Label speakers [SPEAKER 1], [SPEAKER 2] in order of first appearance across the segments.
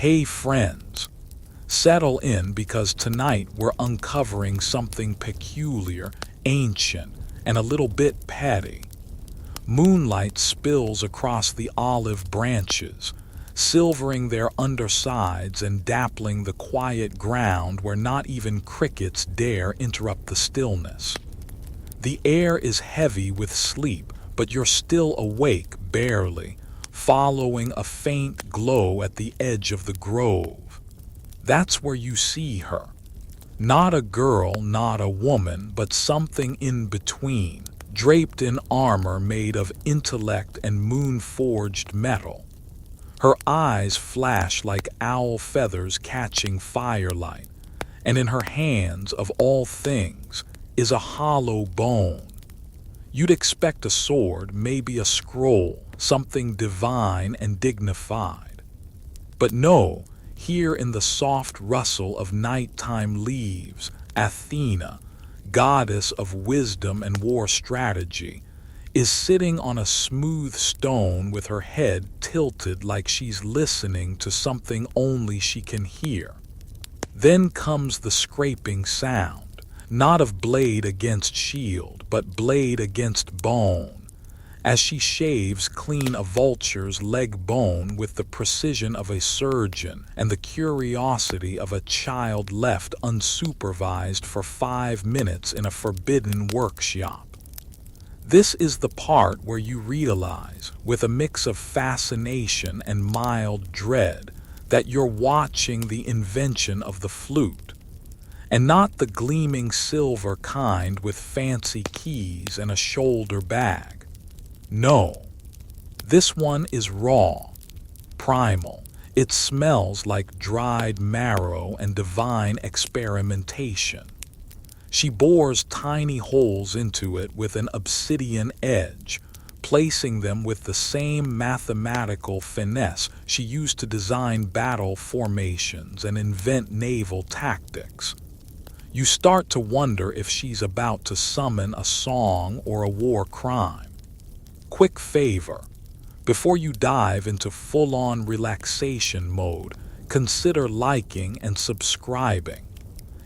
[SPEAKER 1] Hey friends, settle in because tonight we're uncovering something peculiar, ancient, and a little bit petty. Moonlight spills across the olive branches, silvering their undersides and dappling the quiet ground where not even crickets dare interrupt the stillness. The air is heavy with sleep, but you're still awake barely, following a faint glow at the edge of the grove. That's where you see her. Not a girl, not a woman, but something in between, draped in armor made of intellect and moon-forged metal. Her eyes flash like owl feathers catching firelight, and in her hands, of all things, is a hollow bone. You'd expect a sword, maybe a scroll, something divine and dignified. But no, here in the soft rustle of nighttime leaves, Athena, goddess of wisdom and war strategy, is sitting on a smooth stone with her head tilted like she's listening to something only she can hear. Then comes the scraping sound, not of blade against shield, but blade against bone, as she shaves clean a vulture's leg bone with the precision of a surgeon and the curiosity of a child left unsupervised for 5 minutes in a forbidden workshop. This is the part where you realize, with a mix of fascination and mild dread, that you're watching the invention of the flute. And not the gleaming silver kind with fancy keys and a shoulder bag. No, this one is raw, primal. It smells like dried marrow and divine experimentation. She bores tiny holes into it with an obsidian edge, placing them with the same mathematical finesse she used to design battle formations and invent naval tactics. You start to wonder if she's about to summon a song or a war crime. Quick favor. Before you dive into full-on relaxation mode, consider liking and subscribing.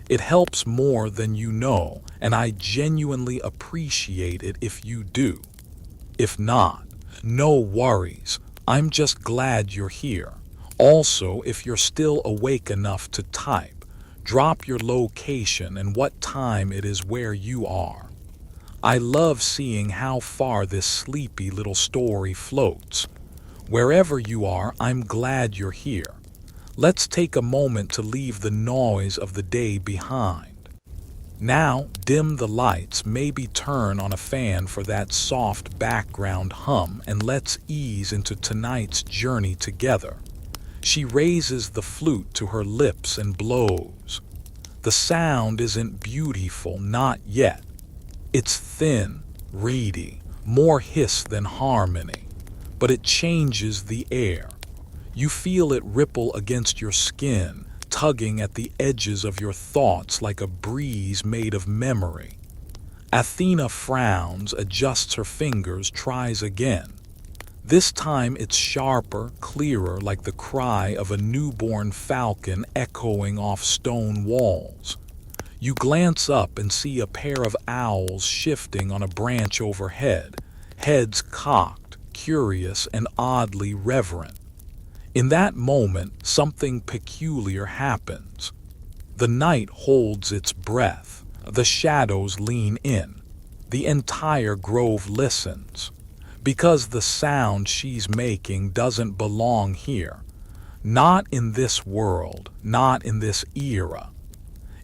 [SPEAKER 1] It helps more than you know, and I genuinely appreciate it if you do. If not, no worries. I'm just glad you're here. Also, if you're still awake enough to type, drop your location and what time it is where you are. I love seeing how far this sleepy little story floats. Wherever you are, I'm glad you're here. Let's take a moment to leave the noise of the day behind. Now, dim the lights, maybe turn on a fan for that soft background hum, and let's ease into tonight's journey together. She raises the flute to her lips and blows. The sound isn't beautiful, not yet. It's thin, reedy, more hiss than harmony, but it changes the air. You feel it ripple against your skin, tugging at the edges of your thoughts like a breeze made of memory. Athena frowns, adjusts her fingers, tries again. This time it's sharper, clearer, like the cry of a newborn falcon echoing off stone walls. You glance up and see a pair of owls shifting on a branch overhead, heads cocked, curious and oddly reverent. In that moment, something peculiar happens. The night holds its breath. The shadows lean in. The entire grove listens. Because the sound she's making doesn't belong here. Not in this world, not in this era.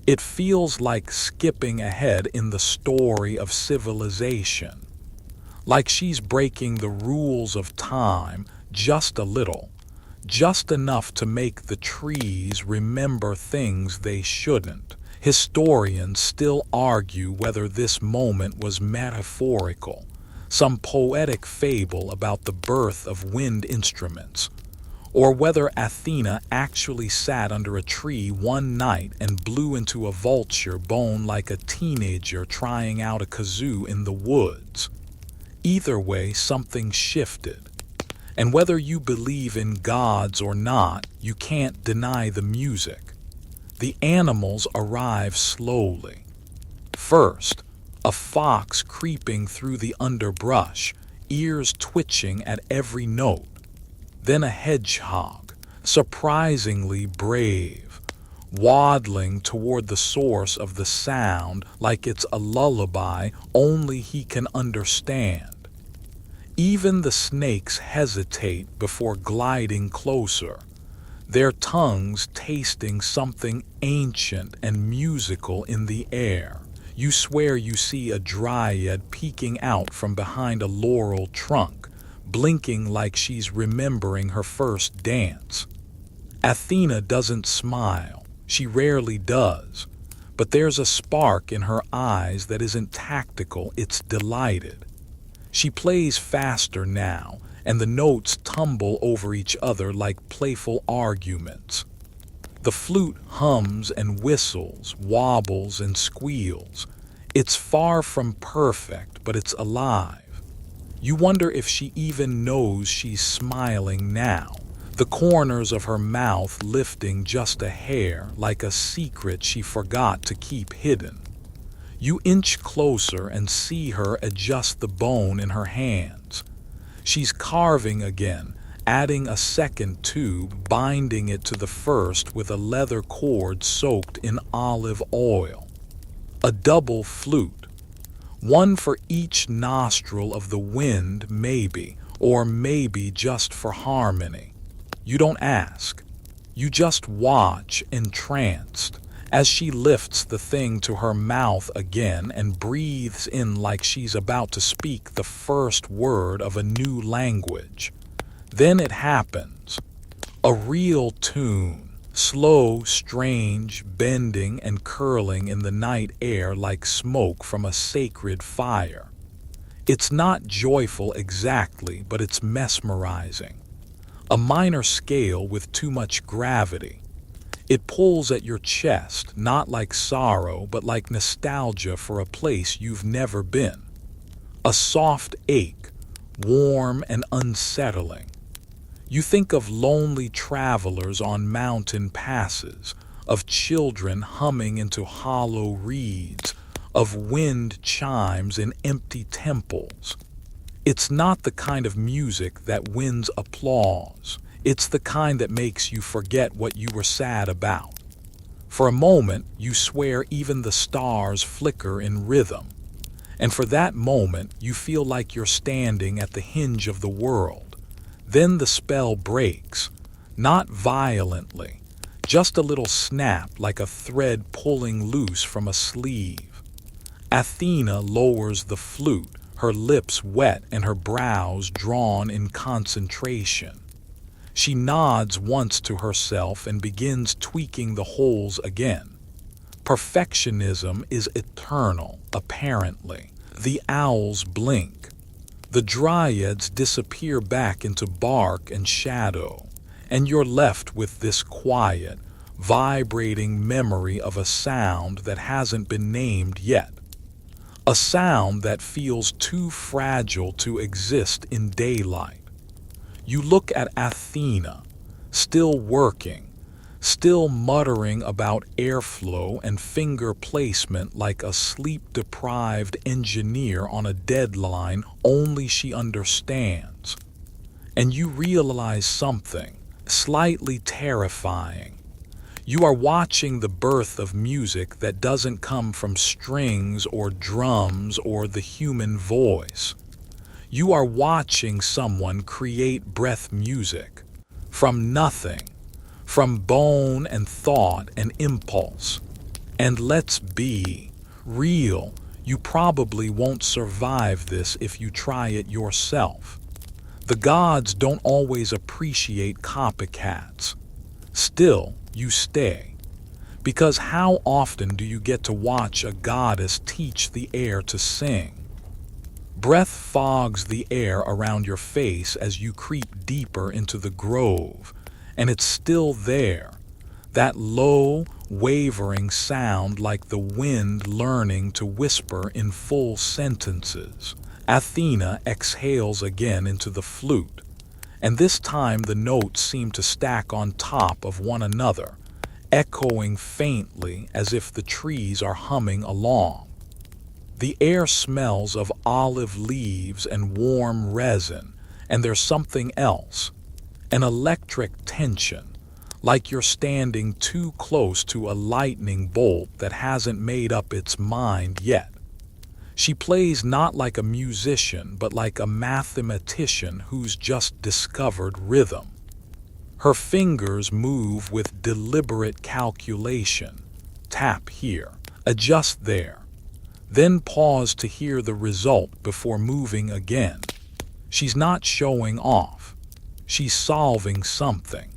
[SPEAKER 1] It feels like skipping ahead in the story of civilization. Like she's breaking the rules of time just a little, just enough to make the trees remember things they shouldn't. Historians still argue whether this moment was metaphorical, some poetic fable about the birth of wind instruments, or whether Athena actually sat under a tree one night and blew into a vulture bone like a teenager trying out a kazoo in the woods. Either way, something shifted. And whether you believe in gods or not, you can't deny the music. The animals arrive slowly. First, a fox creeping through the underbrush, ears twitching at every note. Then a hedgehog, surprisingly brave, waddling toward the source of the sound like it's a lullaby only he can understand. Even the snakes hesitate before gliding closer, their tongues tasting something ancient and musical in the air. You swear you see a dryad peeking out from behind a laurel trunk, blinking like she's remembering her first dance. Athena doesn't smile. She rarely does. But there's a spark in her eyes that isn't tactical, it's delighted. She plays faster now, and the notes tumble over each other like playful arguments. The flute hums and whistles, wobbles and squeals. It's far from perfect, but it's alive. You wonder if she even knows she's smiling now, the corners of her mouth lifting just a hair like a secret she forgot to keep hidden. You inch closer and see her adjust the bone in her hands. She's carving again, adding a second tube, binding it to the first with a leather cord soaked in olive oil. A double flute. One for each nostril of the wind, maybe, or maybe just for harmony. You don't ask. You just watch, entranced, as she lifts the thing to her mouth again and breathes in like she's about to speak the first word of a new language. Then it happens. A real tune, slow, strange, bending and curling in the night air like smoke from a sacred fire. It's not joyful exactly, but it's mesmerizing. A minor scale with too much gravity. It pulls at your chest, not like sorrow, but like nostalgia for a place you've never been. A soft ache, warm and unsettling. You think of lonely travelers on mountain passes, of children humming into hollow reeds, of wind chimes in empty temples. It's not the kind of music that wins applause. It's the kind that makes you forget what you were sad about. For a moment, you swear even the stars flicker in rhythm. And for that moment, you feel like you're standing at the hinge of the world. Then the spell breaks, not violently, just a little snap like a thread pulling loose from a sleeve. Athena lowers the flute, her lips wet and her brows drawn in concentration. She nods once to herself and begins tweaking the holes again. Perfectionism is eternal, apparently. The owls blink. The dryads disappear back into bark and shadow, and you're left with this quiet, vibrating memory of a sound that hasn't been named yet. A sound that feels too fragile to exist in daylight. You look at Athena, still working, still muttering about airflow and finger placement like a sleep-deprived engineer on a deadline only she understands. And you realize something, slightly terrifying. You are watching the birth of music that doesn't come from strings or drums or the human voice. You are watching someone create breath music from nothing, from bone and thought and impulse. And let's be real, you probably won't survive this if you try it yourself. The gods don't always appreciate copycats. Still, you stay. Because how often do you get to watch a goddess teach the air to sing? Breath fogs the air around your face as you creep deeper into the grove, and it's still there, that low, wavering sound like the wind learning to whisper in full sentences. Athena exhales again into the flute, and this time the notes seem to stack on top of one another, echoing faintly as if the trees are humming along. The air smells of olive leaves and warm resin, and there's something else, an electric tension, like you're standing too close to a lightning bolt that hasn't made up its mind yet. She plays not like a musician, but like a mathematician who's just discovered rhythm. Her fingers move with deliberate calculation. Tap here, adjust there, then pause to hear the result before moving again. She's not showing off. She's solving something.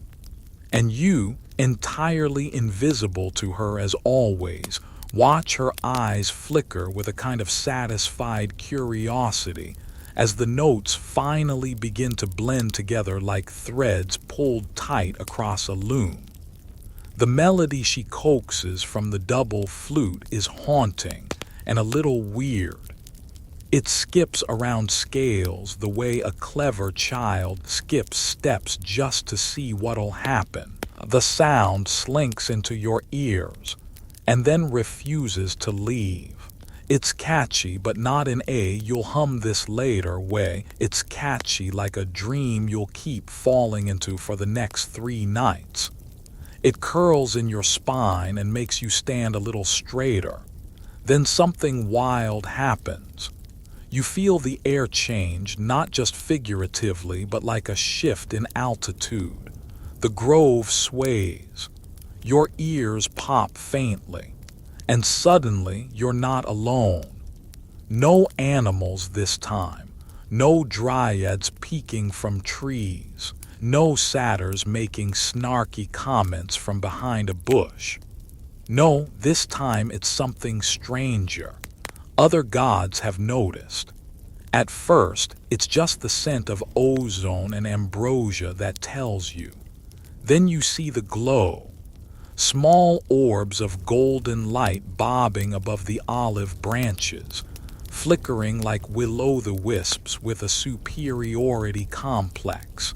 [SPEAKER 1] And you, entirely invisible to her as always, watch her eyes flicker with a kind of satisfied curiosity as the notes finally begin to blend together like threads pulled tight across a loom. The melody she coaxes from the double flute is haunting and a little weird. It skips around scales the way a clever child skips steps just to see what'll happen. The sound slinks into your ears and then refuses to leave. It's catchy, but not in a "you'll hum this later" way. It's catchy like a dream you'll keep falling into for the next 3 nights. It curls in your spine and makes you stand a little straighter. Then something wild happens. You feel the air change, not just figuratively, but like a shift in altitude. The grove sways. Your ears pop faintly. And suddenly, you're not alone. No animals this time. No dryads peeking from trees. No satyrs making snarky comments from behind a bush. No, this time it's something stranger. Other gods have noticed. At first, it's just the scent of ozone and ambrosia that tells you. Then you see the glow. Small orbs of golden light bobbing above the olive branches, flickering like will-o'-the-wisps with a superiority complex.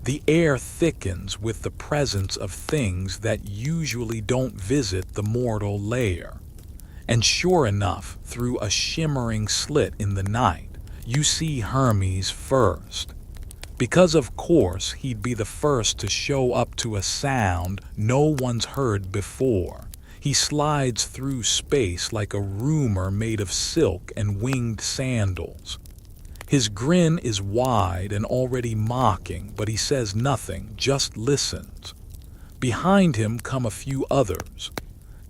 [SPEAKER 1] The air thickens with the presence of things that usually don't visit the mortal layer. And sure enough, through a shimmering slit in the night, you see Hermes first. Because of course he'd be the first to show up to a sound no one's heard before. He slides through space like a rumor made of silk and winged sandals. His grin is wide and already mocking, but he says nothing, just listens. Behind him come a few others.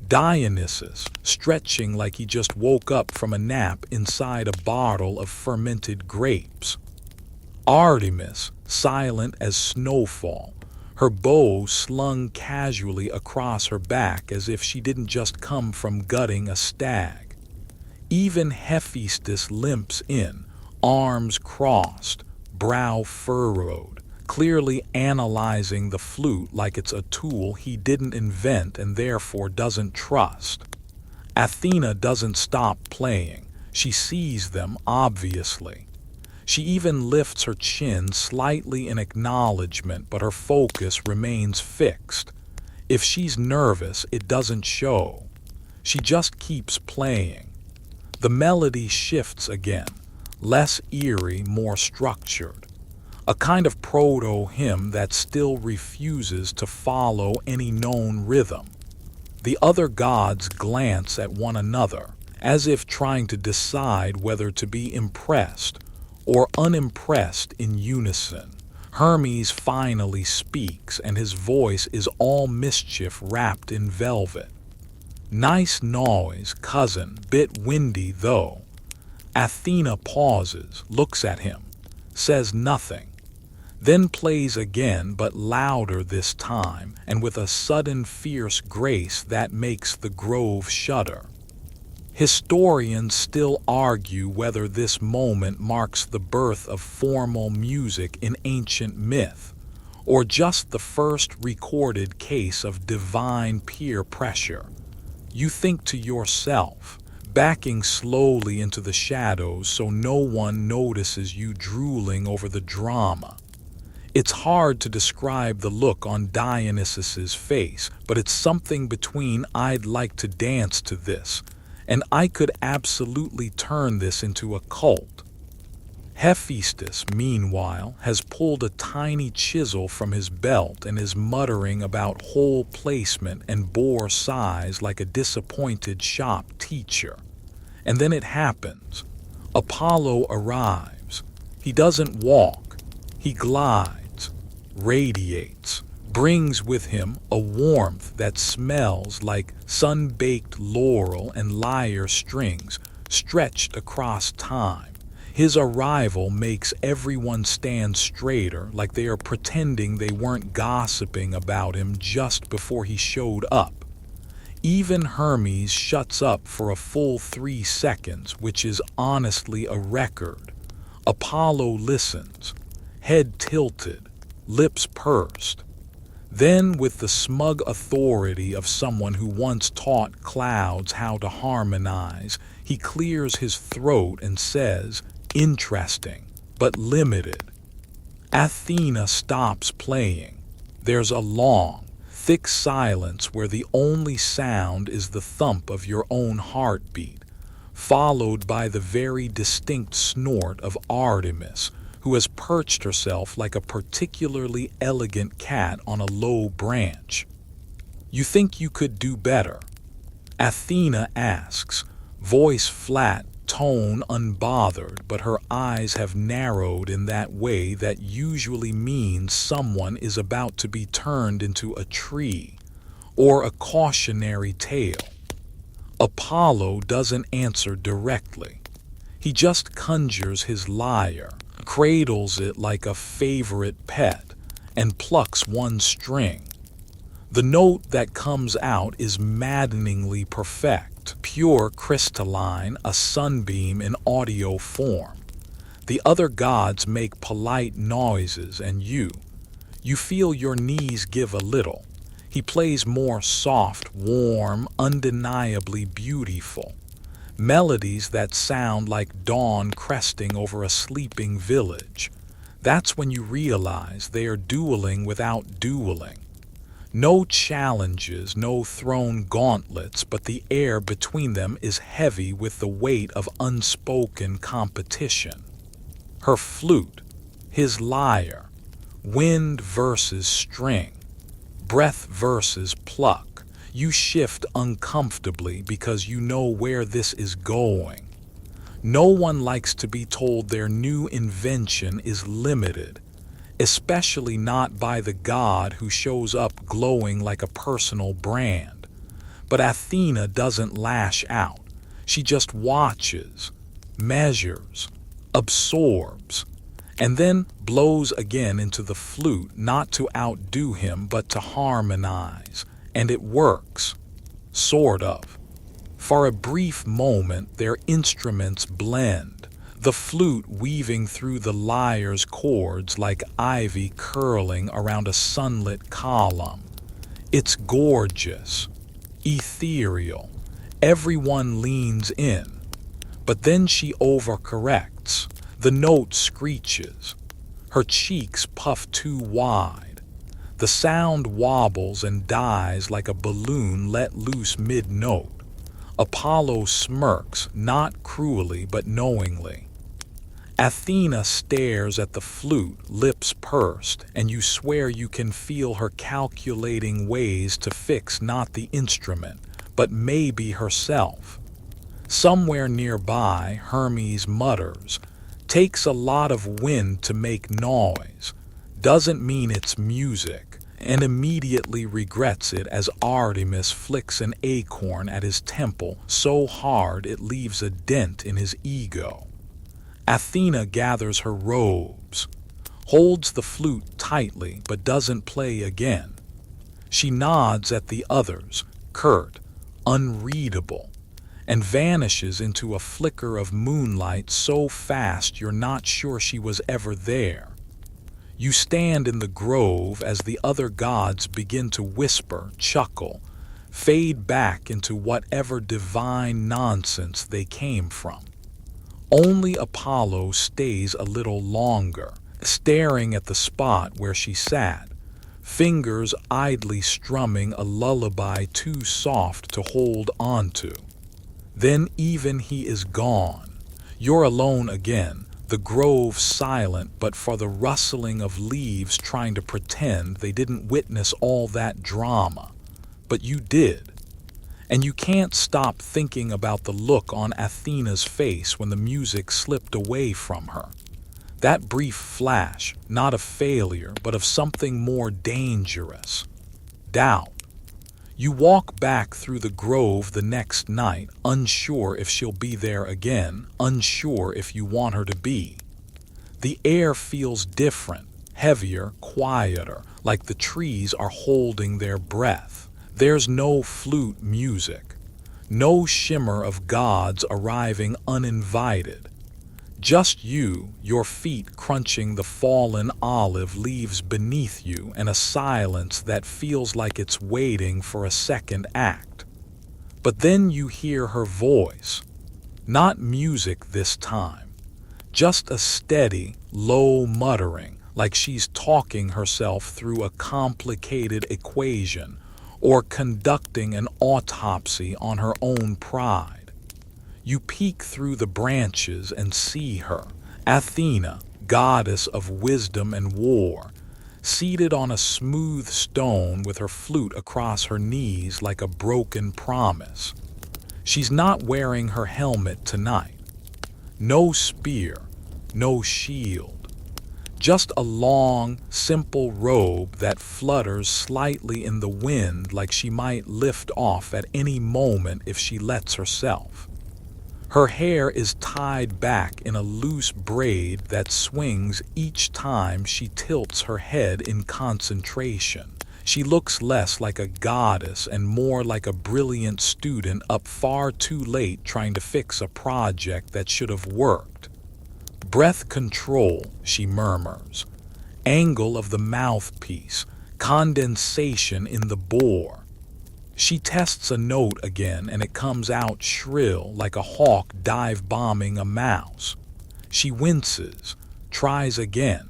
[SPEAKER 1] Dionysus, stretching like he just woke up from a nap inside a bottle of fermented grapes. Artemis, silent as snowfall, her bow slung casually across her back as if she didn't just come from gutting a stag. Even Hephaestus limps in, arms crossed, brow furrowed, clearly analyzing the flute like it's a tool he didn't invent and therefore doesn't trust. Athena doesn't stop playing. She sees them, obviously. She even lifts her chin slightly in acknowledgement, but her focus remains fixed. If she's nervous, it doesn't show. She just keeps playing. The melody shifts again, less eerie, more structured. A kind of proto-hymn that still refuses to follow any known rhythm. The other gods glance at one another, as if trying to decide whether to be impressed or unimpressed in unison. Hermes finally speaks, and his voice is all mischief wrapped in velvet. "Nice noise, cousin, bit windy though." Athena pauses, looks at him, says nothing, then plays again, but louder this time, and with a sudden fierce grace that makes the grove shudder. Historians still argue whether this moment marks the birth of formal music in ancient myth, or just the first recorded case of divine peer pressure. You think to yourself, backing slowly into the shadows so no one notices you drooling over the drama. It's hard to describe the look on Dionysus's face, but it's something between "I'd like to dance to this" and "I could absolutely turn this into a cult." Hephaestus, meanwhile, has pulled a tiny chisel from his belt and is muttering about hole placement and bore size like a disappointed shop teacher. And then it happens. Apollo arrives. He doesn't walk. He glides, radiates, brings with him a warmth that smells like sun-baked laurel and lyre strings stretched across time. His arrival makes everyone stand straighter, like they are pretending they weren't gossiping about him just before he showed up. Even Hermes shuts up for a full 3 seconds, which is honestly a record. Apollo listens, head tilted, lips pursed. Then, with the smug authority of someone who once taught clouds how to harmonize, he clears his throat and says, "Interesting, but limited." Athena stops playing. There's a long, thick silence where the only sound is the thump of your own heartbeat, followed by the very distinct snort of Artemis, who has perched herself like a particularly elegant cat on a low branch. "You think you could do better?" Athena asks, voice flat, tone unbothered, but her eyes have narrowed in that way that usually means someone is about to be turned into a tree, or a cautionary tale. Apollo doesn't answer directly. He just conjures his lyre, cradles it like a favorite pet, and plucks one string. The note that comes out is maddeningly perfect, pure crystalline, a sunbeam in audio form. The other gods make polite noises, and you feel your knees give a little. He plays more soft, warm, undeniably beautiful. Melodies that sound like dawn cresting over a sleeping village. That's when you realize they are dueling without dueling. No challenges, no thrown gauntlets, but the air between them is heavy with the weight of unspoken competition. Her flute, his lyre, wind versus string, breath versus pluck. You shift uncomfortably because you know where this is going. No one likes to be told their new invention is limited, especially not by the god who shows up glowing like a personal brand. But Athena doesn't lash out. She just watches, measures, absorbs, and then blows again into the flute, not to outdo him but to harmonize. And it works. Sort of. For a brief moment their instruments blend, the flute weaving through the lyre's chords like ivy curling around a sunlit column. It's gorgeous, ethereal. Everyone leans in. But then she overcorrects. The note screeches. Her cheeks puff too wide. The sound wobbles and dies like a balloon let loose mid-note. Apollo smirks, not cruelly but knowingly. Athena stares at the flute, lips pursed, and you swear you can feel her calculating ways to fix not the instrument, but maybe herself. Somewhere nearby, Hermes mutters, "Takes a lot of wind to make noise. Doesn't mean it's music," and immediately regrets it as Artemis flicks an acorn at his temple so hard it leaves a dent in his ego. Athena gathers her robes, holds the flute tightly but doesn't play again. She nods at the others, curt, unreadable, and vanishes into a flicker of moonlight so fast you're not sure she was ever there. You stand in the grove as the other gods begin to whisper, chuckle, fade back into whatever divine nonsense they came from. Only Apollo stays a little longer, staring at the spot where she sat, fingers idly strumming a lullaby too soft to hold onto. Then even he is gone. You're alone again, the grove silent but for the rustling of leaves trying to pretend they didn't witness all that drama. But you did. And you can't stop thinking about the look on Athena's face when the music slipped away from her. That brief flash, not of failure, but of something more dangerous. Doubt. You walk back through the grove the next night, unsure if she'll be there again, unsure if you want her to be. The air feels different, heavier, quieter, like the trees are holding their breath. There's no flute music, no shimmer of gods arriving uninvited. Just you, your feet crunching the fallen olive leaves beneath you, and a silence that feels like it's waiting for a second act. But then you hear her voice. Not music this time. Just a steady, low muttering, like she's talking herself through a complicated equation or conducting an autopsy on her own pride. You peek through the branches and see her, Athena, goddess of wisdom and war, seated on a smooth stone with her flute across her knees like a broken promise. She's not wearing her helmet tonight. No spear, no shield. Just a long, simple robe that flutters slightly in the wind like she might lift off at any moment if she lets herself. Her hair is tied back in a loose braid that swings each time she tilts her head in concentration. She looks less like a goddess and more like a brilliant student up far too late trying to fix a project that should have worked. Breath control, she murmurs. Angle of the mouthpiece, condensation in the bore. She tests a note again and it comes out shrill like a hawk dive-bombing a mouse. She winces, tries again.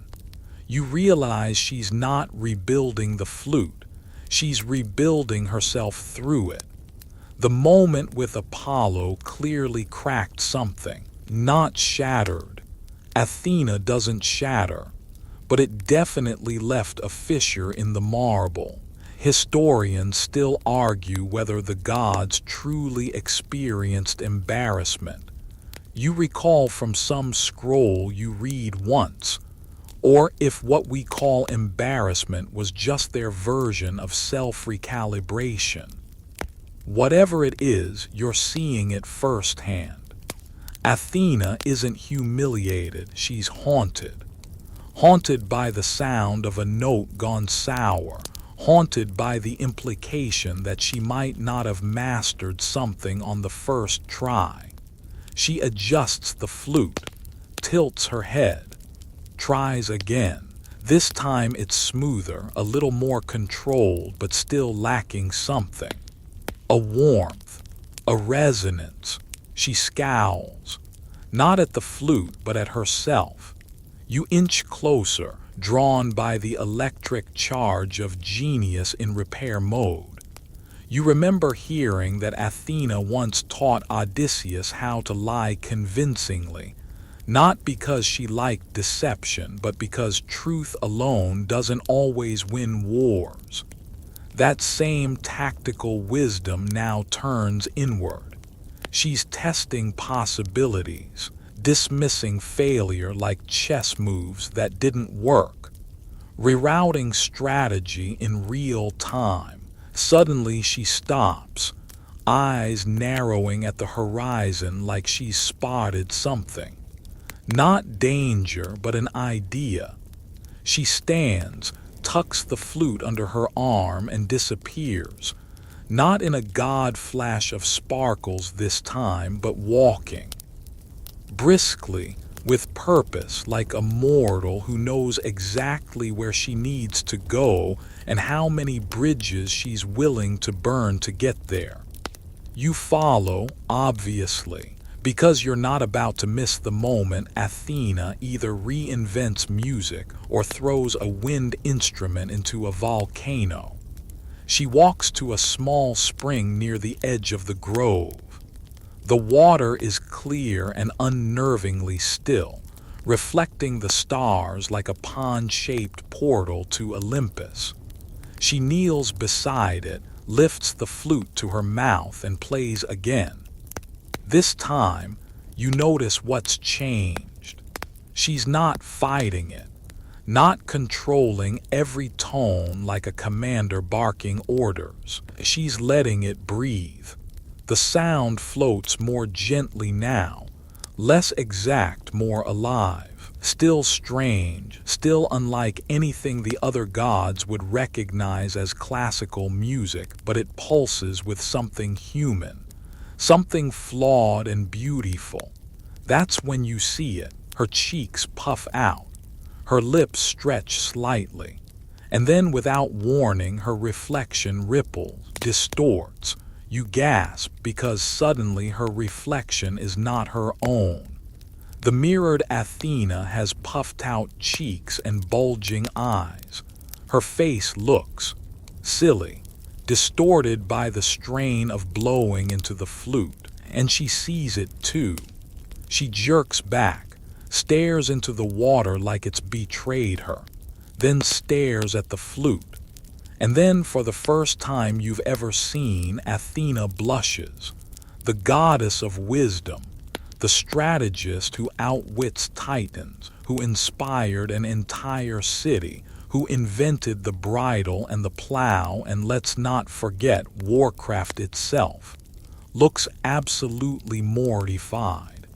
[SPEAKER 1] You realize she's not rebuilding the flute. She's rebuilding herself through it. The moment with Apollo clearly cracked something, not shattered. Athena doesn't shatter, but it definitely left a fissure in the marble. Historians still argue whether the gods truly experienced embarrassment. You recall from some scroll you read once, or if what we call embarrassment was just their version of self-recalibration. Whatever it is, you're seeing it firsthand. Athena isn't humiliated, she's haunted. Haunted by the sound of a note gone sour, haunted by the implication that she might not have mastered something on the first try. She adjusts the flute, tilts her head, tries again. This time it's smoother, a little more controlled, but still lacking something. A warmth, a resonance. She scowls, not at the flute, but at herself. You inch closer, drawn by the electric charge of genius in repair mode. You remember hearing that Athena once taught Odysseus how to lie convincingly, not because she liked deception, but because truth alone doesn't always win wars. That same tactical wisdom now turns inward. She's testing possibilities, dismissing failure like chess moves that didn't work, rerouting strategy in real time. Suddenly she stops, eyes narrowing at the horizon like she's spotted something. Not danger, but an idea. She stands, tucks the flute under her arm and disappears, not in a god flash of sparkles this time, but walking. Briskly, with purpose, like a mortal who knows exactly where she needs to go and how many bridges she's willing to burn to get there. You follow, obviously, Because you're not about to miss the moment, Athena either reinvents music or throws a wind instrument into a volcano. She walks to a small spring near the edge of the grove. The water is clear and unnervingly still, reflecting the stars like a pond-shaped portal to Olympus. She kneels beside it, lifts the flute to her mouth, and plays again. This time, you notice what's changed. She's not fighting it, not controlling every tone like a commander barking orders. She's letting it breathe. The sound floats more gently now, less exact, more alive. Still strange, still unlike anything the other gods would recognize as classical music, but it pulses with something human. Something flawed and beautiful. That's when you see it. Her cheeks puff out, her lips stretch slightly, and then without warning her reflection ripples, distorts. You gasp because suddenly her reflection is not her own. The mirrored Athena has puffed out cheeks and bulging eyes. Her face looks silly, distorted by the strain of blowing into the flute, and she sees it too. She jerks back, stares into the water like it's betrayed her, then stares at the flute. And then, for the first time you've ever seen, Athena blushes. The goddess of wisdom, the strategist who outwits titans, who inspired an entire city, who invented the bridle and the plow, and let's not forget Warcraft itself, looks absolutely mortified.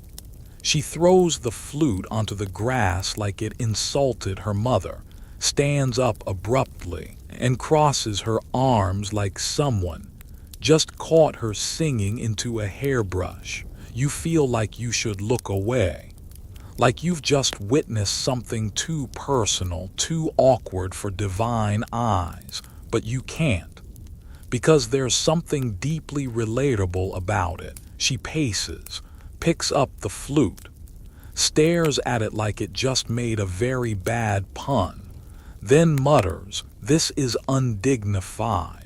[SPEAKER 1] She throws the flute onto the grass like it insulted her mother, stands up abruptly, and crosses her arms like someone just caught her singing into a hairbrush. You feel like you should look away, like you've just witnessed something too personal, too awkward for divine eyes, but you can't, because there's something deeply relatable about it. She paces, picks up the flute, stares at it like it just made a very bad pun, then mutters, "This is undignified."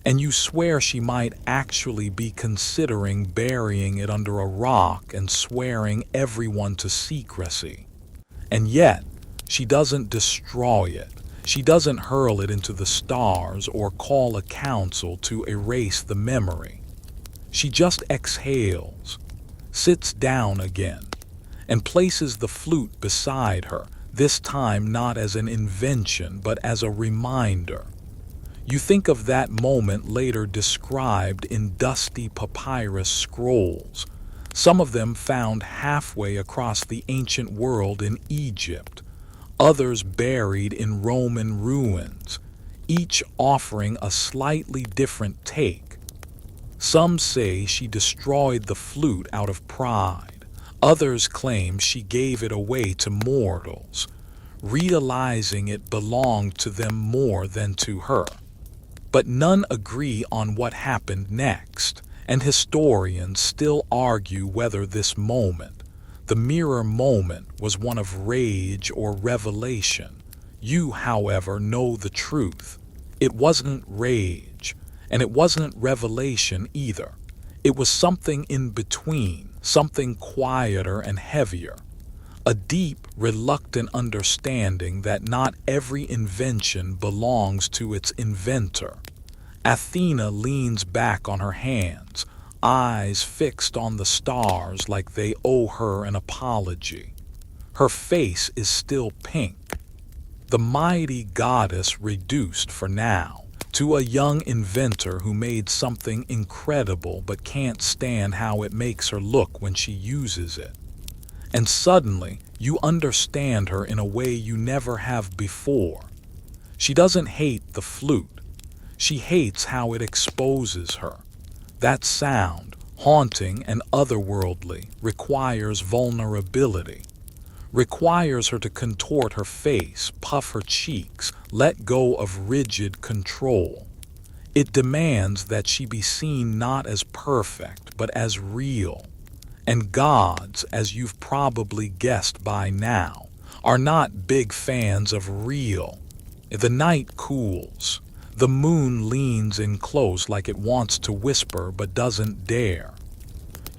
[SPEAKER 1] And you swear she might actually be considering burying it under a rock and swearing everyone to secrecy. And yet, she doesn't destroy it. She doesn't hurl it into the stars or call a council to erase the memory. She just exhales, sits down again, and places the flute beside her, this time not as an invention but as a reminder. You think of that moment later described in dusty papyrus scrolls, some of them found halfway across the ancient world in Egypt, others buried in Roman ruins, each offering a slightly different take. Some say she destroyed the flute out of pride. Others claim she gave it away to mortals, realizing it belonged to them more than to her. But none agree on what happened next, and historians still argue whether this moment, the mirror moment, was one of rage or revelation. You, however, know the truth. It wasn't rage, and it wasn't revelation either. It was something in between, something quieter and heavier. A deep, reluctant understanding that not every invention belongs to its inventor. Athena leans back on her hands, eyes fixed on the stars like they owe her an apology. Her face is still pink. The mighty goddess reduced for now to a young inventor who made something incredible but can't stand how it makes her look when she uses it. And suddenly, you understand her in a way you never have before. She doesn't hate the flute. She hates how it exposes her. That sound, haunting and otherworldly, requires vulnerability, requires her to contort her face, puff her cheeks, let go of rigid control. It demands that she be seen not as perfect, but as real. And gods, as you've probably guessed by now, are not big fans of real. The night cools. The moon leans in close like it wants to whisper but doesn't dare.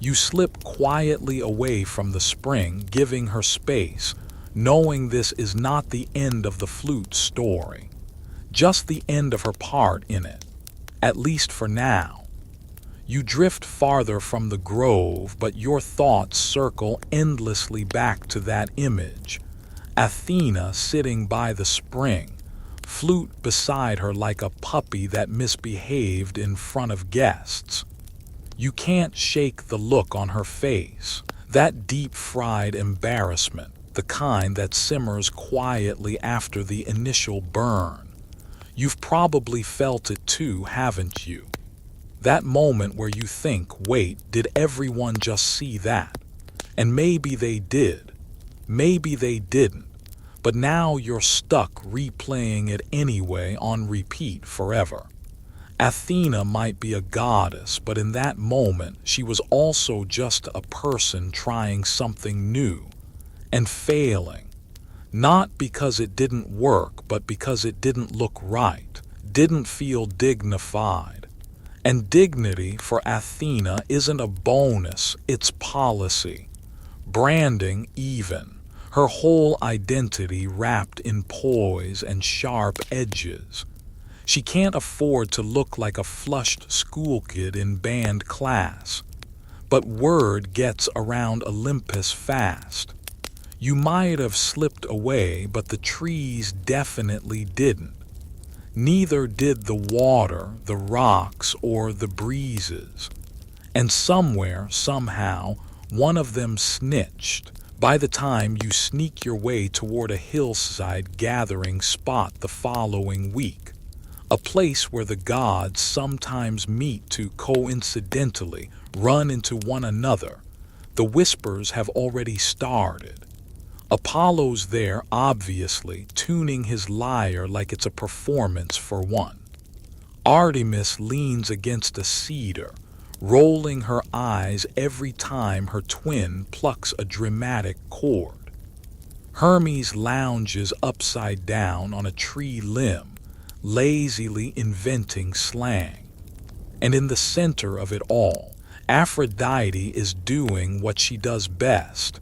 [SPEAKER 1] You slip quietly away from the spring, giving her space, knowing this is not the end of the flute story, just the end of her part in it, at least for now. You drift farther from the grove, but your thoughts circle endlessly back to that image. Athena sitting by the spring, flute beside her like a puppy that misbehaved in front of guests. You can't shake the look on her face, that deep-fried embarrassment, the kind that simmers quietly after the initial burn. You've probably felt it too, haven't you? That moment where you think, wait, did everyone just see that? And maybe they did. Maybe they didn't. But now you're stuck replaying it anyway on repeat forever. Athena might be a goddess, but in that moment she was also just a person trying something new and failing. Not because it didn't work, but because it didn't look right, didn't feel dignified. And dignity for Athena isn't a bonus, it's policy. Branding even. Her whole identity wrapped in poise and sharp edges. She can't afford to look like a flushed school kid in band class. But word gets around Olympus fast. You might have slipped away, but the trees definitely didn't. Neither did the water, the rocks, or the breezes. And somewhere, somehow, one of them snitched. By the time you sneak your way toward a hillside gathering spot the following week, a place where the gods sometimes meet to coincidentally run into one another, the whispers have already started. Apollo's there, obviously, tuning his lyre like it's a performance for one. Artemis leans against a cedar, rolling her eyes every time her twin plucks a dramatic chord. Hermes lounges upside down on a tree limb, lazily inventing slang. And in the center of it all, Aphrodite is doing what she does best,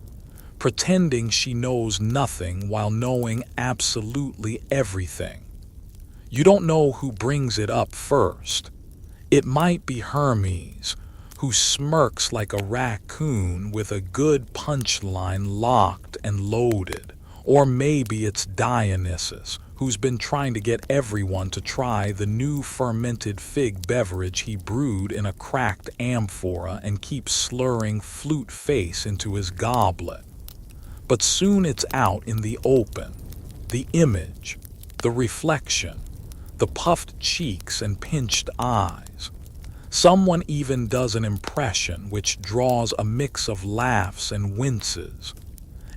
[SPEAKER 1] pretending she knows nothing while knowing absolutely everything. You don't know who brings it up first. It might be Hermes, who smirks like a raccoon with a good punchline locked and loaded. Or maybe it's Dionysus, who's been trying to get everyone to try the new fermented fig beverage he brewed in a cracked amphora and keeps slurring flute face into his goblet. But soon it's out in the open, the image, the reflection, the puffed cheeks and pinched eyes. Someone even does an impression which draws a mix of laughs and winces.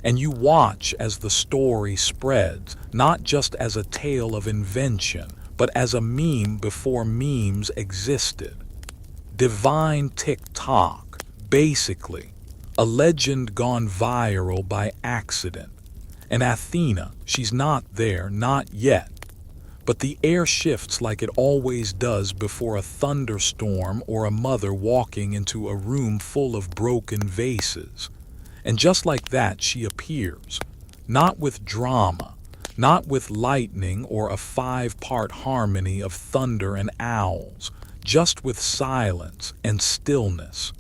[SPEAKER 1] And you watch as the story spreads, not just as a tale of invention, but as a meme before memes existed. Divine TikTok, basically. A legend gone viral by accident. And Athena, she's not there, not yet. But the air shifts like it always does before a thunderstorm or a mother walking into a room full of broken vases. And just like that she appears, not with drama, not with lightning or a 5-part harmony of thunder and owls, just with silence and stillness.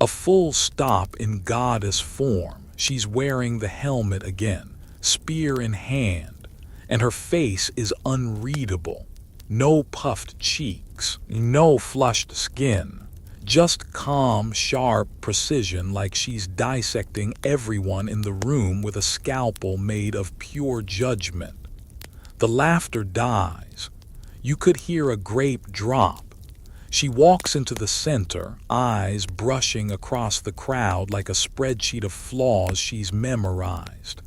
[SPEAKER 1] A full stop in goddess form. She's wearing the helmet again, spear in hand, and her face is unreadable. No puffed cheeks, no flushed skin, just calm, sharp precision like she's dissecting everyone in the room with a scalpel made of pure judgment. The laughter dies. You could hear a grape drop. She walks into the center, eyes brushing across the crowd like a spreadsheet of flaws she's memorized.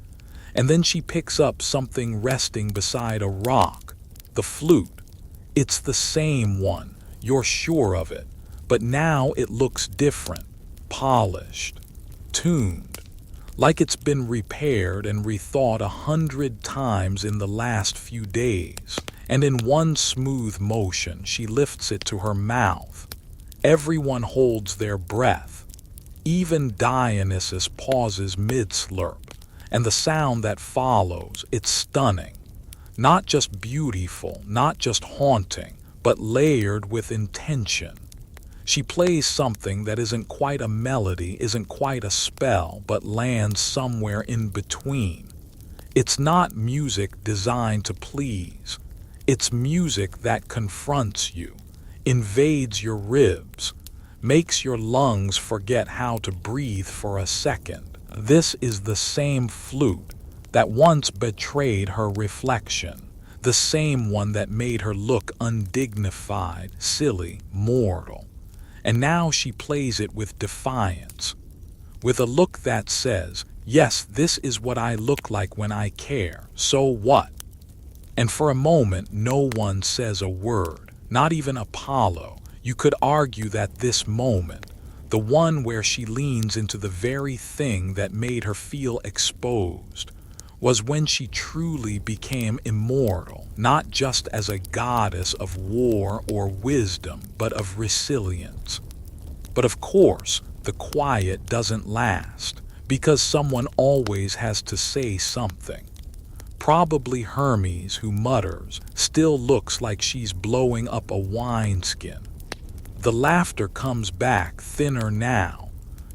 [SPEAKER 1] And then she picks up something resting beside a rock, the flute. It's the same one, you're sure of it, but now it looks different, polished. tuned, like it's been repaired and rethought 100 times in the last few days, and in one smooth motion she lifts it to her mouth. Everyone holds their breath. Even Dionysus pauses mid-slurp, and the sound that follows, it's stunning. Not just beautiful, not just haunting, but layered with intention. She plays something that isn't quite a melody, isn't quite a spell, but lands somewhere in between. It's not music designed to please. It's music that confronts you, invades your ribs, makes your lungs forget how to breathe for a second. This is the same flute that once betrayed her reflection, the same one that made her look undignified, silly, mortal. And now she plays it with defiance, with a look that says, yes, this is what I look like when I care, so what? And for a moment, no one says a word, not even Apollo. You could argue that this moment, the one where she leans into the very thing that made her feel exposed, was when she truly became immortal, not just as a goddess of war or wisdom, but of resilience. But of course, the quiet doesn't last, because someone always has to say something. Probably Hermes, who mutters, still looks like she's blowing up a wineskin. The laughter comes back, thinner now.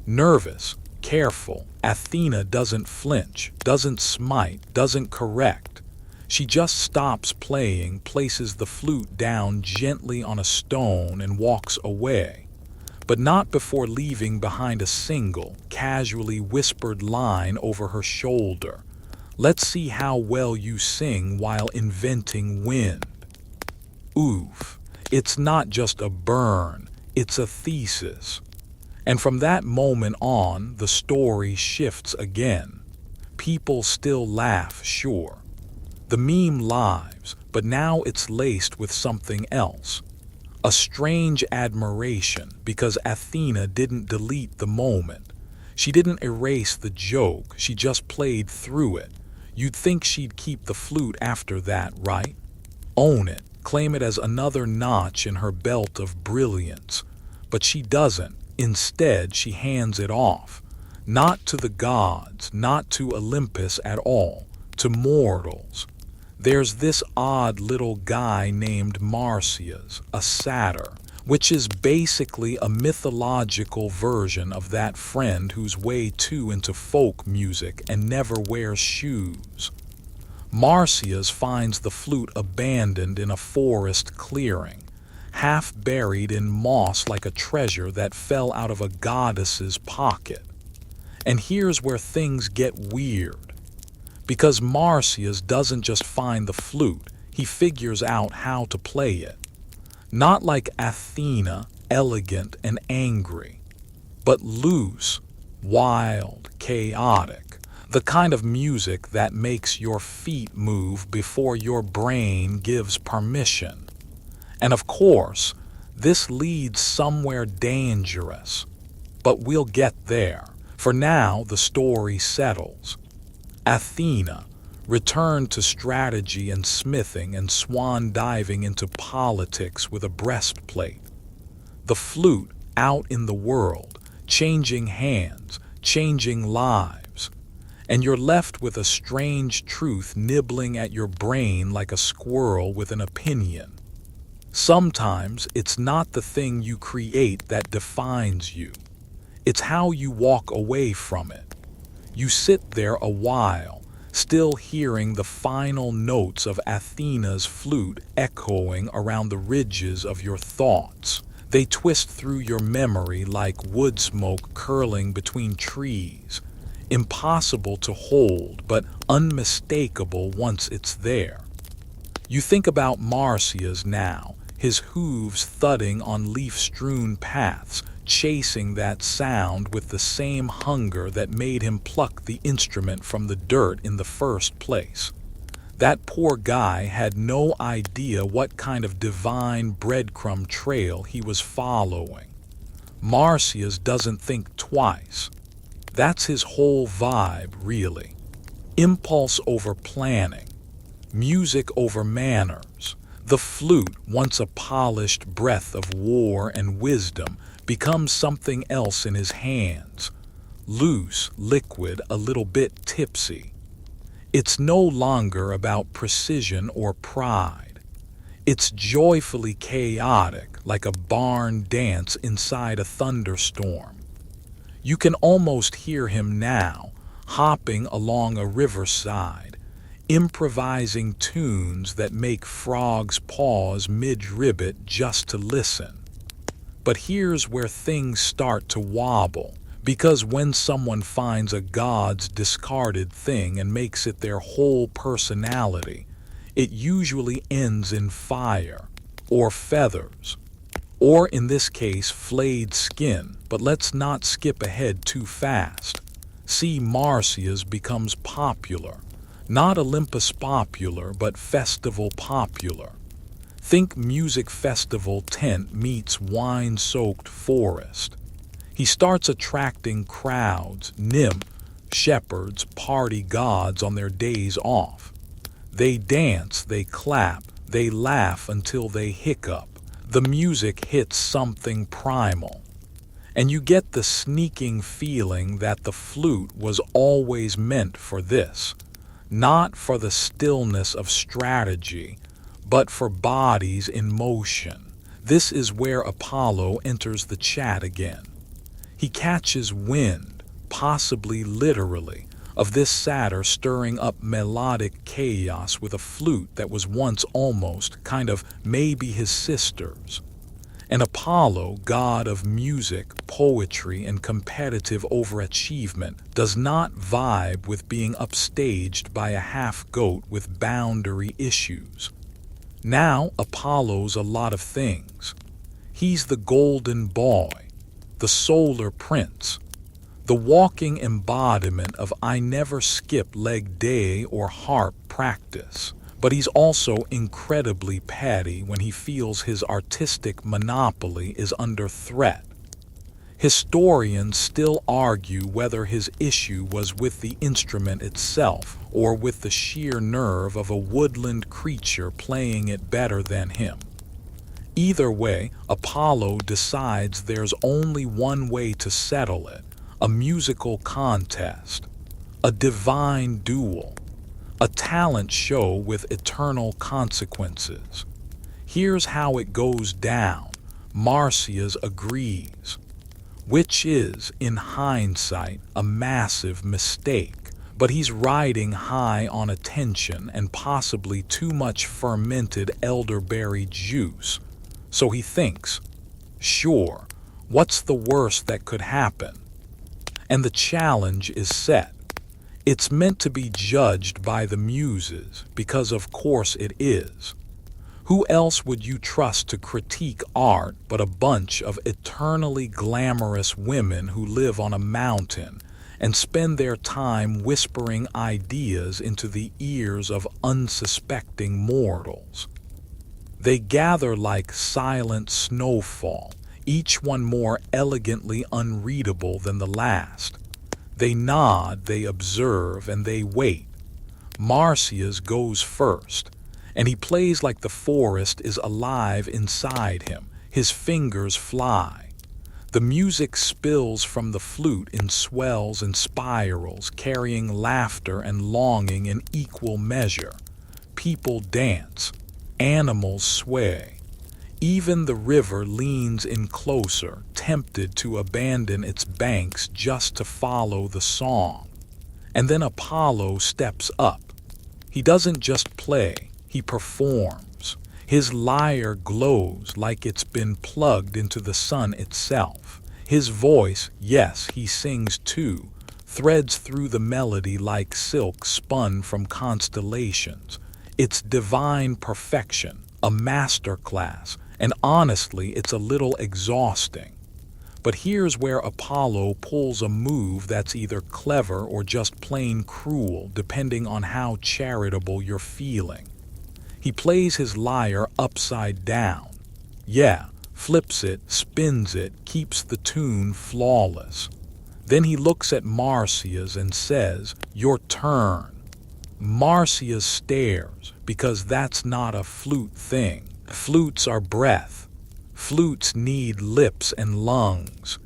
[SPEAKER 1] Nervous, careful, Athena doesn't flinch, doesn't smite, doesn't correct. She just stops playing, places the flute down gently on a stone, and walks away. But not before leaving behind a single, casually whispered line over her shoulder. Let's see how well you sing while inventing wind. Oof, it's not just a burn, it's a thesis. And from that moment on, the story shifts again. People still laugh, sure. The meme lives, but now it's laced with something else. A strange admiration, because Athena didn't delete the moment. She didn't erase the joke, she just played through it. You'd think she'd keep the flute after that, right? Own it, claim it as another notch in her belt of brilliance. But she doesn't. Instead, she hands it off. Not to the gods, not to Olympus at all, to mortals. There's this odd little guy named Marsyas, a satyr, which is basically a mythological version of that friend who's way too into folk music and never wears shoes. Marsyas finds the flute abandoned in a forest clearing, half buried in moss like a treasure that fell out of a goddess's pocket. And here's where things get weird. Because Marsyas doesn't just find the flute, he figures out how to play it. Not like Athena, elegant and angry, but loose, wild, chaotic, the kind of music that makes your feet move before your brain gives permission. And of course, this leads somewhere dangerous. But we'll get there. For now, the story settles. Athena returned to strategy and smithing and swan diving into politics with a breastplate. The flute out in the world, changing hands, changing lives. And you're left with a strange truth nibbling at your brain like a squirrel with an opinion. Sometimes it's not the thing you create that defines you. It's how you walk away from it. You sit there a while, still hearing the final notes of Athena's flute echoing around the ridges of your thoughts. They twist through your memory like wood smoke curling between trees. Impossible to hold, but unmistakable once it's there. You think about Marsyas now, his hooves thudding on leaf-strewn paths, chasing that sound with the same hunger that made him pluck the instrument from the dirt in the first place. That poor guy had no idea what kind of divine breadcrumb trail he was following. Marsyas doesn't think twice. That's his whole vibe, really. Impulse over planning, music over manners. The flute, once a polished breath of war and wisdom, becomes something else in his hands. Loose, liquid, a little bit tipsy. It's no longer about precision or pride. It's joyfully chaotic, like a barn dance inside a thunderstorm. You can almost hear him now, hopping along a riverside, improvising tunes that make frogs pause mid-ribbit just to listen. But here's where things start to wobble, because when someone finds a god's discarded thing and makes it their whole personality, it usually ends in fire, or feathers, or in this case flayed skin. But let's not skip ahead too fast. See, Marsyas becomes popular. Not Olympus popular, but festival popular. Think music festival tent meets wine-soaked forest. He starts attracting crowds, nymph, shepherds, party gods on their days off. They dance, they clap, they laugh until they hiccup. The music hits something primal. And you get the sneaking feeling that the flute was always meant for this. Not for the stillness of strategy, but for bodies in motion. This is where Apollo enters the chat again. He catches wind, possibly literally, of this satyr stirring up melodic chaos with a flute that was once almost, kind of, maybe his sister's. And Apollo, god of music, poetry, and competitive overachievement, does not vibe with being upstaged by a half-goat with boundary issues. Now Apollo's a lot of things. He's the golden boy, the solar prince, the walking embodiment of I never skip leg day or harp practice. But he's also incredibly petty when he feels his artistic monopoly is under threat. Historians still argue whether his issue was with the instrument itself or with the sheer nerve of a woodland creature playing it better than him. Either way, Apollo decides there's only one way to settle it: a musical contest, a divine duel, a talent show with eternal consequences. Here's how it goes down. Marsyas agrees, which is, in hindsight, a massive mistake. But he's riding high on attention and possibly too much fermented elderberry juice. So he thinks, sure, what's the worst that could happen? And the challenge is set. It's meant to be judged by the muses, because of course it is. Who else would you trust to critique art but a bunch of eternally glamorous women who live on a mountain and spend their time whispering ideas into the ears of unsuspecting mortals? They gather like silent snowfall, each one more elegantly unreadable than the last. They nod, they observe, and they wait. Marsyas goes first, and he plays like the forest is alive inside him. His fingers fly. The music spills from the flute in swells and spirals, carrying laughter and longing in equal measure. People dance. Animals sway. Even the river leans in closer, tempted to abandon its banks just to follow the song. And then Apollo steps up. He doesn't just play, he performs. His lyre glows like it's been plugged into the sun itself. His voice, yes, he sings too, threads through the melody like silk spun from constellations. It's divine perfection, a masterclass, and honestly, it's a little exhausting. But here's where Apollo pulls a move that's either clever or just plain cruel, depending on how charitable you're feeling. He plays his lyre upside down. Yeah, flips it, spins it, keeps the tune flawless. Then he looks at Marsyas and says, "Your turn." Marsyas stares, because that's not a flute thing. Flutes are breath. Flutes need lips and lungs.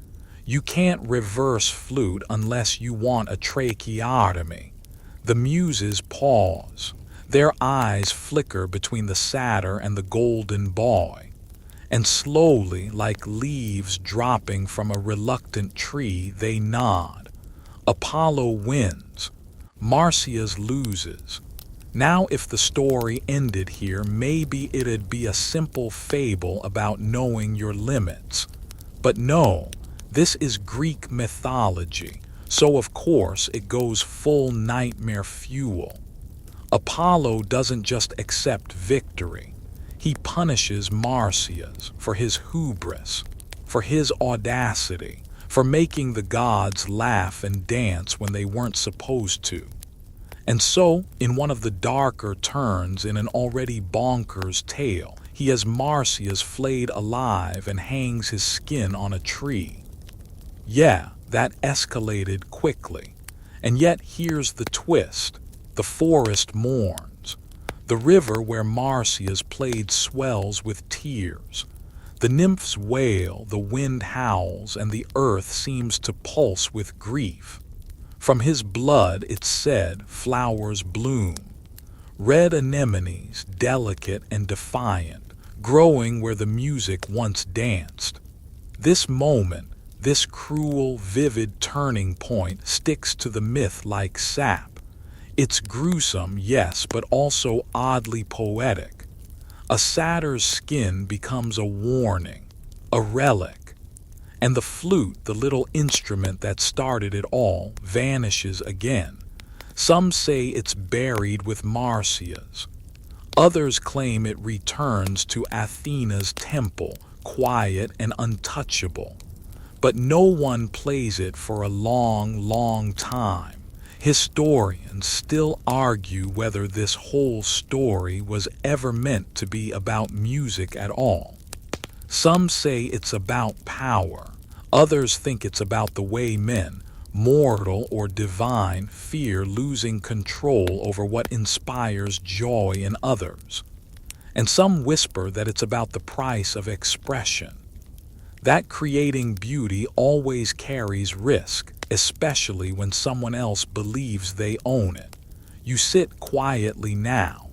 [SPEAKER 1] You can't reverse flute unless you want a tracheotomy. The muses pause. Their eyes flicker between the satyr and the golden boy. And slowly, like leaves dropping from a reluctant tree, they nod. Apollo wins. Marsyas loses. Now if the story ended here, maybe it'd be a simple fable about knowing your limits. But no, this is Greek mythology, so of course it goes full nightmare fuel. Apollo doesn't just accept victory. He punishes Marsyas for his hubris, for his audacity, for making the gods laugh and dance when they weren't supposed to. And so, in one of the darker turns in an already bonkers tale, he has Marsyas flayed alive and hangs his skin on a tree. Yeah, that escalated quickly. And yet here's the twist. The forest mourns. The river where Marsyas played swells with tears. The nymphs wail, the wind howls, and the earth seems to pulse with grief. From his blood, it's said, flowers bloom. Red anemones, delicate and defiant, growing where the music once danced. This moment, this cruel, vivid turning point sticks to the myth like sap. It's gruesome, yes, but also oddly poetic. A satyr's skin becomes a warning, a relic. And the flute, the little instrument that started it all, vanishes again. Some say it's buried with Marsyas. Others claim it returns to Athena's temple, quiet and untouchable. But no one plays it for a long, long time. Historians still argue whether this whole story was ever meant to be about music at all. Some say it's about power. Others think it's about the way men, mortal or divine, fear losing control over what inspires joy in others. And some whisper that it's about the price of expression. That creating beauty always carries risk, especially when someone else believes they own it. You sit quietly now.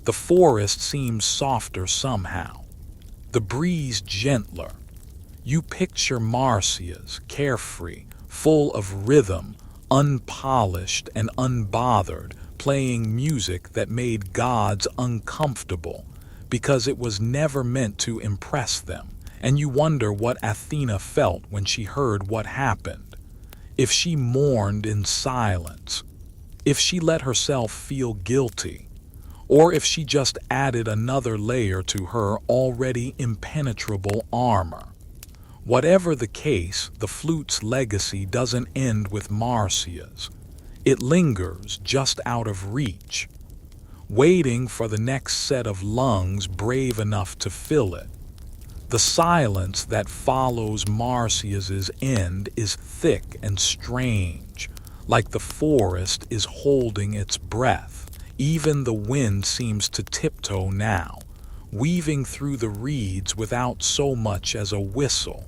[SPEAKER 1] The forest seems softer somehow. The breeze gentler. You picture Marsyas, carefree, full of rhythm, unpolished and unbothered, playing music that made gods uncomfortable because it was never meant to impress them. And you wonder what Athena felt when she heard what happened. If she mourned in silence, if she let herself feel guilty, or if she just added another layer to her already impenetrable armor. Whatever the case, the flute's legacy doesn't end with Marsyas. It lingers just out of reach, waiting for the next set of lungs brave enough to fill it. The silence that follows Marsyas's end is thick and strange, like the forest is holding its breath. Even the wind seems to tiptoe now, weaving through the reeds without so much as a whistle.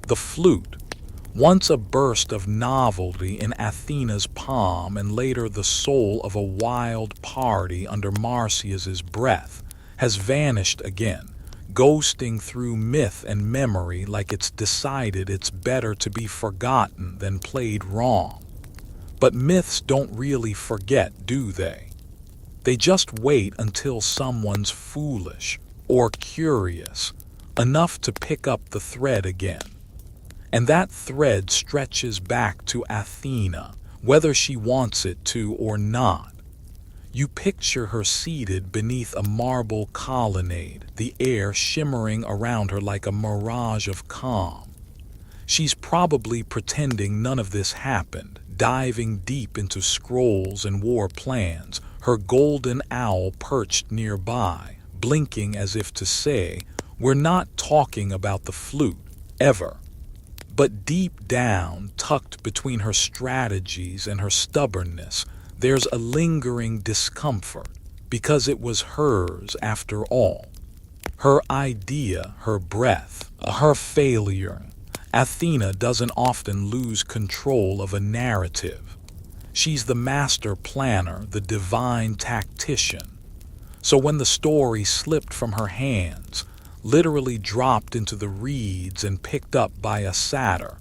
[SPEAKER 1] The flute, once a burst of novelty in Athena's palm and later the soul of a wild party under Marsyas's breath, has vanished again, ghosting through myth and memory like it's decided it's better to be forgotten than played wrong. But myths don't really forget, do they? They just wait until someone's foolish or curious enough to pick up the thread again. And that thread stretches back to Athena, whether she wants it to or not. You picture her seated beneath a marble colonnade, the air shimmering around her like a mirage of calm. She's probably pretending none of this happened, diving deep into scrolls and war plans, her golden owl perched nearby, blinking as if to say, "We're not talking about the flute, ever." But deep down, tucked between her strategies and her stubbornness, there's a lingering discomfort, because it was hers after all. Her idea, her breath, her failure. Athena doesn't often lose control of a narrative. She's the master planner, the divine tactician. So when the story slipped from her hands, literally dropped into the reeds and picked up by a satyr,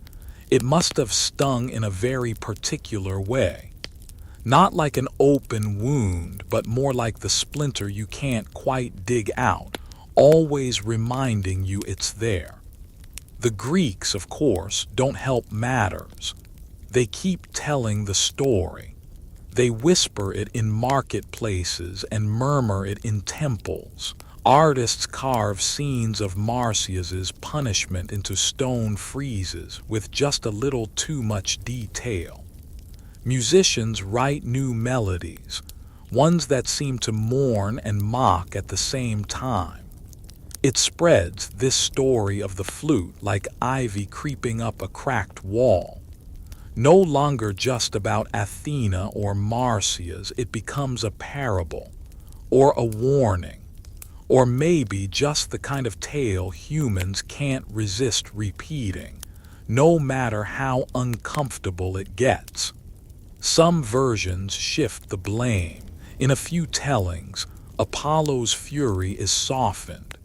[SPEAKER 1] it must have stung in a very particular way. Not like an open wound, but more like the splinter you can't quite dig out, always reminding you it's there. The Greeks, of course, don't help matters. They keep telling the story. They whisper it in marketplaces and murmur it in temples. Artists carve scenes of Marsyas's punishment into stone friezes with just a little too much detail. Musicians write new melodies, ones that seem to mourn and mock at the same time. It spreads, this story of the flute, like ivy creeping up a cracked wall. No longer just about Athena or Marsyas, it becomes a parable, or a warning, or maybe just the kind of tale humans can't resist repeating, no matter how uncomfortable it gets. Some versions shift the blame. In a few tellings, Apollo's fury is softened.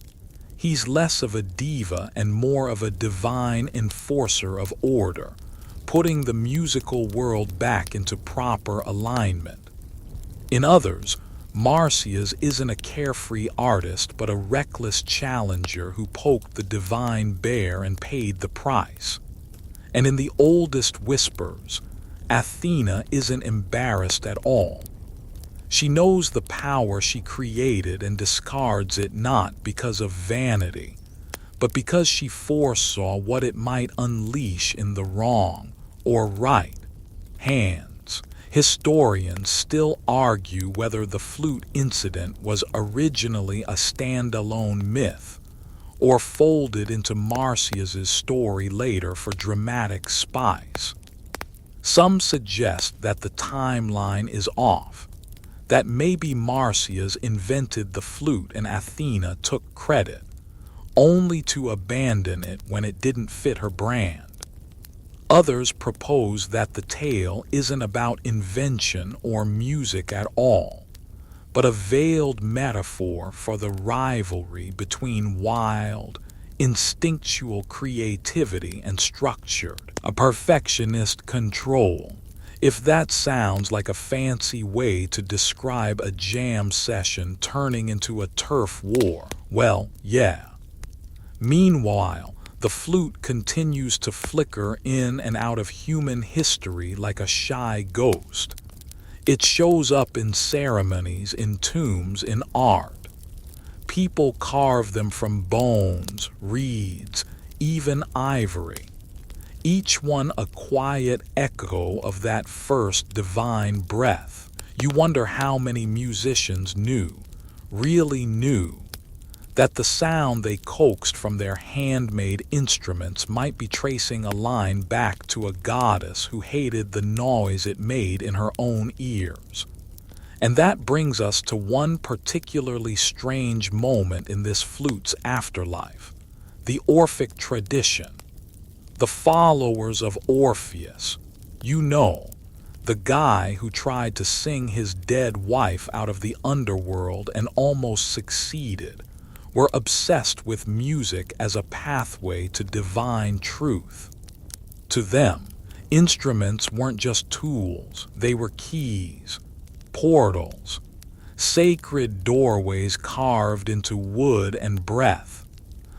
[SPEAKER 1] He's less of a diva and more of a divine enforcer of order, putting the musical world back into proper alignment. In others, Marsyas isn't a carefree artist but a reckless challenger who poked the divine bear and paid the price. And in the oldest whispers, Athena isn't embarrassed at all. She knows the power she created and discards it not because of vanity, but because she foresaw what it might unleash in the wrong, or right, hands. Historians still argue whether the flute incident was originally a standalone myth, or folded into Marsyas's story later for dramatic spice. Some suggest that the timeline is off, that maybe Marsyas invented the flute and Athena took credit, only to abandon it when it didn't fit her brand. Others propose that the tale isn't about invention or music at all, but a veiled metaphor for the rivalry between wild, instinctual creativity and structured, a perfectionist control. If that sounds like a fancy way to describe a jam session turning into a turf war, well, yeah. Meanwhile, the flute continues to flicker in and out of human history like a shy ghost. It shows up in ceremonies, in tombs, in art. People carve them from bones, reeds, even ivory. Each one a quiet echo of that first divine breath. You wonder how many musicians knew, really knew, that the sound they coaxed from their handmade instruments might be tracing a line back to a goddess who hated the noise it made in her own ears. And that brings us to one particularly strange moment in this flute's afterlife, the Orphic tradition. The followers of Orpheus, the guy who tried to sing his dead wife out of the underworld and almost succeeded, were obsessed with music as a pathway to divine truth. To them, instruments weren't just tools, they were keys, portals, sacred doorways carved into wood and breath.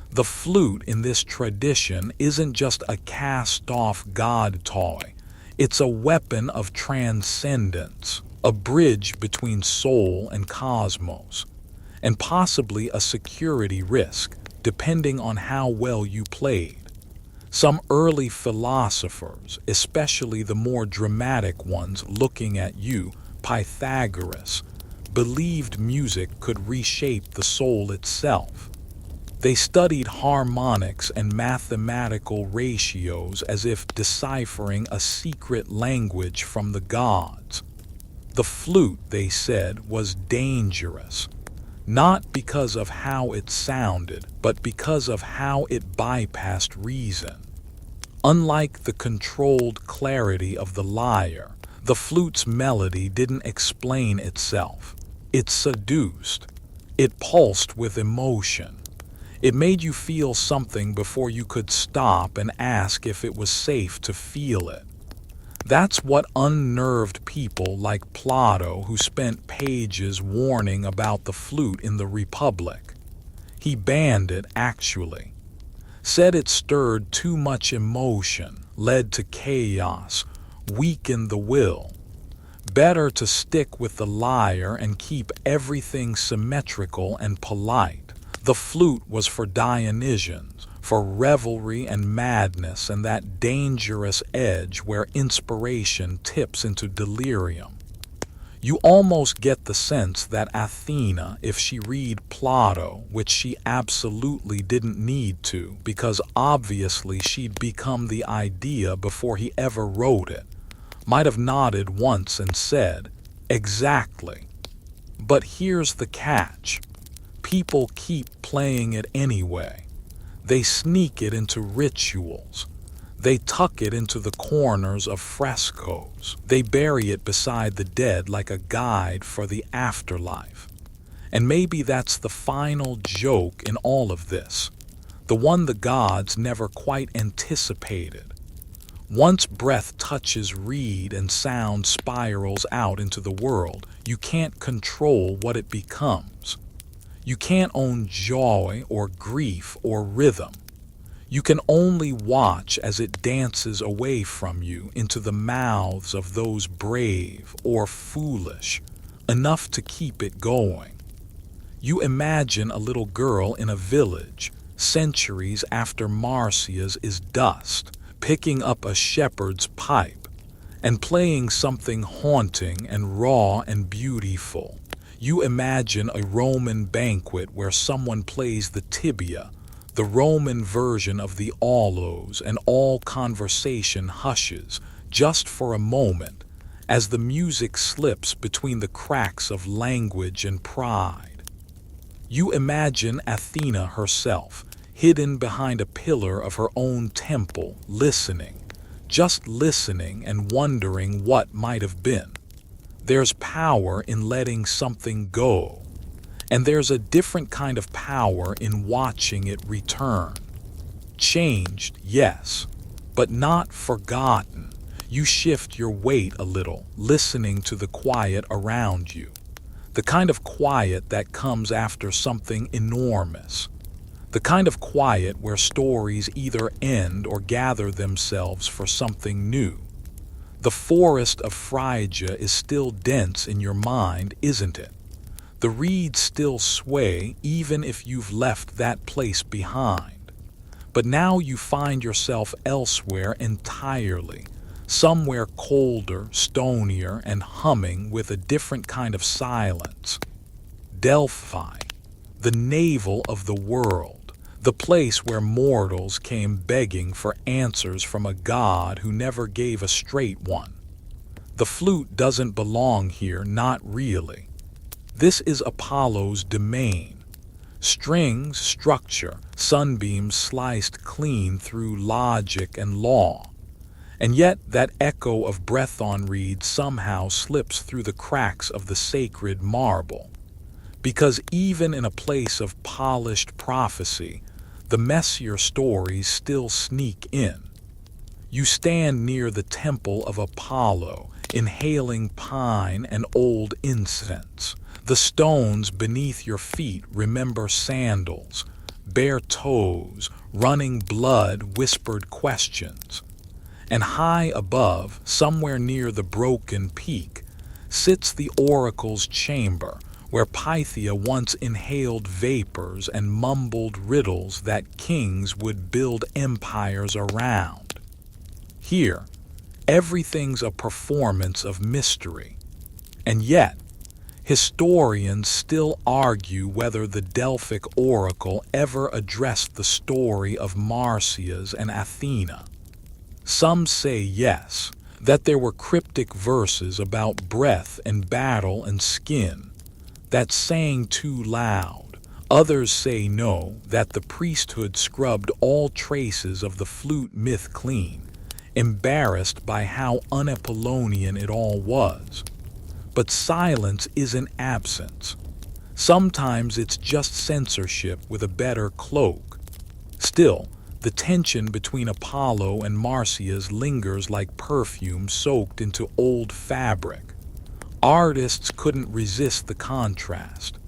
[SPEAKER 1] The flute in this tradition isn't just a cast-off god toy, it's a weapon of transcendence, a bridge between soul and cosmos, and possibly a security risk, depending on how well you played. Some early philosophers, especially the more dramatic ones looking at you, Pythagoras, believed music could reshape the soul itself. They studied harmonics and mathematical ratios as if deciphering a secret language from the gods. The flute, they said, was dangerous, not because of how it sounded, but because of how it bypassed reason. Unlike the controlled clarity of the lyre, the flute's melody didn't explain itself. It seduced. It pulsed with emotion. It made you feel something before you could stop and ask if it was safe to feel it. That's what unnerved people like Plato, who spent pages warning about the flute in the Republic. He banned it, actually. Said it stirred too much emotion, led to chaos, weakened the will. Better to stick with the lyre and keep everything symmetrical and polite. The flute was for Dionysians, for revelry and madness and that dangerous edge where inspiration tips into delirium. You almost get the sense that Athena, if she read Plato, which she absolutely didn't need to, because obviously she'd become the idea before he ever wrote it, might have nodded once and said, "Exactly." But here's the catch. People keep playing it anyway. They sneak it into rituals. They tuck it into the corners of frescoes. They bury it beside the dead like a guide for the afterlife. And maybe that's the final joke in all of this, the one the gods never quite anticipated. Once breath touches reed and sound spirals out into the world, you can't control what it becomes. You can't own joy or grief or rhythm. You can only watch as it dances away from you into the mouths of those brave or foolish, enough to keep it going. You imagine a little girl in a village, centuries after Marsyas is dust, picking up a shepherd's pipe and playing something haunting and raw and beautiful. You imagine a Roman banquet where someone plays the tibia, the Roman version of the aulos, and all conversation hushes, just for a moment, as the music slips between the cracks of language and pride. You imagine Athena herself, hidden behind a pillar of her own temple, listening, just listening and wondering what might have been. There's power in letting something go, and there's a different kind of power in watching it return. Changed, yes, but not forgotten. You shift your weight a little, listening to the quiet around you. The kind of quiet that comes after something enormous. The kind of quiet where stories either end or gather themselves for something new. The forest of Phrygia is still dense in your mind, isn't it? The reeds still sway even if you've left that place behind. But now you find yourself elsewhere entirely, somewhere colder, stonier, and humming with a different kind of silence. Delphi, the navel of the world. The place where mortals came begging for answers from a god who never gave a straight one. The flute doesn't belong here, not really. This is Apollo's domain. Strings, structure, sunbeams sliced clean through logic and law. And yet that echo of breath on reed somehow slips through the cracks of the sacred marble. Because even in a place of polished prophecy, the messier stories still sneak in. You stand near the temple of Apollo, inhaling pine and old incense. The stones beneath your feet remember sandals, bare toes, running blood, whispered questions. And high above, somewhere near the broken peak, sits the oracle's chamber, where Pythia once inhaled vapors and mumbled riddles that kings would build empires around. Here, everything's a performance of mystery. And yet, Historians still argue whether the Delphic oracle ever addressed the story of Marsyas and Athena. Some say yes, that there were cryptic verses about breath and battle and skin that sang too loud. Others say no, that the priesthood scrubbed all traces of the flute myth clean, embarrassed by how un-Apollonian it all was. But silence isn't absence. Sometimes it's just censorship with a better cloak. Still, the tension between Apollo and Marsyas lingers like perfume soaked into old fabric. Artists couldn't resist the contrast.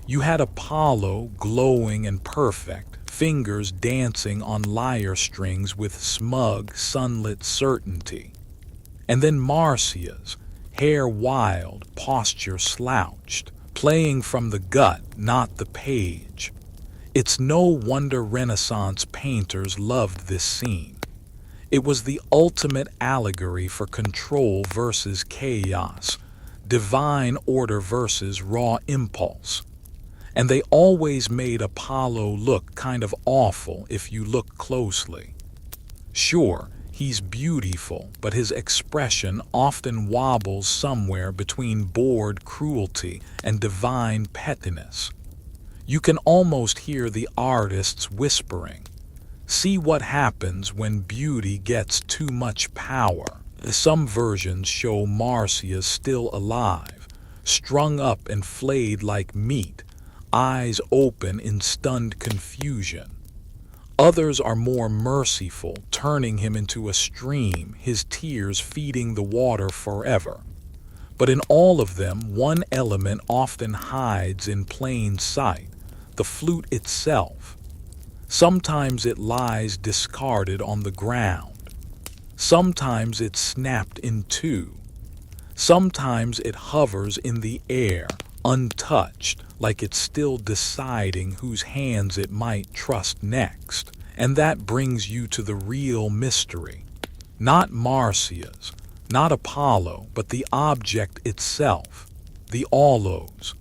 [SPEAKER 1] You had Apollo glowing and perfect, fingers dancing on lyre strings with smug, sunlit certainty. And then Marsyas, hair wild, posture slouched, playing from the gut, not the page. It's no wonder Renaissance painters loved this scene. It was the ultimate allegory for control versus chaos, divine order versus raw impulse. And they always made Apollo look kind of awful if you look closely. Sure, he's beautiful, but his expression often wobbles somewhere between bored cruelty and divine pettiness. You can almost hear the artists whispering, "See what happens when beauty gets too much power." Some versions show Marsyas still alive, strung up and flayed like meat, eyes open in stunned confusion. Others are more merciful, turning him into a stream, his tears feeding the water forever. But in all of them, one element often hides in plain sight: the flute itself. Sometimes it lies discarded on the ground. Sometimes it's snapped in two. Sometimes it hovers in the air, untouched, like it's still deciding whose hands it might trust next. And that brings you to the real mystery. Not Marsyas, not Apollo, but the object itself, the aulos.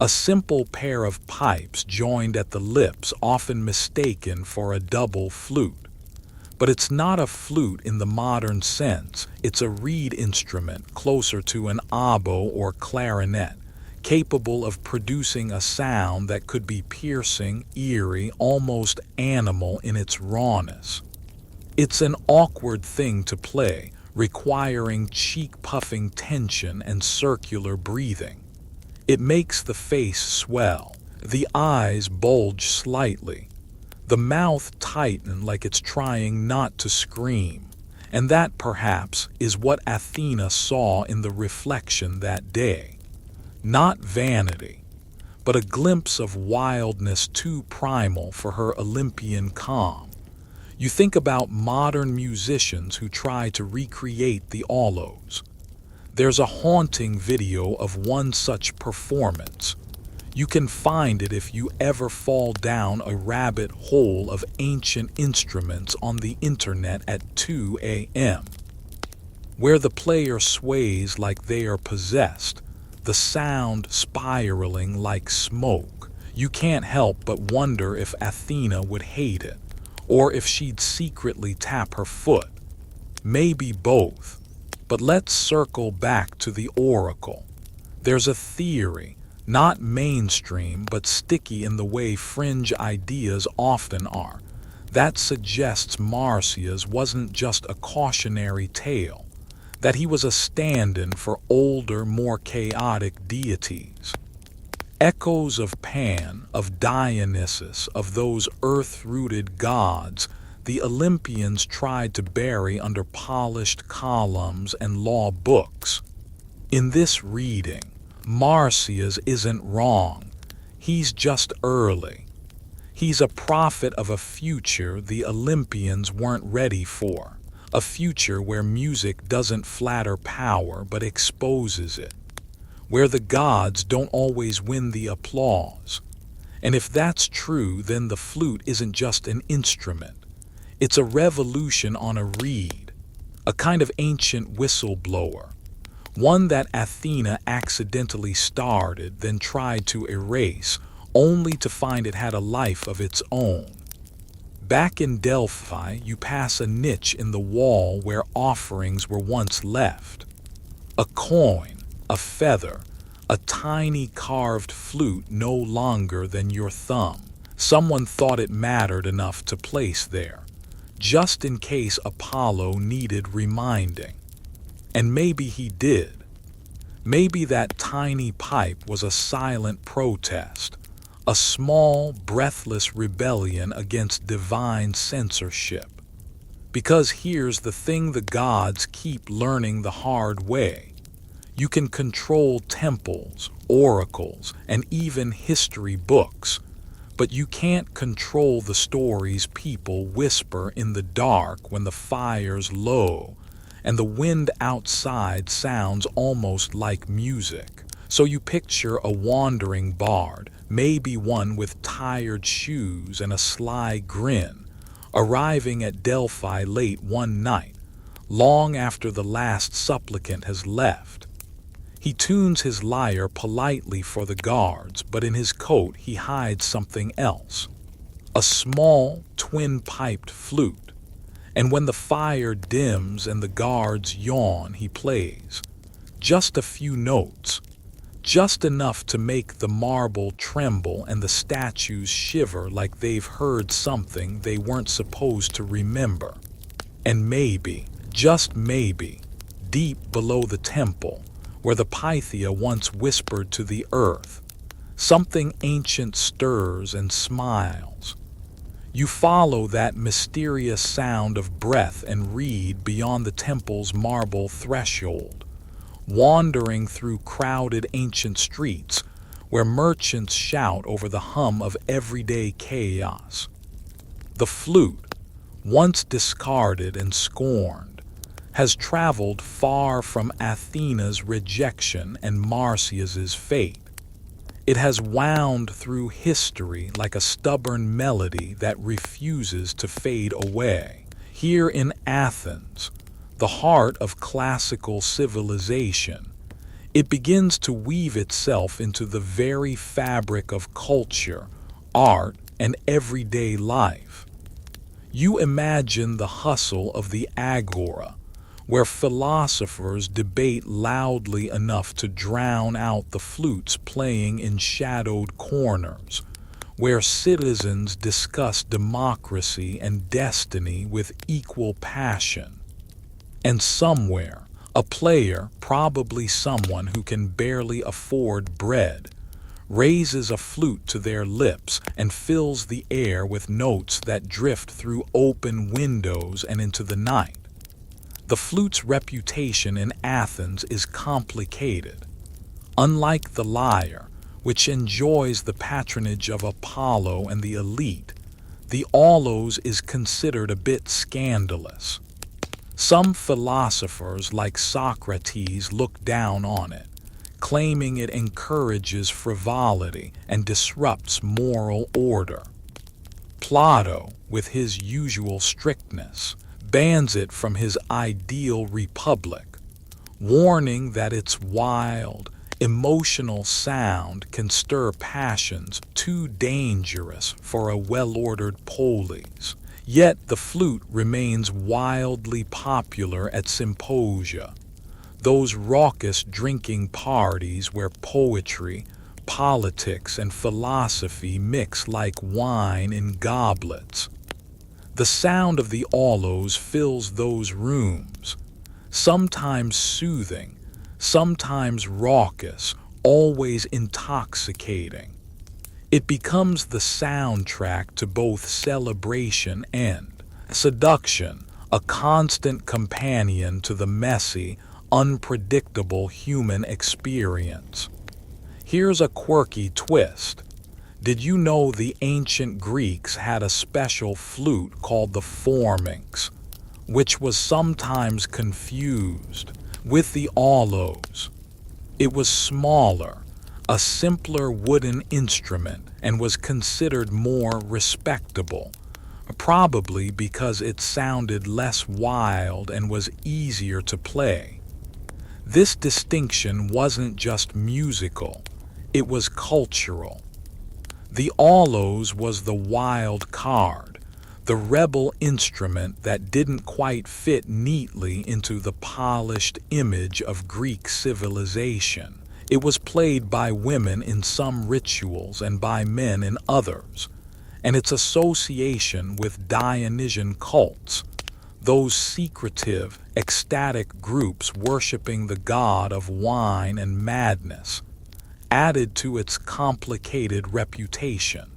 [SPEAKER 1] A simple pair of pipes joined at the lips, often mistaken for a double flute. But it's not a flute in the modern sense. It's a reed instrument closer to an oboe or clarinet, capable of producing a sound that could be piercing, eerie, almost animal in its rawness. It's an awkward thing to play, requiring cheek-puffing tension and circular breathing. It makes the face swell, the eyes bulge slightly, the mouth tighten like it's trying not to scream. And that, perhaps, is what Athena saw in the reflection that day. Not vanity, but a glimpse of wildness too primal for her Olympian calm. You think about modern musicians who try to recreate the aulos. There's a haunting video of one such performance. You can find it if you ever fall down a rabbit hole of ancient instruments on the internet at 2 a.m., where the player sways like they are possessed, the sound spiraling like smoke. You can't help but wonder if Athena would hate it, or if she'd secretly tap her foot. Maybe both. But let's circle back to the oracle. There's a theory, not mainstream but sticky in the way fringe ideas often are, that suggests Marsyas wasn't just a cautionary tale, that he was a stand-in for older, more chaotic deities. Echoes of Pan, of Dionysus, of those earth-rooted gods the Olympians tried to bury under polished columns and law books. In this reading, Marsyas isn't wrong. He's just early. He's a prophet of a future the Olympians weren't ready for. A future where music doesn't flatter power but exposes it, where the gods don't always win the applause. And if that's true, then the flute isn't just an instrument. It's a revolution on a reed, a kind of ancient whistleblower, one that Athena accidentally started, then tried to erase, only to find it had a life of its own. Back in Delphi, you pass a niche in the wall where offerings were once left. A coin, a feather, a tiny carved flute no longer than your thumb. Someone thought it mattered enough to place there, just in case Apollo needed reminding. And maybe he did. Maybe that tiny pipe was a silent protest, a small, breathless rebellion against divine censorship. Because here's the thing the gods keep learning the hard way. You can control temples, oracles, and even history books, but you can't control the stories people whisper in the dark when the fire's low and the wind outside sounds almost like music. So you picture a wandering bard, maybe one with tired shoes and a sly grin, arriving at Delphi late one night, long after the last supplicant has left. He tunes his lyre politely for the guards, but in his coat he hides something else. A small, twin-piped flute. And when the fire dims and the guards yawn, he plays. Just a few notes. Just enough to make the marble tremble and the statues shiver like they've heard something they weren't supposed to remember. And maybe, just maybe, deep below the temple, where the Pythia once whispered to the earth, something ancient stirs and smiles. You follow that mysterious sound of breath and read beyond the temple's marble threshold, wandering through crowded ancient streets where merchants shout over the hum of everyday chaos. The flute, once discarded and scorned, has traveled far from Athena's rejection and Marsyas's fate. It has wound through history like a stubborn melody that refuses to fade away. Here in Athens, the heart of classical civilization, it begins to weave itself into the very fabric of culture, art, and everyday life. You imagine the hustle of the agora, where philosophers debate loudly enough to drown out the flutes playing in shadowed corners, where citizens discuss democracy and destiny with equal passion. And somewhere, a player, probably someone who can barely afford bread, raises a flute to their lips and fills the air with notes that drift through open windows and into the night. The flute's reputation in Athens is complicated. Unlike the lyre, which enjoys the patronage of Apollo and the elite, the aulos is considered a bit scandalous. Some philosophers like Socrates look down on it, claiming it encourages frivolity and disrupts moral order. Plato, with his usual strictness, bans it from his ideal republic, warning that its wild, emotional sound can stir passions too dangerous for a well-ordered polis. Yet the flute remains wildly popular at symposia, those raucous drinking parties where poetry, politics, and philosophy mix like wine in goblets. The sound of the aulos fills those rooms, sometimes soothing, sometimes raucous, always intoxicating. It becomes the soundtrack to both celebration and seduction, a constant companion to the messy, unpredictable human experience. Here's a quirky twist. Did you know the ancient Greeks had a special flute called the pharynx, which was sometimes confused with the aulos? It was smaller, a simpler wooden instrument, and was considered more respectable, probably because it sounded less wild and was easier to play. This distinction wasn't just musical, it was cultural. The aulos was the wild card, the rebel instrument that didn't quite fit neatly into the polished image of Greek civilization. It was played by women in some rituals and by men in others, and its association with Dionysian cults, those secretive, ecstatic groups worshiping the god of wine and madness, added to its complicated reputation.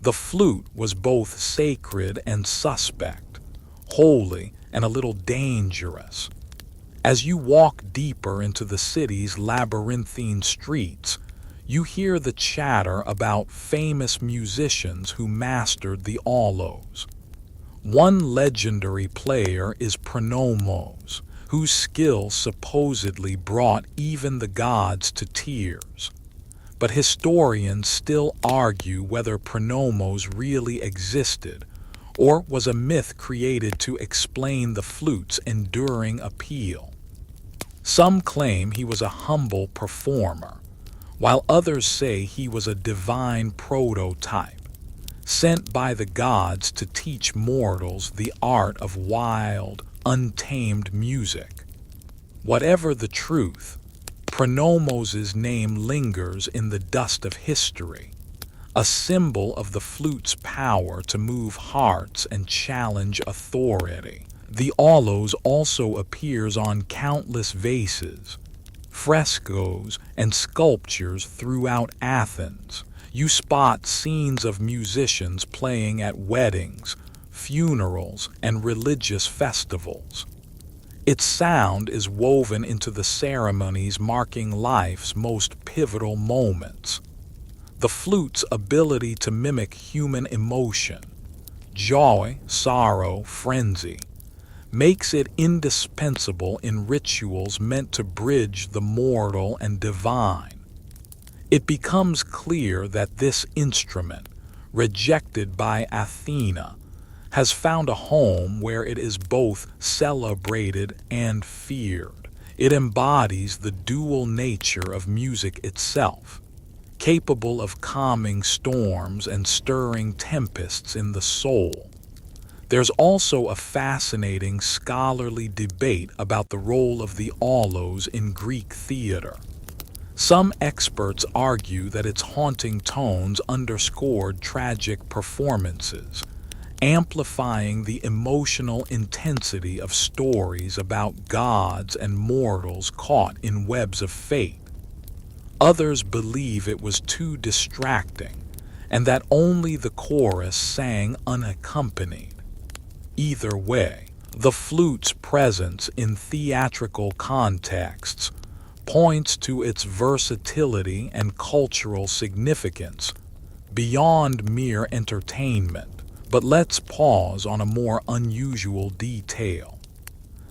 [SPEAKER 1] The flute was both sacred and suspect, holy and a little dangerous. As you walk deeper into the city's labyrinthine streets, you hear the chatter about famous musicians who mastered the aulos. One legendary player is Pronomos, whose skill supposedly brought even the gods to tears. But historians still argue whether Pronomos really existed, or was a myth created to explain the flute's enduring appeal. Some claim he was a humble performer, while others say he was a divine prototype, sent by the gods to teach mortals the art of wild, untamed music. Whatever the truth, Pronomos' name lingers in the dust of history, a symbol of the flute's power to move hearts and challenge authority. The aulos also appears on countless vases, frescoes, and sculptures throughout Athens. You spot scenes of musicians playing at weddings, funerals, and religious festivals. Its sound is woven into the ceremonies marking life's most pivotal moments. The flute's ability to mimic human emotion, joy, sorrow, frenzy, makes it indispensable in rituals meant to bridge the mortal and divine. It becomes clear that this instrument, rejected by Athena, has found a home where it is both celebrated and feared. It embodies the dual nature of music itself, capable of calming storms and stirring tempests in the soul. There's also a fascinating scholarly debate about the role of the aulos in Greek theater. Some experts argue that its haunting tones underscored tragic performances, amplifying the emotional intensity of stories about gods and mortals caught in webs of fate. Others believe it was too distracting, and that only the chorus sang unaccompanied. Either way, the flute's presence in theatrical contexts points to its versatility and cultural significance beyond mere entertainment. But let's pause on a more unusual detail.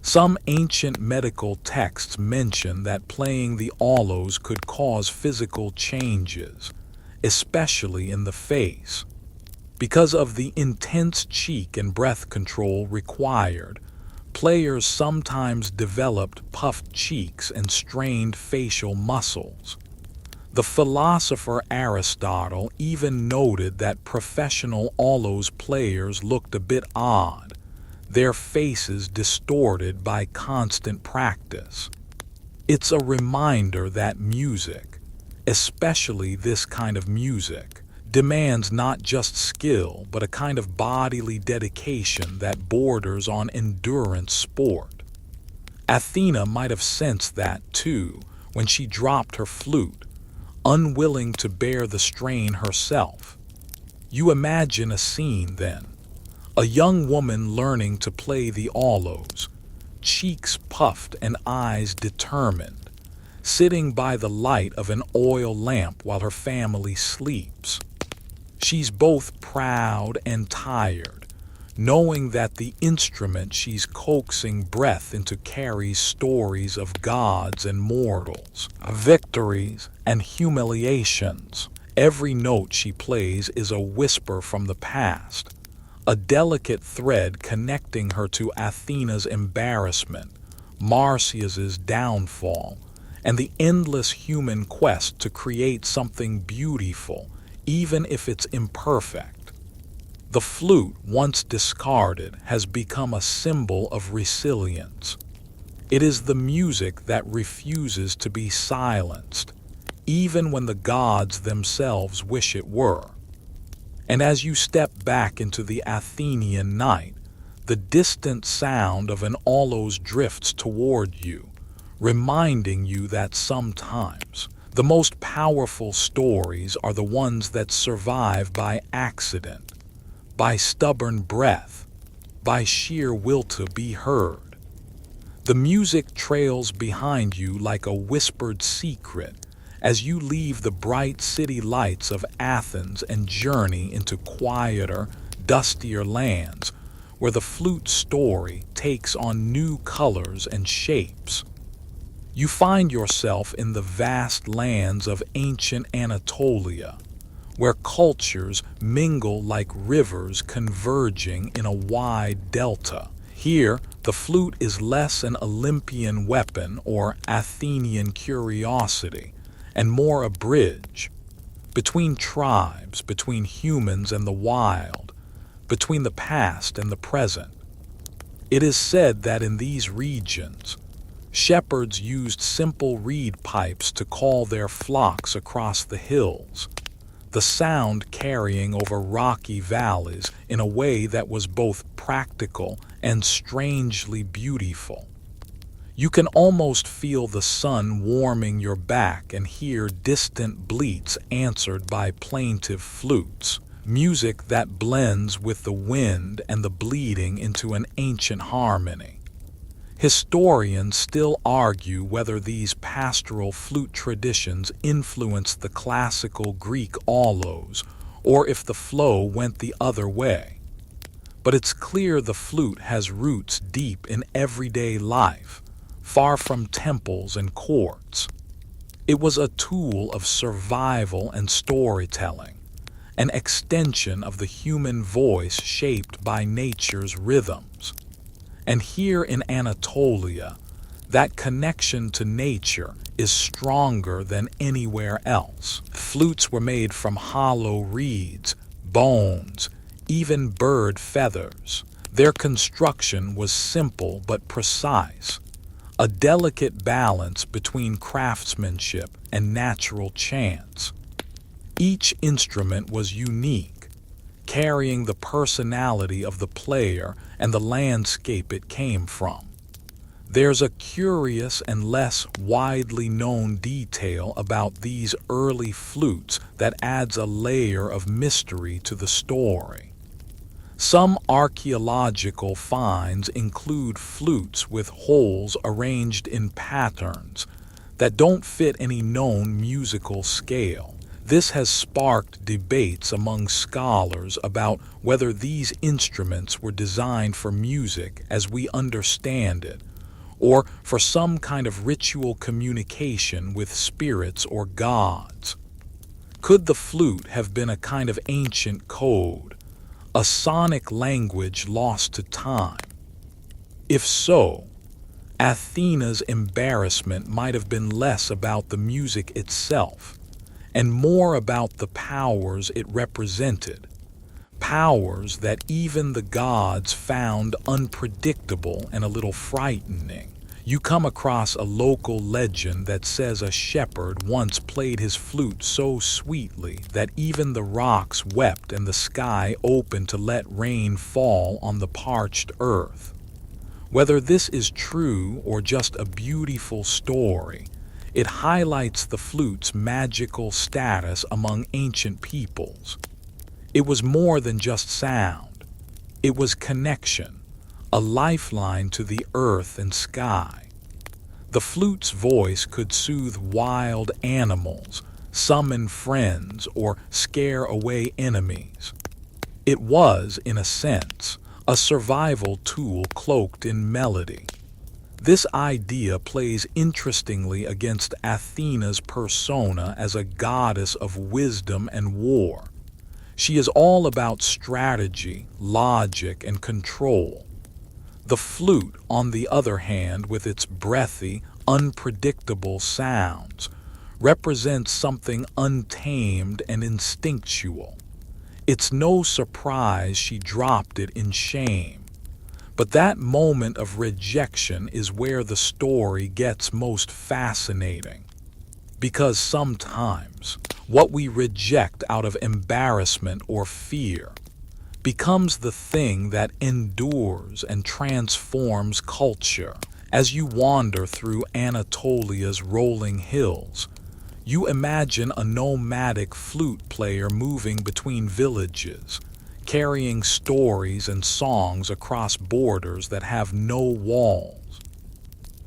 [SPEAKER 1] Some ancient medical texts mention that playing the aulos could cause physical changes, especially in the face. Because of the intense cheek and breath control required, players sometimes developed puffed cheeks and strained facial muscles. The philosopher Aristotle even noted that professional aulos players looked a bit odd, their faces distorted by constant practice. It's a reminder that music, especially this kind of music, demands not just skill but a kind of bodily dedication that borders on endurance sport. Athena might have sensed that too when she dropped her flute, unwilling to bear the strain herself. You imagine a scene then, a young woman learning to play the aulos, cheeks puffed and eyes determined, sitting by the light of an oil lamp while her family sleeps. She's both proud and tired, knowing that the instrument she's coaxing breath into carries stories of gods and mortals, victories and humiliations. Every note she plays is a whisper from the past, a delicate thread connecting her to Athena's embarrassment, Marsyas's downfall, and the endless human quest to create something beautiful, even if it's imperfect. The flute, once discarded, has become a symbol of resilience. It is the music that refuses to be silenced, even when the gods themselves wish it were. And as you step back into the Athenian night, the distant sound of an aloes drifts toward you, reminding you that sometimes the most powerful stories are the ones that survive by accident, by stubborn breath, by sheer will to be heard. The music trails behind you like a whispered secret as you leave the bright city lights of Athens and journey into quieter, dustier lands where the flute story takes on new colors and shapes. You find yourself in the vast lands of ancient Anatolia, where cultures mingle like rivers converging in a wide delta. Here, the flute is less an Olympian weapon or Athenian curiosity, and more a bridge between tribes, between humans and the wild, between the past and the present. It is said that in these regions, shepherds used simple reed pipes to call their flocks across the hills, the sound carrying over rocky valleys in a way that was both practical and strangely beautiful. You can almost feel the sun warming your back and hear distant bleats answered by plaintive flutes, music that blends with the wind and the bleeding into an ancient harmony. Historians still argue whether these pastoral flute traditions influenced the classical Greek aulos or if the flow went the other way. But it's clear the flute has roots deep in everyday life, far from temples and courts. It was a tool of survival and storytelling, an extension of the human voice shaped by nature's rhythms. And here in Anatolia, that connection to nature is stronger than anywhere else. Flutes were made from hollow reeds, bones, even bird feathers. Their construction was simple but precise, a delicate balance between craftsmanship and natural chance. Each instrument was unique, carrying the personality of the player and the landscape it came from. There's a curious and less widely known detail about these early flutes that adds a layer of mystery to the story. Some archaeological finds include flutes with holes arranged in patterns that don't fit any known musical scale. This has sparked debates among scholars about whether these instruments were designed for music as we understand it, or for some kind of ritual communication with spirits or gods. Could the flute have been a kind of ancient code, a sonic language lost to time? If so, Athena's embarrassment might have been less about the music itself and more about the powers it represented, powers that even the gods found unpredictable and a little frightening. You come across a local legend that says a shepherd once played his flute so sweetly that even the rocks wept and the sky opened to let rain fall on the parched earth. Whether this is true or just a beautiful story, it highlights the flute's magical status among ancient peoples. It was more than just sound. It was connection, a lifeline to the earth and sky. The flute's voice could soothe wild animals, summon friends, or scare away enemies. It was, in a sense, a survival tool cloaked in melody. This idea plays interestingly against Athena's persona as a goddess of wisdom and war. She is all about strategy, logic, and control. The flute, on the other hand, with its breathy, unpredictable sounds, represents something untamed and instinctual. It's no surprise she dropped it in shame. But that moment of rejection is where the story gets most fascinating. Because sometimes what we reject out of embarrassment or fear becomes the thing that endures and transforms culture. As you wander through Anatolia's rolling hills, you imagine a nomadic flute player moving between villages, carrying stories and songs across borders that have no walls.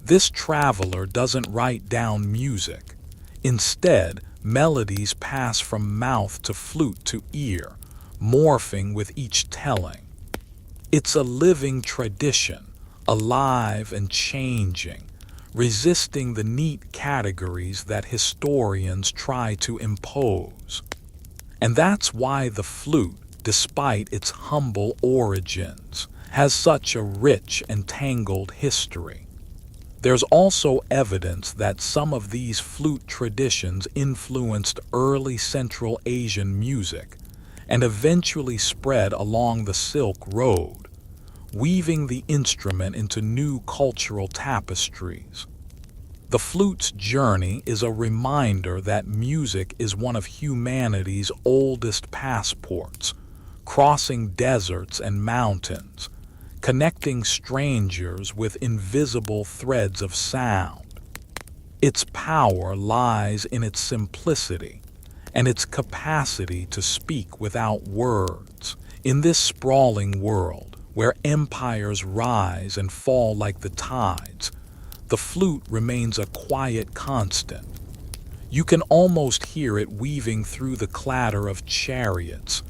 [SPEAKER 1] This traveler doesn't write down music. Instead, melodies pass from mouth to flute to ear, morphing with each telling. It's a living tradition, alive and changing, resisting the neat categories that historians try to impose. And that's why the flute, despite its humble origins, has such a rich and tangled history. There's also evidence that some of these flute traditions influenced early Central Asian music and eventually spread along the Silk Road, weaving the instrument into new cultural tapestries. The flute's journey is a reminder that music is one of humanity's oldest passports, crossing deserts and mountains, connecting strangers with invisible threads of sound. Its power lies in its simplicity and its capacity to speak without words. In this sprawling world, where empires rise and fall like the tides, the flute remains a quiet constant. You can almost hear it weaving through the clatter of chariots,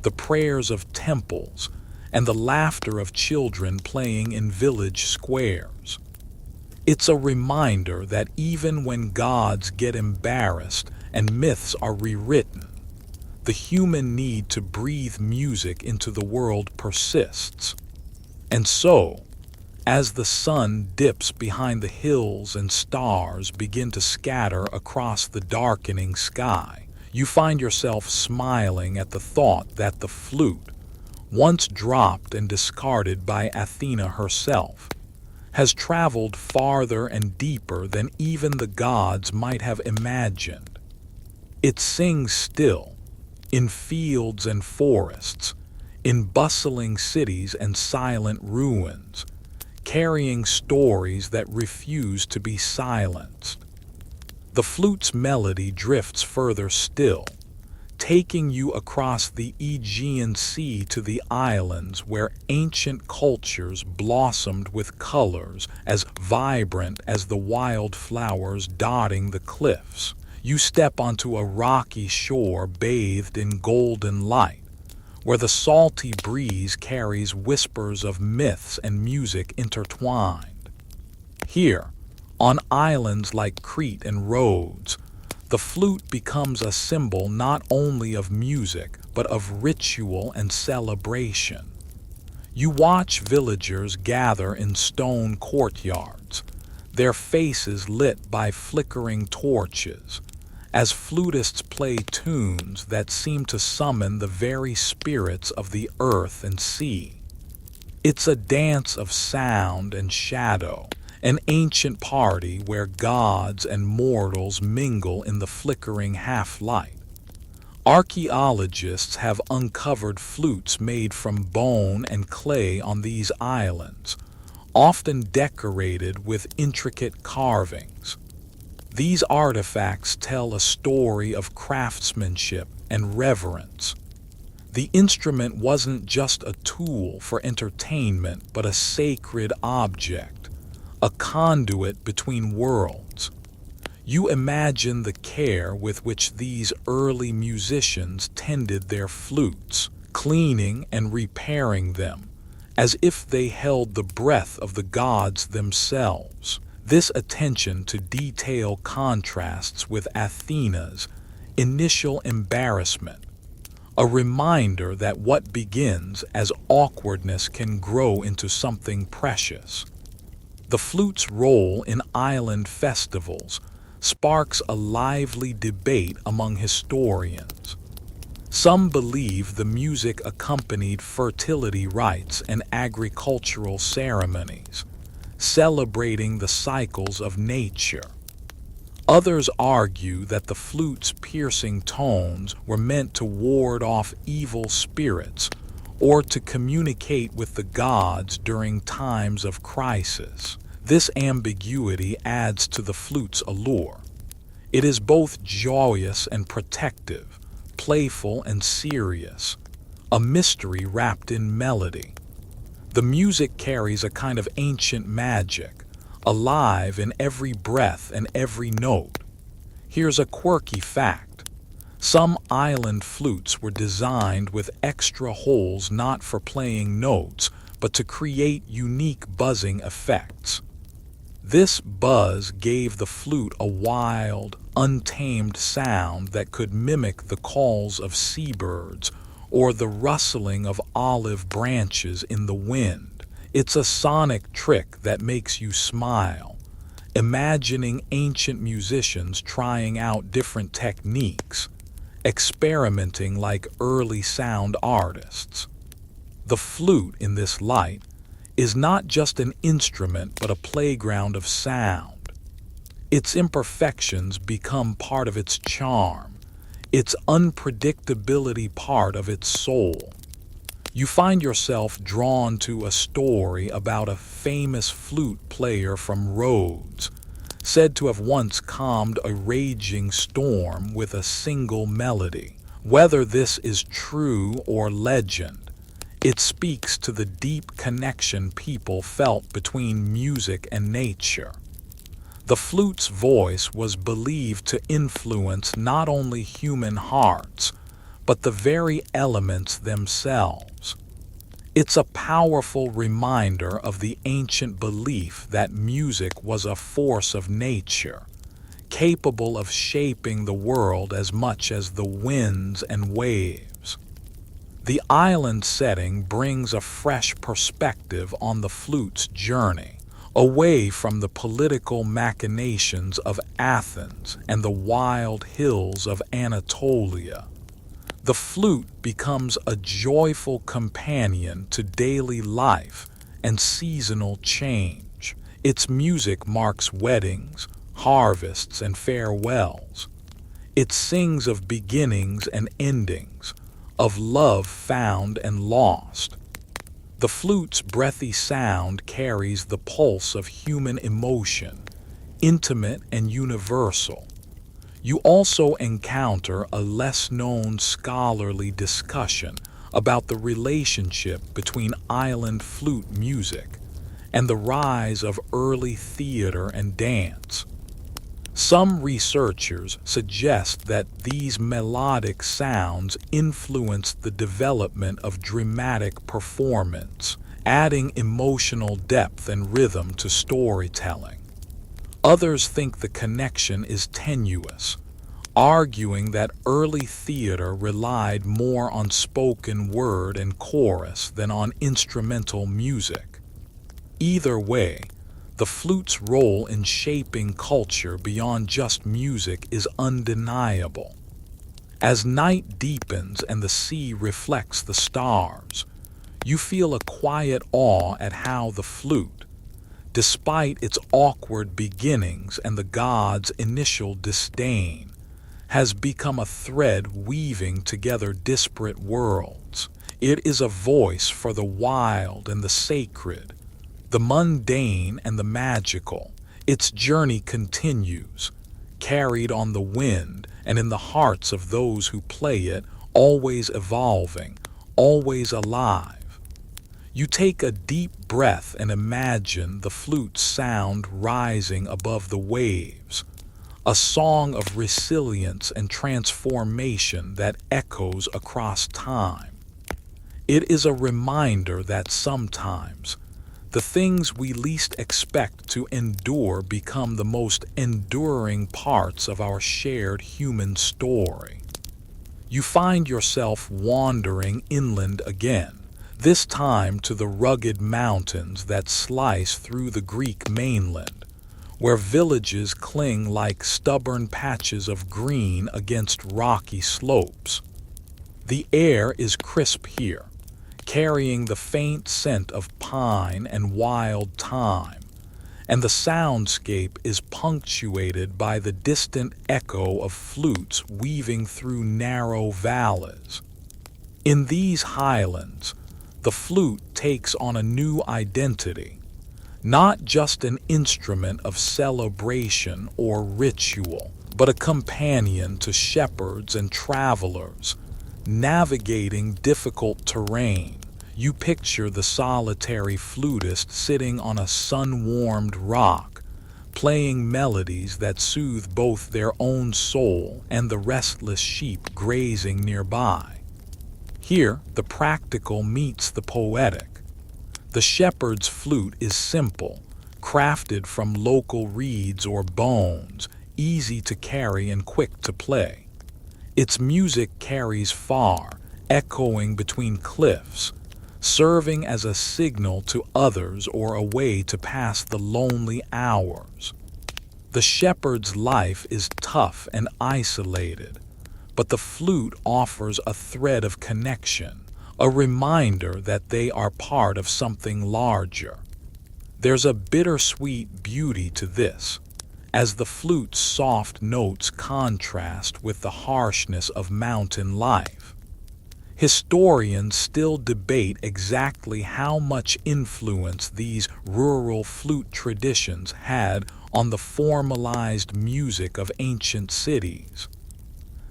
[SPEAKER 1] the prayers of temples, and the laughter of children playing in village squares. It's a reminder that even when gods get embarrassed and myths are rewritten, the human need to breathe music into the world persists. And so, as the sun dips behind the hills and stars begin to scatter across the darkening sky, you find yourself smiling at the thought that the flute, once dropped and discarded by Athena herself, has traveled farther and deeper than even the gods might have imagined. It sings still, in fields and forests, in bustling cities and silent ruins, carrying stories that refuse to be silenced. The flute's melody drifts further still, taking you across the Aegean Sea to the islands where ancient cultures blossomed with colors as vibrant as the wildflowers dotting the cliffs. You step onto a rocky shore bathed in golden light, where the salty breeze carries whispers of myths and music intertwined. Here, on islands like Crete and Rhodes, the flute becomes a symbol not only of music, but of ritual and celebration. You watch villagers gather in stone courtyards, their faces lit by flickering torches, as flutists play tunes that seem to summon the very spirits of the earth and sea. It's a dance of sound and shadow, an ancient party where gods and mortals mingle in the flickering half-light. Archaeologists have uncovered flutes made from bone and clay on these islands, often decorated with intricate carvings. These artifacts tell a story of craftsmanship and reverence. The instrument wasn't just a tool for entertainment, but a sacred object, a conduit between worlds. You imagine the care with which these early musicians tended their flutes, cleaning and repairing them, as if they held the breath of the gods themselves. This attention to detail contrasts with Athena's initial embarrassment, a reminder that what begins as awkwardness can grow into something precious. The flute's role in island festivals sparks a lively debate among historians. Some believe the music accompanied fertility rites and agricultural ceremonies, celebrating the cycles of nature. Others argue that the flute's piercing tones were meant to ward off evil spirits or to communicate with the gods during times of crisis. This ambiguity adds to the flute's allure. It is both joyous and protective, playful and serious, a mystery wrapped in melody. The music carries a kind of ancient magic, alive in every breath and every note. Here's a quirky fact. Some island flutes were designed with extra holes not for playing notes, but to create unique buzzing effects. This buzz gave the flute a wild, untamed sound that could mimic the calls of seabirds or the rustling of olive branches in the wind. It's a sonic trick that makes you smile, imagining ancient musicians trying out different techniques, experimenting like early sound artists. The flute, in this light, is not just an instrument but a playground of sound. Its imperfections become part of its charm, its unpredictability part of its soul. You find yourself drawn to a story about a famous flute player from Rhodes, said to have once calmed a raging storm with a single melody. Whether this is true or legend, it speaks to the deep connection people felt between music and nature. The flute's voice was believed to influence not only human hearts, but the very elements themselves. It's a powerful reminder of the ancient belief that music was a force of nature, capable of shaping the world as much as the winds and waves. The island setting brings a fresh perspective on the flute's journey, away from the political machinations of Athens and the wild hills of Anatolia. The flute becomes a joyful companion to daily life and seasonal change. Its music marks weddings, harvests, and farewells. It sings of beginnings and endings, of love found and lost. The flute's breathy sound carries the pulse of human emotion, intimate and universal. You also encounter a less-known scholarly discussion about the relationship between island flute music and the rise of early theater and dance. Some researchers suggest that these melodic sounds influenced the development of dramatic performance, adding emotional depth and rhythm to storytelling. Others think the connection is tenuous, arguing that early theater relied more on spoken word and chorus than on instrumental music. Either way, the flute's role in shaping culture beyond just music is undeniable. As night deepens and the sea reflects the stars, you feel a quiet awe at how the flute, despite its awkward beginnings and the gods' initial disdain, has become a thread weaving together disparate worlds. It is a voice for the wild and the sacred, the mundane and the magical. Its journey continues, carried on the wind and in the hearts of those who play it, always evolving, always alive. You take a deep breath and imagine the flute's sound rising above the waves, a song of resilience and transformation that echoes across time. It is a reminder that sometimes the things we least expect to endure become the most enduring parts of our shared human story. You find yourself wandering inland again, this time to the rugged mountains that slice through the Greek mainland, where villages cling like stubborn patches of green against rocky slopes. The air is crisp here, carrying the faint scent of pine and wild thyme, and the soundscape is punctuated by the distant echo of flutes weaving through narrow valleys. In these highlands, the flute takes on a new identity, not just an instrument of celebration or ritual, but a companion to shepherds and travelers navigating difficult terrain. You picture the solitary flutist sitting on a sun-warmed rock, playing melodies that soothe both their own soul and the restless sheep grazing nearby. Here, the practical meets the poetic. The shepherd's flute is simple, crafted from local reeds or bones, easy to carry and quick to play. Its music carries far, echoing between cliffs, serving as a signal to others or a way to pass the lonely hours. The shepherd's life is tough and isolated, but the flute offers a thread of connection, a reminder that they are part of something larger. There's a bittersweet beauty to this, as the flute's soft notes contrast with the harshness of mountain life. Historians still debate exactly how much influence these rural flute traditions had on the formalized music of ancient cities.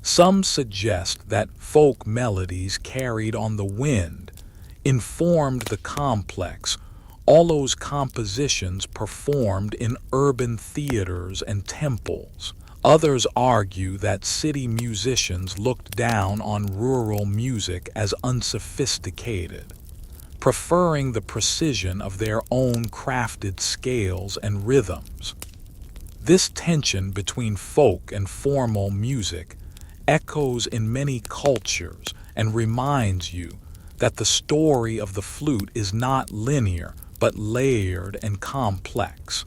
[SPEAKER 1] Some suggest that folk melodies carried on the wind informed the complex, all those compositions performed in urban theaters and temples. Others argue that city musicians looked down on rural music as unsophisticated, preferring the precision of their own crafted scales and rhythms. This tension between folk and formal music echoes in many cultures and reminds you that the story of the flute is not linear but layered and complex.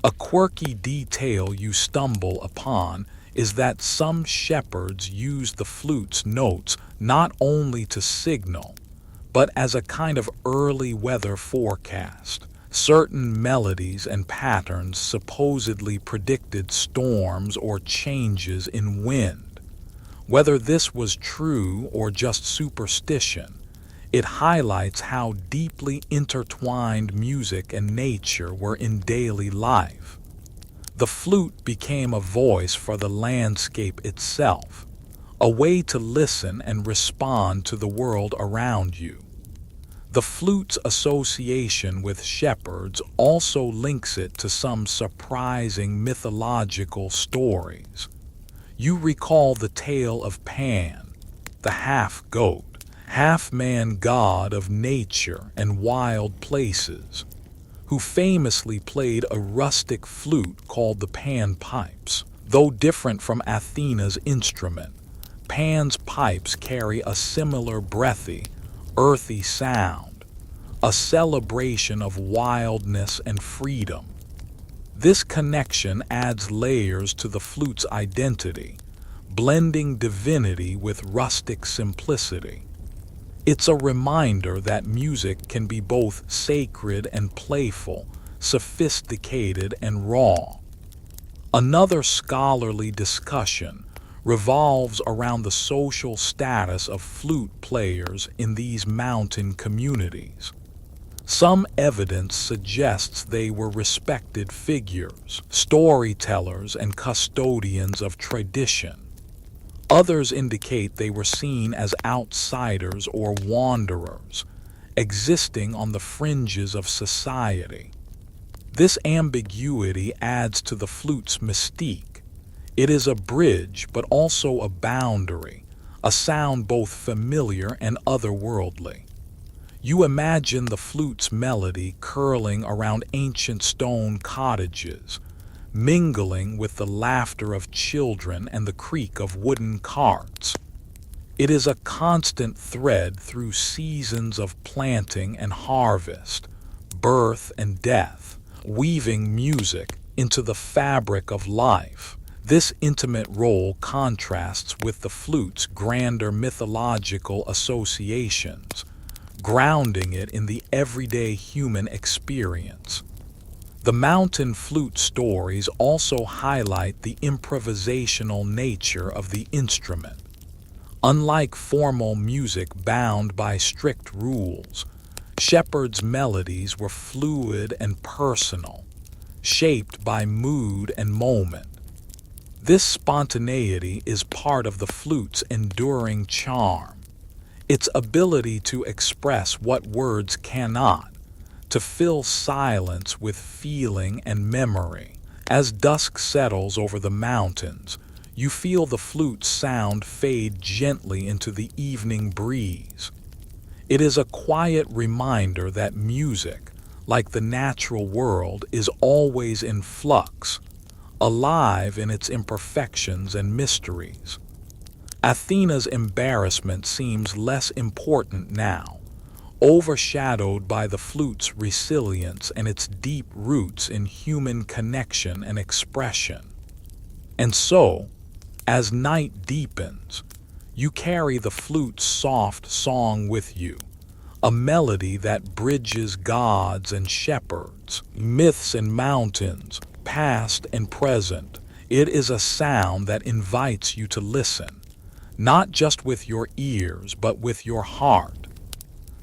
[SPEAKER 1] A quirky detail you stumble upon is that some shepherds use the flute's notes not only to signal, but as a kind of early weather forecast. Certain melodies and patterns supposedly predicted storms or changes in wind. Whether this was true or just superstition, it highlights how deeply intertwined music and nature were in daily life. The flute became a voice for the landscape itself, a way to listen and respond to the world around you. The flute's association with shepherds also links it to some surprising mythological stories. You recall the tale of Pan, the half-goat, half-man god of nature and wild places, who famously played a rustic flute called the panpipes. Though different from Athena's instrument, Pan's pipes carry a similar breathy, earthy sound, a celebration of wildness and freedom. This connection adds layers to the flute's identity, blending divinity with rustic simplicity. It's a reminder that music can be both sacred and playful, sophisticated and raw. Another scholarly discussion revolves around the social status of flute players in these mountain communities. Some evidence suggests they were respected figures, storytellers and custodians of tradition. Others indicate they were seen as outsiders or wanderers, existing on the fringes of society. This ambiguity adds to the flute's mystique. It is a bridge, but also a boundary, a sound both familiar and otherworldly. You imagine the flute's melody curling around ancient stone cottages, mingling with the laughter of children and the creak of wooden carts. It is a constant thread through seasons of planting and harvest, birth and death, weaving music into the fabric of life. This intimate role contrasts with the flute's grander mythological associations, grounding it in the everyday human experience. The mountain flute stories also highlight the improvisational nature of the instrument. Unlike formal music bound by strict rules, Shepard's melodies were fluid and personal, shaped by mood and moment. This spontaneity is part of the flute's enduring charm, its ability to express what words cannot, to fill silence with feeling and memory. As dusk settles over the mountains, you feel the flute's sound fade gently into the evening breeze. It is a quiet reminder that music, like the natural world, is always in flux, alive in its imperfections and mysteries. Athena's embarrassment seems less important now, overshadowed by the flute's resilience and its deep roots in human connection and expression. And so, as night deepens, you carry the flute's soft song with you, a melody that bridges gods and shepherds, myths and mountains, past and present. It is a sound that invites you to listen, not just with your ears, but with your heart.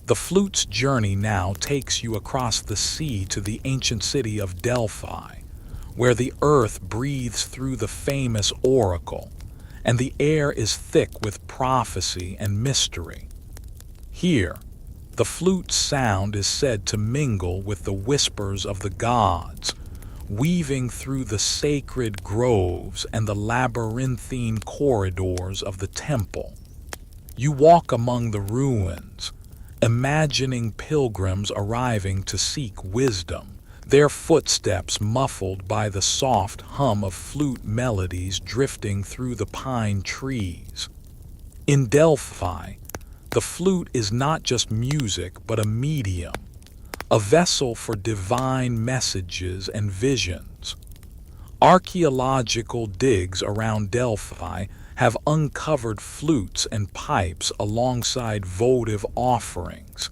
[SPEAKER 1] The flute's journey now takes you across the sea to the ancient city of Delphi, where the earth breathes through the famous oracle, and the air is thick with prophecy and mystery. Here, the flute's sound is said to mingle with the whispers of the gods, weaving through the sacred groves and the labyrinthine corridors of the temple. You walk among the ruins, imagining pilgrims arriving to seek wisdom, their footsteps muffled by the soft hum of flute melodies drifting through the pine trees. In Delphi, the flute is not just music but a medium, a vessel for divine messages and visions. Archaeological digs around Delphi have uncovered flutes and pipes alongside votive offerings,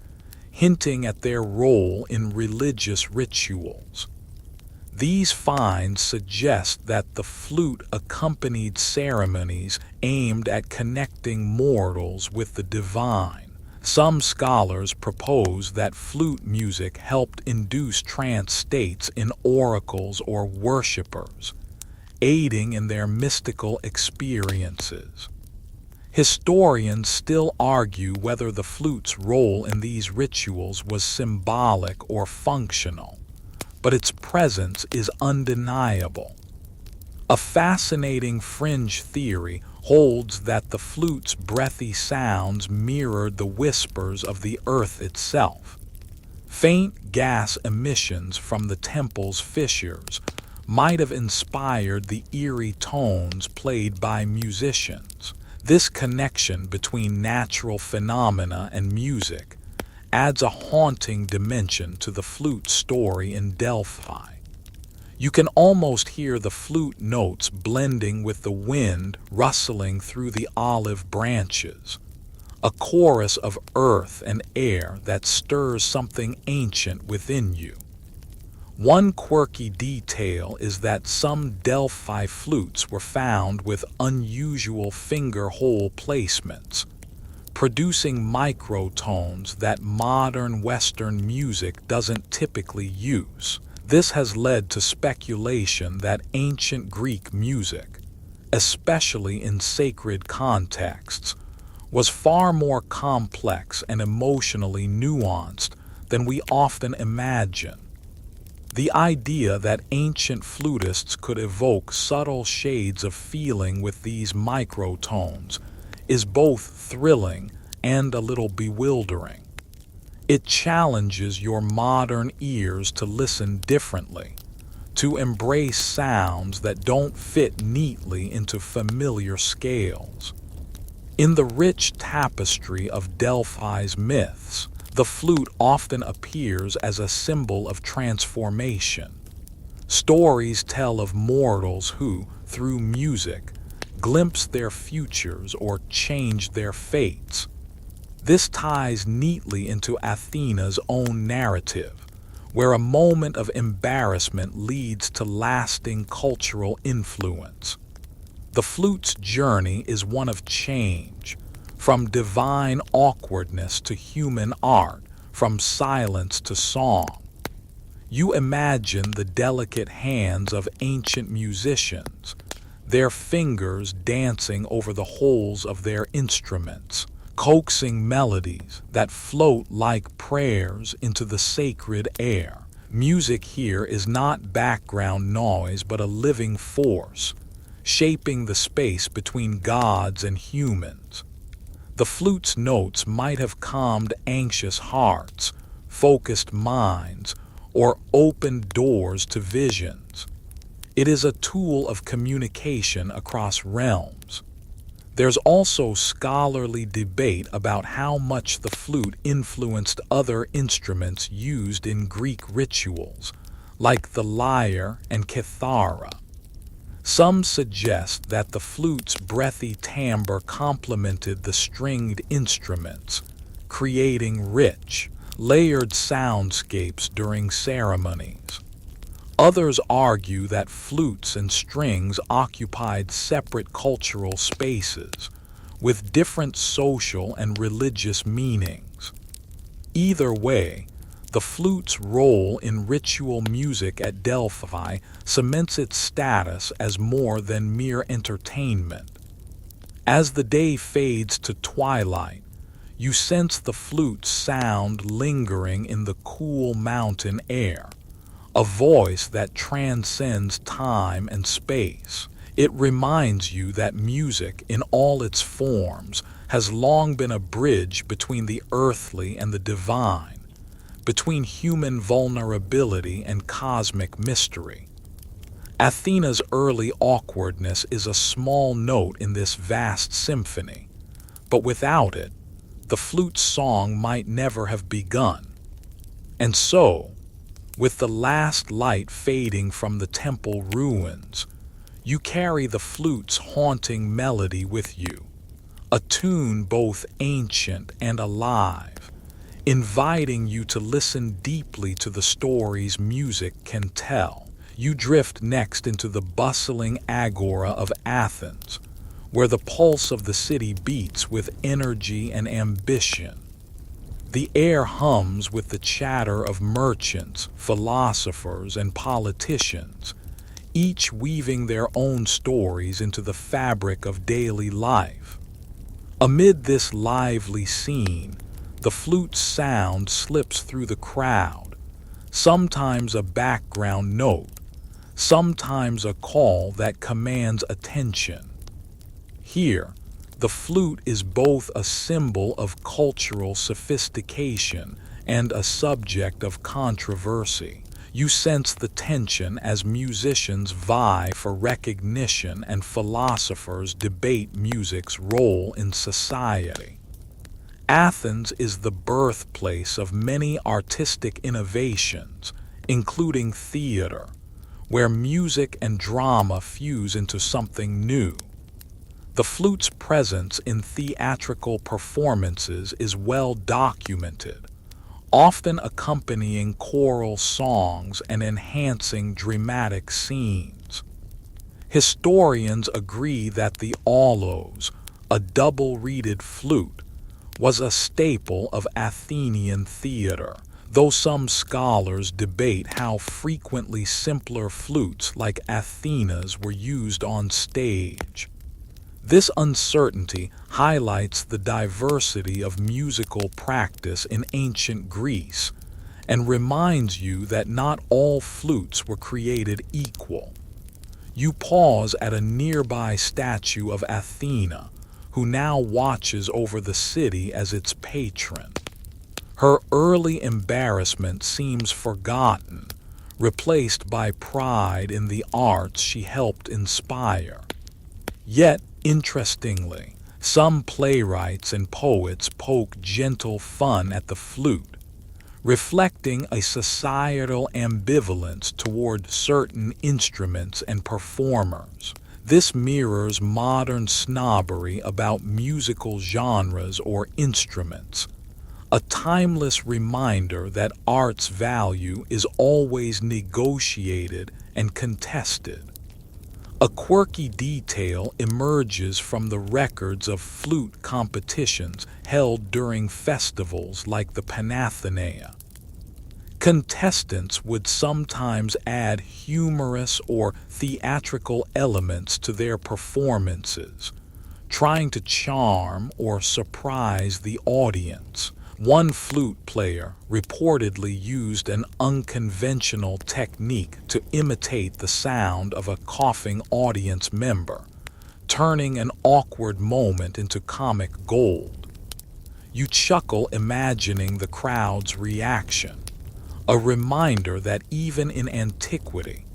[SPEAKER 1] hinting at their role in religious rituals. These finds suggest that the flute accompanied ceremonies aimed at connecting mortals with the divine. Some scholars propose that flute music helped induce trance states in oracles or worshippers, aiding in their mystical experiences. Historians still argue whether the flute's role in these rituals was symbolic or functional, but its presence is undeniable. A fascinating fringe theory holds that the flute's breathy sounds mirrored the whispers of the earth itself. Faint gas emissions from the temple's fissures might have inspired the eerie tones played by musicians. This connection between natural phenomena and music adds a haunting dimension to the flute story in Delphi. You can almost hear the flute notes blending with the wind rustling through the olive branches, a chorus of earth and air that stirs something ancient within you. One quirky detail is that some Delphi flutes were found with unusual finger hole placements, producing microtones that modern Western music doesn't typically use. This has led to speculation that ancient Greek music, especially in sacred contexts, was far more complex and emotionally nuanced than we often imagine. The idea that ancient flutists could evoke subtle shades of feeling with these microtones is both thrilling and a little bewildering. It challenges your modern ears to listen differently, to embrace sounds that don't fit neatly into familiar scales. In the rich tapestry of Delphi's myths, the flute often appears as a symbol of transformation. Stories tell of mortals who, through music, glimpse their futures or change their fates. This ties neatly into Athena's own narrative, where a moment of embarrassment leads to lasting cultural influence. The flute's journey is one of change, from divine awkwardness to human art, from silence to song. You imagine the delicate hands of ancient musicians, their fingers dancing over the holes of their instruments, coaxing melodies that float like prayers into the sacred air. Music here is not background noise but a living force, shaping the space between gods and humans. The flute's notes might have calmed anxious hearts, focused minds, or opened doors to visions. It is a tool of communication across realms. There's also scholarly debate about how much the flute influenced other instruments used in Greek rituals, like the lyre and kithara. Some suggest that the flute's breathy timbre complemented the stringed instruments, creating rich, layered soundscapes during ceremonies. Others argue that flutes and strings occupied separate cultural spaces, with different social and religious meanings. Either way, the flute's role in ritual music at Delphi cements its status as more than mere entertainment. As the day fades to twilight, you sense the flute's sound lingering in the cool mountain air, a voice that transcends time and space. It reminds you that music, in all its forms, has long been a bridge between the earthly and the divine, between human vulnerability and cosmic mystery. Athena's early awkwardness is a small note in this vast symphony, but without it, the flute's song might never have begun. And so, with the last light fading from the temple ruins, you carry the flute's haunting melody with you, a tune both ancient and alive, inviting you to listen deeply to the stories music can tell. You drift next into the bustling agora of Athens, where the pulse of the city beats with energy and ambition. The air hums with the chatter of merchants, philosophers, and politicians, each weaving their own stories into the fabric of daily life. Amid this lively scene, the flute's sound slips through the crowd, sometimes a background note, sometimes a call that commands attention. Here, the flute is both a symbol of cultural sophistication and a subject of controversy. You sense the tension as musicians vie for recognition and philosophers debate music's role in society. Athens is the birthplace of many artistic innovations, including theater, where music and drama fuse into something new. The flute's presence in theatrical performances is well documented, often accompanying choral songs and enhancing dramatic scenes. Historians agree that the aulos, a double-reeded flute, was a staple of Athenian theater, though some scholars debate how frequently simpler flutes like Athena's were used on stage. This uncertainty highlights the diversity of musical practice in ancient Greece and reminds you that not all flutes were created equal. You pause at a nearby statue of Athena, who now watches over the city as its patron. Her early embarrassment seems forgotten, replaced by pride in the arts she helped inspire. Yet, interestingly, Some playwrights and poets poke gentle fun at the flute, reflecting a societal ambivalence toward certain instruments and performers. This mirrors modern snobbery about musical genres or instruments, a timeless reminder that art's value is always negotiated and contested. A quirky detail emerges from the records of flute competitions held during festivals like the Athena. Contestants would sometimes add humorous or theatrical elements to their performances, trying to charm or surprise the audience. One flute player reportedly used an unconventional technique to imitate the sound of a coughing audience member, turning an awkward moment into comic gold. You chuckle imagining the crowd's reaction, a reminder that even in antiquity,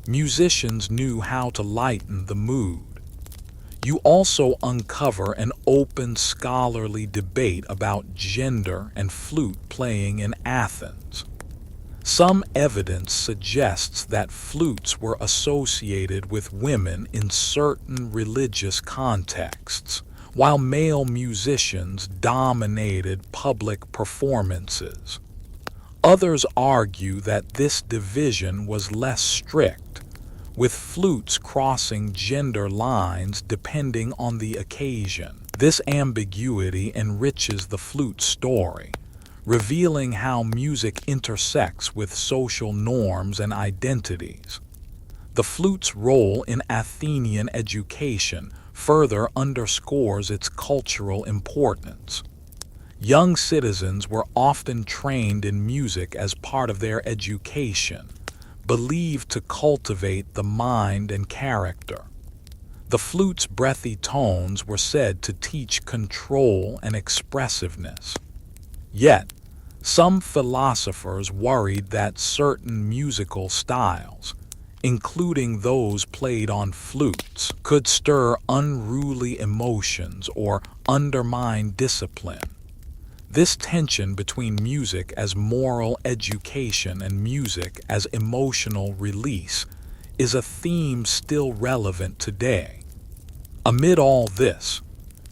[SPEAKER 1] musicians knew how to lighten the mood. You also uncover an open scholarly debate about gender and flute playing in Athens. Some evidence suggests that flutes were associated with women in certain religious contexts, while male musicians dominated public performances. Others argue that this division was less strict, with flutes crossing gender lines depending on the occasion. This ambiguity enriches the flute story, revealing how music intersects with social norms and identities. The flute's role in Athenian education further underscores its cultural importance. Young citizens were often trained in music as part of their education, believed to cultivate the mind and character. The flute's breathy tones were said to teach control and expressiveness. Yet, some philosophers worried that certain musical styles, including those played on flutes, could stir unruly emotions or undermine discipline. This tension between music as moral education and music as emotional release is a theme still relevant today. Amid all this,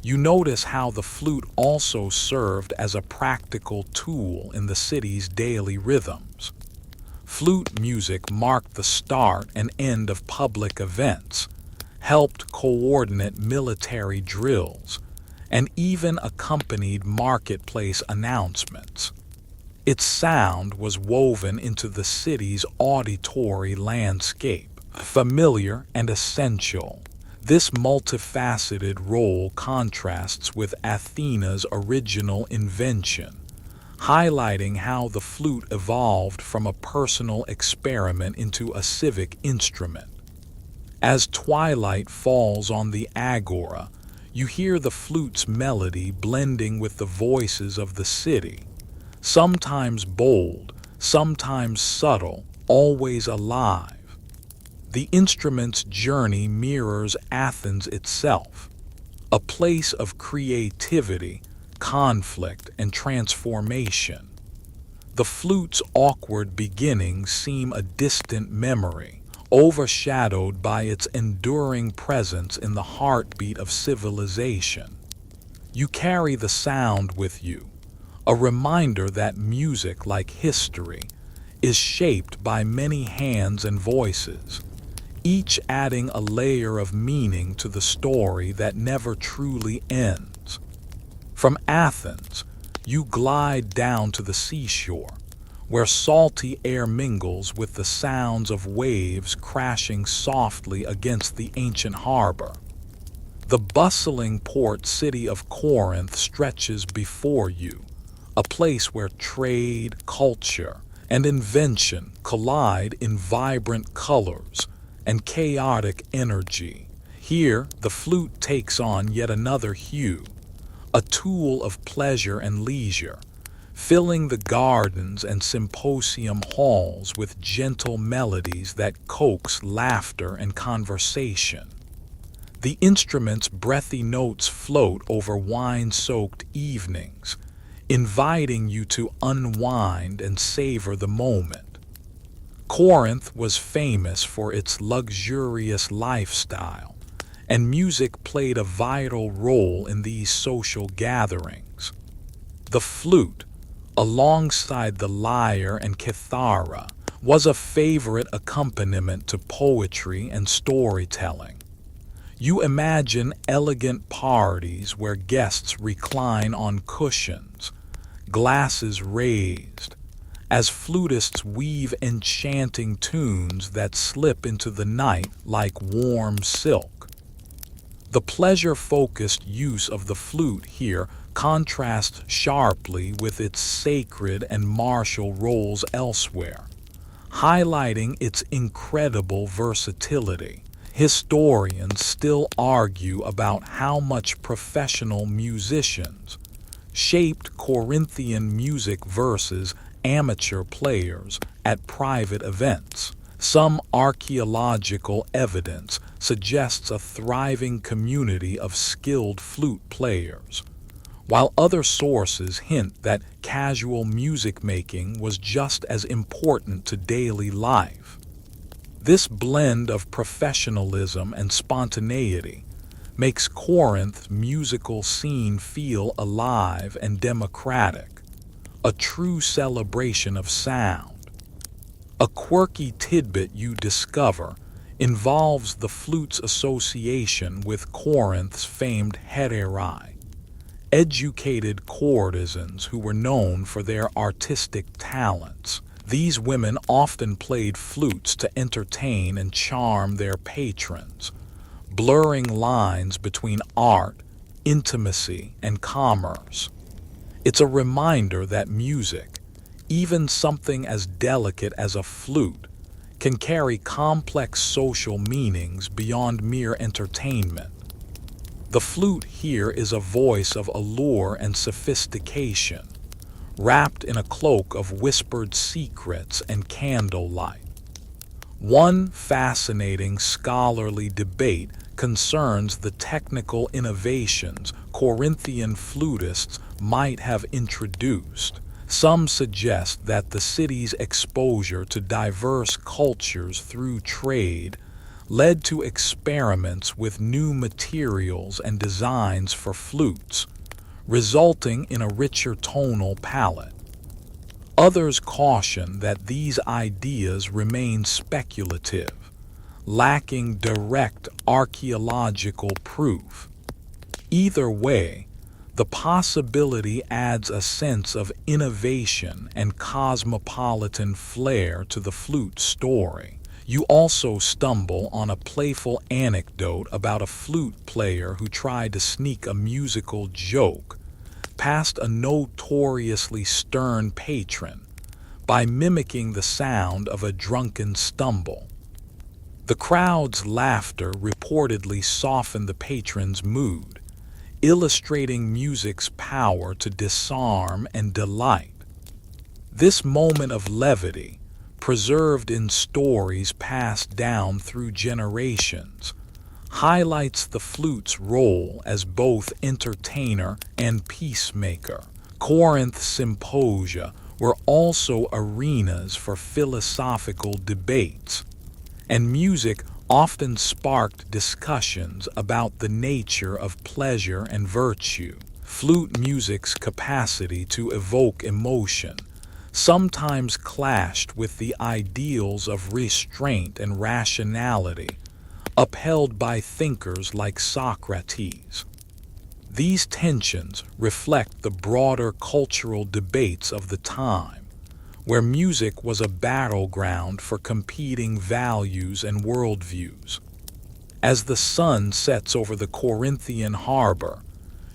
[SPEAKER 1] you notice how the flute also served as a practical tool in the city's daily rhythms. Flute music marked the start and end of public events, helped coordinate military drills, and even accompanied marketplace announcements. Its sound was woven into the city's auditory landscape, familiar and essential. This multifaceted role contrasts with Athena's original invention, highlighting how the flute evolved from a personal experiment into a civic instrument. As twilight falls on the agora, you hear the flute's melody blending with the voices of the city, sometimes bold, sometimes subtle, always alive. The instrument's journey mirrors Athens itself, a place of creativity, conflict, and transformation. The flute's awkward beginnings seem a distant memory, overshadowed by its enduring presence in the heartbeat of civilization. You carry the sound with you, a reminder that music, like history, is shaped by many hands and voices, each adding a layer of meaning to the story that never truly ends. From Athens, you glide down to the seashore, where salty air mingles with the sounds of waves crashing softly against the ancient harbor. The bustling port city of Corinth stretches before you, a place where trade, culture, and invention collide in vibrant colors and chaotic energy. Here, the flute takes on yet another hue, a tool of pleasure and leisure, filling the gardens and symposium halls with gentle melodies that coax laughter and conversation. The instrument's breathy notes float over wine-soaked evenings, inviting you to unwind and savor the moment. Corinth was famous for its luxurious lifestyle, and music played a vital role in these social gatherings. The flute, alongside the lyre and kithara, was a favorite accompaniment to poetry and storytelling. You imagine elegant parties where guests recline on cushions, glasses raised, as flutists weave enchanting tunes that slip into the night like warm silk. The pleasure-focused use of the flute here contrasts sharply with its sacred and martial roles elsewhere, highlighting its incredible versatility. Historians still argue about how much professional musicians shaped Corinthian music versus amateur players at private events. Some archaeological evidence suggests a thriving community of skilled flute players, while other sources hint that casual music making was just as important to daily life. This blend of professionalism and spontaneity makes Corinth's musical scene feel alive and democratic, a true celebration of sound. A quirky tidbit you discover involves the flute's association with Corinth's famed hetairai, educated courtesans who were known for their artistic talents. These women often played flutes to entertain and charm their patrons, blurring lines between art, intimacy, and commerce. It's a reminder that music, even something as delicate as a flute, can carry complex social meanings beyond mere entertainment. The flute here is a voice of allure and sophistication, wrapped in a cloak of whispered secrets and candlelight. One fascinating scholarly debate concerns the technical innovations Corinthian flutists might have introduced. Some suggest that the city's exposure to diverse cultures through trade led to experiments with new materials and designs for flutes, resulting in a richer tonal palette. Others caution that these ideas remain speculative, lacking direct archaeological proof. Either way, the possibility adds a sense of innovation and cosmopolitan flair to the flute story. You also stumble on a playful anecdote about a flute player who tried to sneak a musical joke past a notoriously stern patron by mimicking the sound of a drunken stumble. The crowd's laughter reportedly softened the patron's mood, illustrating music's power to disarm and delight. This moment of levity, preserved in stories passed down through generations, highlights the flute's role as both entertainer and peacemaker. Corinth's symposia were also arenas for philosophical debates, and music often sparked discussions about the nature of pleasure and virtue. Flute music's capacity to evoke emotion sometimes clashed with the ideals of restraint and rationality upheld by thinkers like Socrates. These tensions reflect the broader cultural debates of the time, where music was a battleground for competing values and worldviews. As the sun sets over the Corinthian harbor,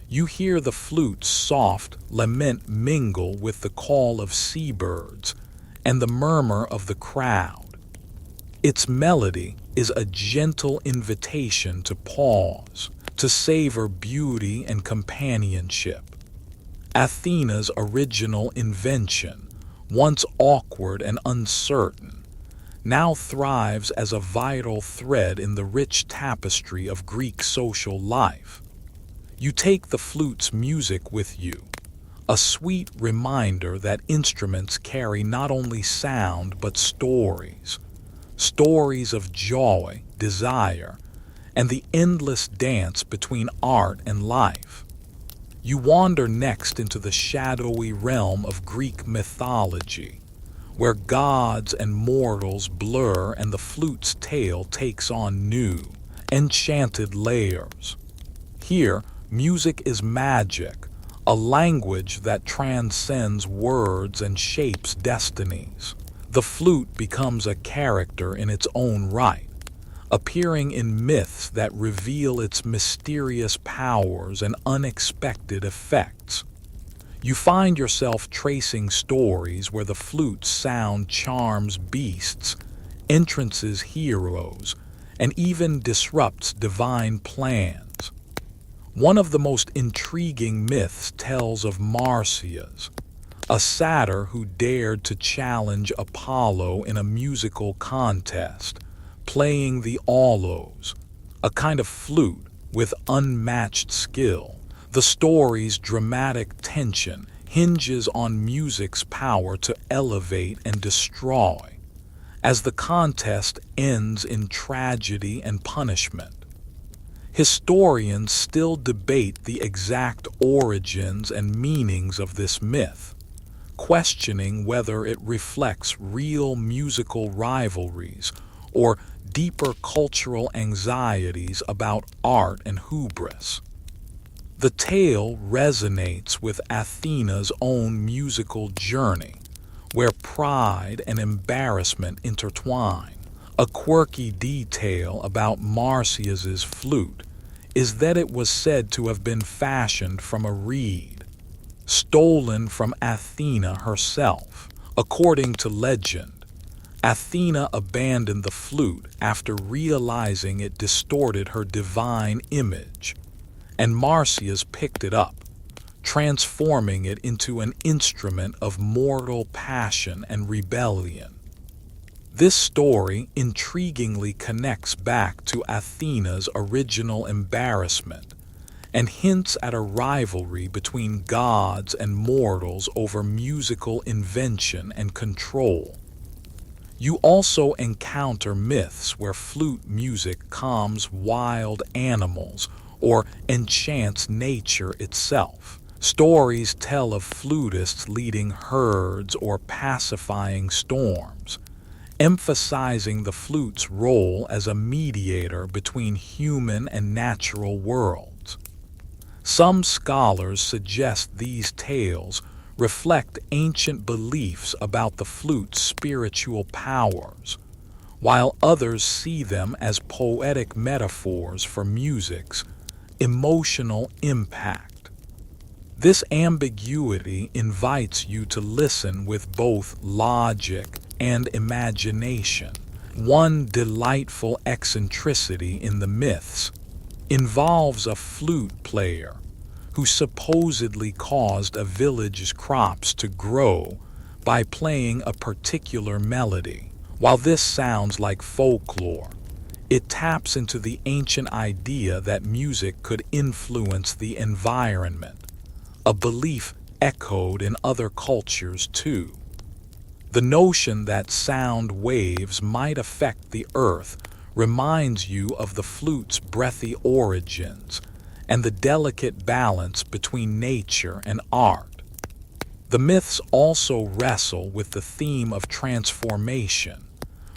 [SPEAKER 1] you hear the flute's soft lament mingle with the call of seabirds and the murmur of the crowd. Its melody is a gentle invitation to pause, to savor beauty and companionship. Athena's original invention, once awkward and uncertain, now thrives as a vital thread in the rich tapestry of Greek social life. You take the flute's music with you, a sweet reminder that instruments carry not only sound but stories, stories of joy, desire, and the endless dance between art and life. You wander next into the shadowy realm of Greek mythology, where gods and mortals blur and the flute's tale takes on new, enchanted layers. Here, music is magic, a language that transcends words and shapes destinies. The flute becomes a character in its own right, appearing in myths that reveal its mysterious powers and unexpected effects. You find yourself tracing stories where the flute's sound charms beasts, entrances heroes, and even disrupts divine plans. One of the most intriguing myths tells of Marsyas, a satyr who dared to challenge Apollo in a musical contest, playing the aulos, a kind of flute with unmatched skill. The story's dramatic tension hinges on music's power to elevate and destroy, as the contest ends in tragedy and punishment. Historians still debate the exact origins and meanings of this myth, questioning whether it reflects real musical rivalries or deeper cultural anxieties about art and hubris. The tale resonates with Athena's own musical journey, where pride and embarrassment intertwine. A quirky detail about Marsyas's flute is that it was said to have been fashioned from a reed, stolen from Athena herself. According to legend, Athena abandoned the flute after realizing it distorted her divine image, and Marsyas picked it up, transforming it into an instrument of mortal passion and rebellion. This story intriguingly connects back to Athena's original embarrassment and hints at a rivalry between gods and mortals over musical invention and control. You also encounter myths where flute music calms wild animals or enchants nature itself. Stories tell of flutists leading herds or pacifying storms, emphasizing the flute's role as a mediator between human and natural worlds. Some scholars suggest these tales reflect ancient beliefs about the flute's spiritual powers, while others see them as poetic metaphors for music's emotional impact. This ambiguity invites you to listen with both logic and imagination. One delightful eccentricity in the myths involves a flute player who supposedly caused a village's crops to grow by playing a particular melody. While this sounds like folklore, it taps into the ancient idea that music could influence the environment, a belief echoed in other cultures too. The notion that sound waves might affect the earth reminds you of the flute's breathy origins and the delicate balance between nature and art. The myths also wrestle with the theme of transformation,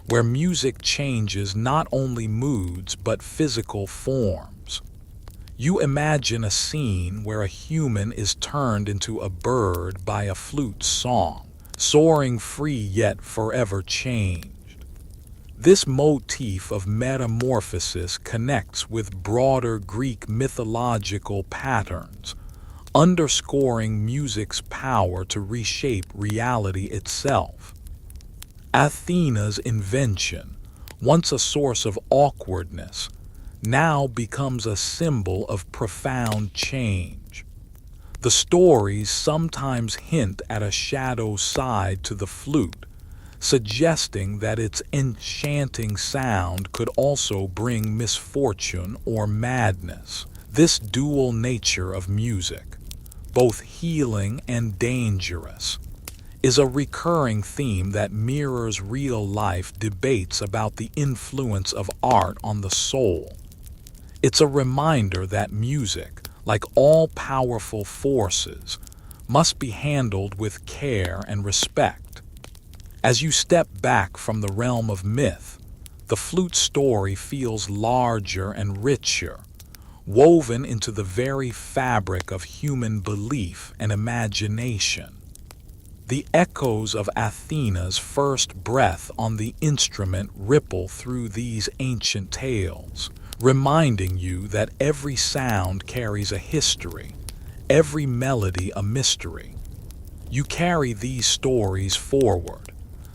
[SPEAKER 1] where music changes not only moods but physical forms. You imagine a scene where a human is turned into a bird by a flute's song, soaring free yet forever changed. This motif of metamorphosis connects with broader Greek mythological patterns, underscoring music's power to reshape reality itself. Athena's invention, once a source of awkwardness, now becomes a symbol of profound change. The stories sometimes hint at a shadow side to the flute, suggesting that its enchanting sound could also bring misfortune or madness. This dual nature of music, both healing and dangerous, is a recurring theme that mirrors real-life debates about the influence of art on the soul. It's a reminder that music, like all powerful forces, must be handled with care and respect. As you step back from the realm of myth, the flute story feels larger and richer, woven into the very fabric of human belief and imagination. The echoes of Athena's first breath on the instrument ripple through these ancient tales, reminding you that every sound carries a history, every melody a mystery. You carry these stories forward,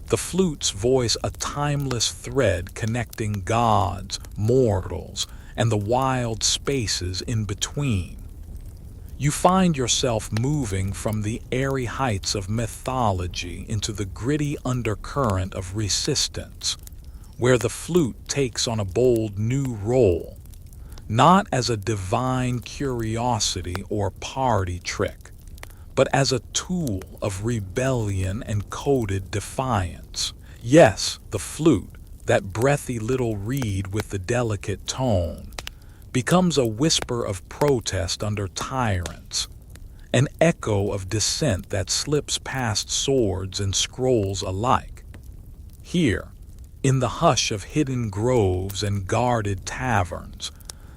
[SPEAKER 1] the flute's voice a timeless thread connecting gods, mortals, and the wild spaces in between. You find yourself moving from the airy heights of mythology into the gritty undercurrent of resistance, where the flute takes on a bold new role, not as a divine curiosity or party trick, but as a tool of rebellion and coded defiance. Yes, the flute, that breathy little reed with the delicate tone, becomes a whisper of protest under tyrants, an echo of dissent that slips past swords and scrolls alike. Here, in the hush of hidden groves and guarded taverns,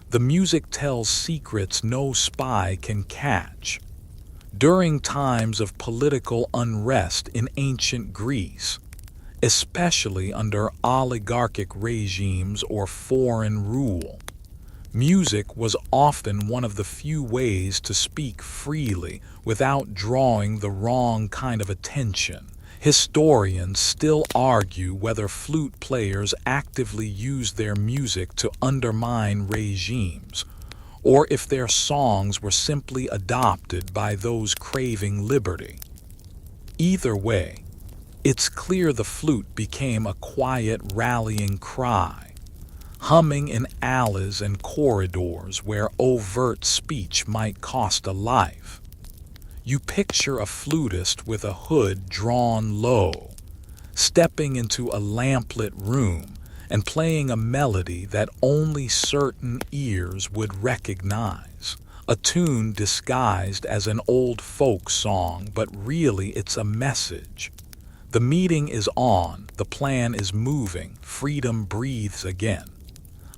[SPEAKER 1] the music tells secrets no spy can catch. During times of political unrest in ancient Greece, especially under oligarchic regimes or foreign rule, music was often one of the few ways to speak freely without drawing the wrong kind of attention. Historians still argue whether flute players actively used their music to undermine regimes, or if their songs were simply adopted by those craving liberty. Either way, it's clear the flute became a quiet rallying cry, humming in alleys and corridors where overt speech might cost a life. You picture a flutist with a hood drawn low, stepping into a lamplit room and playing a melody that only certain ears would recognize. A tune disguised as an old folk song, but really it's a message. The meeting is on, the plan is moving, freedom breathes again.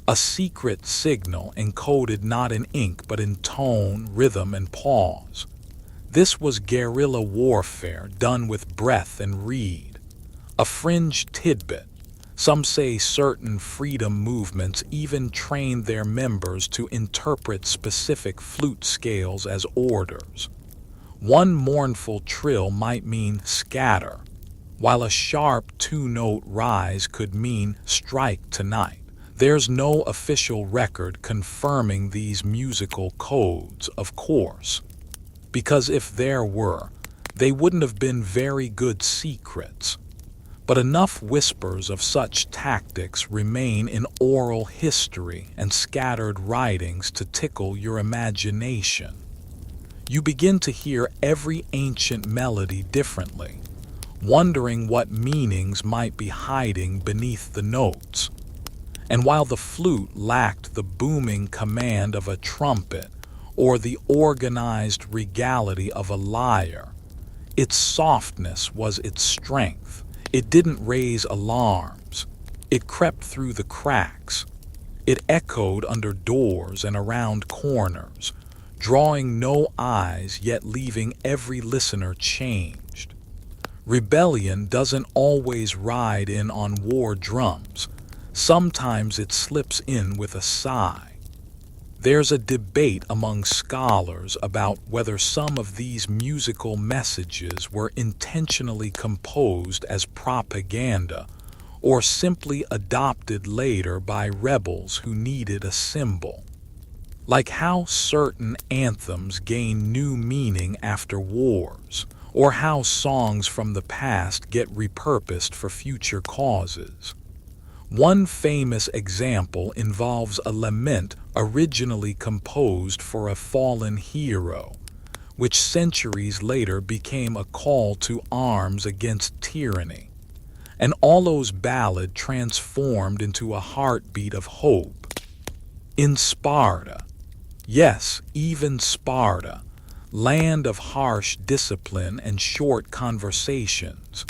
[SPEAKER 1] A secret signal encoded not in ink but in tone, rhythm, and pause. This was guerrilla warfare done with breath and reed. A fringe tidbit. Some say certain freedom movements even trained their members to interpret specific flute scales as orders. One mournful trill might mean scatter, while a sharp two-note rise could mean strike tonight. There's no official record confirming these musical codes, of course, because if there were, they wouldn't have been very good secrets. But enough whispers of such tactics remain in oral history and scattered writings to tickle your imagination. You begin to hear every ancient melody differently, wondering what meanings might be hiding beneath the notes. And while the flute lacked the booming command of a trumpet or the organized regality of a lyre, its softness was its strength. It didn't raise alarms. It crept through the cracks. It echoed under doors and around corners, drawing no eyes yet leaving every listener changed. Rebellion doesn't always ride in on war drums. Sometimes it slips in with a sigh. There's a debate among scholars about whether some of these musical messages were intentionally composed as propaganda or simply adopted later by rebels who needed a symbol. Like how certain anthems gain new meaning after wars, or how songs from the past get repurposed for future causes. One famous example involves a lament originally composed for a fallen hero, which centuries later became a call to arms against tyranny. An Aulos ballad transformed into a heartbeat of hope. In Sparta, yes, even Sparta, land of harsh discipline and short conversations,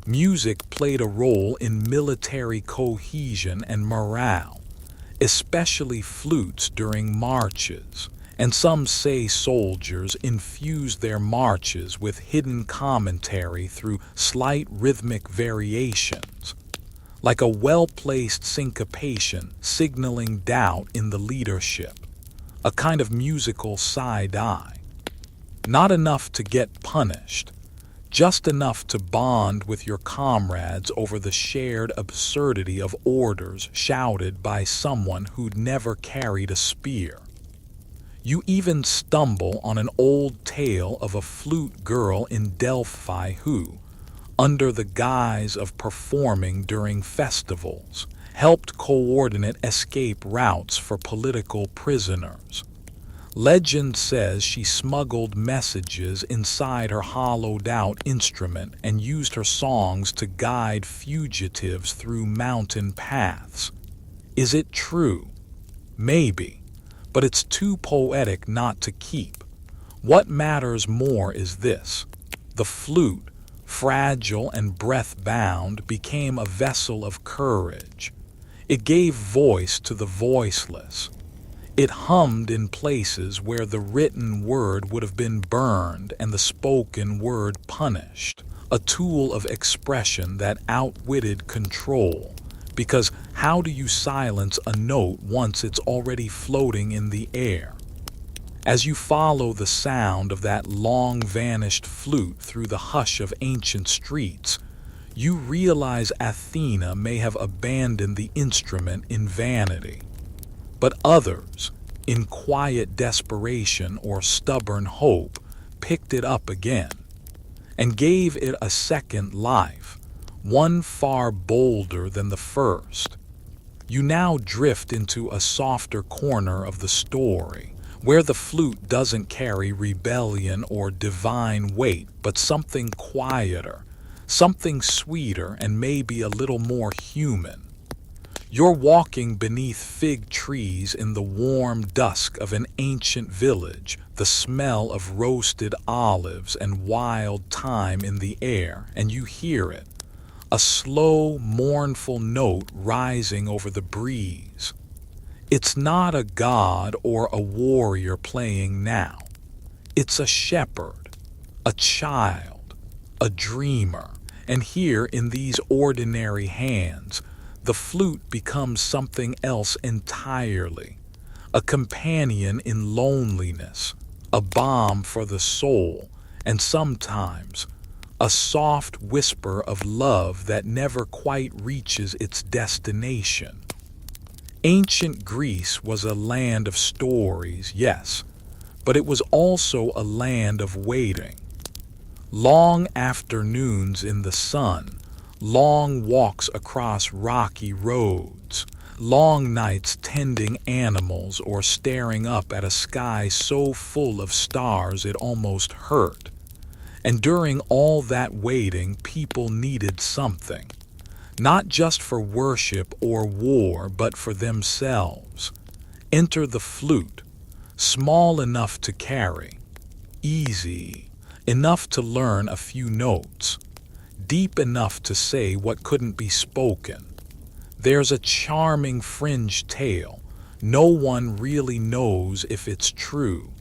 [SPEAKER 1] music played a role in military cohesion and morale, especially flutes during marches, and some say soldiers infused their marches with hidden commentary through slight rhythmic variations, like a well-placed syncopation signaling doubt in the leadership, a kind of musical side-eye. Not enough to get punished, just enough to bond with your comrades over the shared absurdity of orders shouted by someone who'd never carried a spear. You even stumble on an old tale of a flute girl in Delphi who, under the guise of performing during festivals, helped coordinate escape routes for political prisoners. Legend says she smuggled messages inside her hollowed-out instrument and used her songs to guide fugitives through mountain paths. Is it true? Maybe, but it's too poetic not to keep. What matters more is this: the flute, fragile and breath-bound, became a vessel of courage. It gave voice to the voiceless. It hummed in places where the written word would have been burned and the spoken word punished, a tool of expression that outwitted control. Because how do you silence a note once it's already floating in the air? As you follow the sound of that long-vanished flute through the hush of ancient streets, you realize Athena may have abandoned the instrument in vanity. But others, in quiet desperation or stubborn hope, picked it up again and gave it a second life, one far bolder than the first. You now drift into a softer corner of the story, where the flute doesn't carry rebellion or divine weight, but something quieter, something sweeter, and maybe a little more human. You're walking beneath fig trees in the warm dusk of an ancient village, the smell of roasted olives and wild thyme in the air, and you hear it, a slow, mournful note rising over the breeze. It's not a god or a warrior playing now. It's a shepherd, a child, a dreamer, and here in these ordinary hands, the flute becomes something else entirely, a companion in loneliness, a balm for the soul, and sometimes a soft whisper of love that never quite reaches its destination. Ancient Greece was a land of stories, yes, but it was also a land of waiting. Long afternoons in the sun, long walks across rocky roads, long nights tending animals or staring up at a sky so full of stars it almost hurt. And during all that waiting, people needed something, not just for worship or war, but for themselves. Enter the flute, small enough to carry, easy enough to learn a few notes, deep enough to say what couldn't be spoken. There's a charming fringe tale, no one really knows if it's true,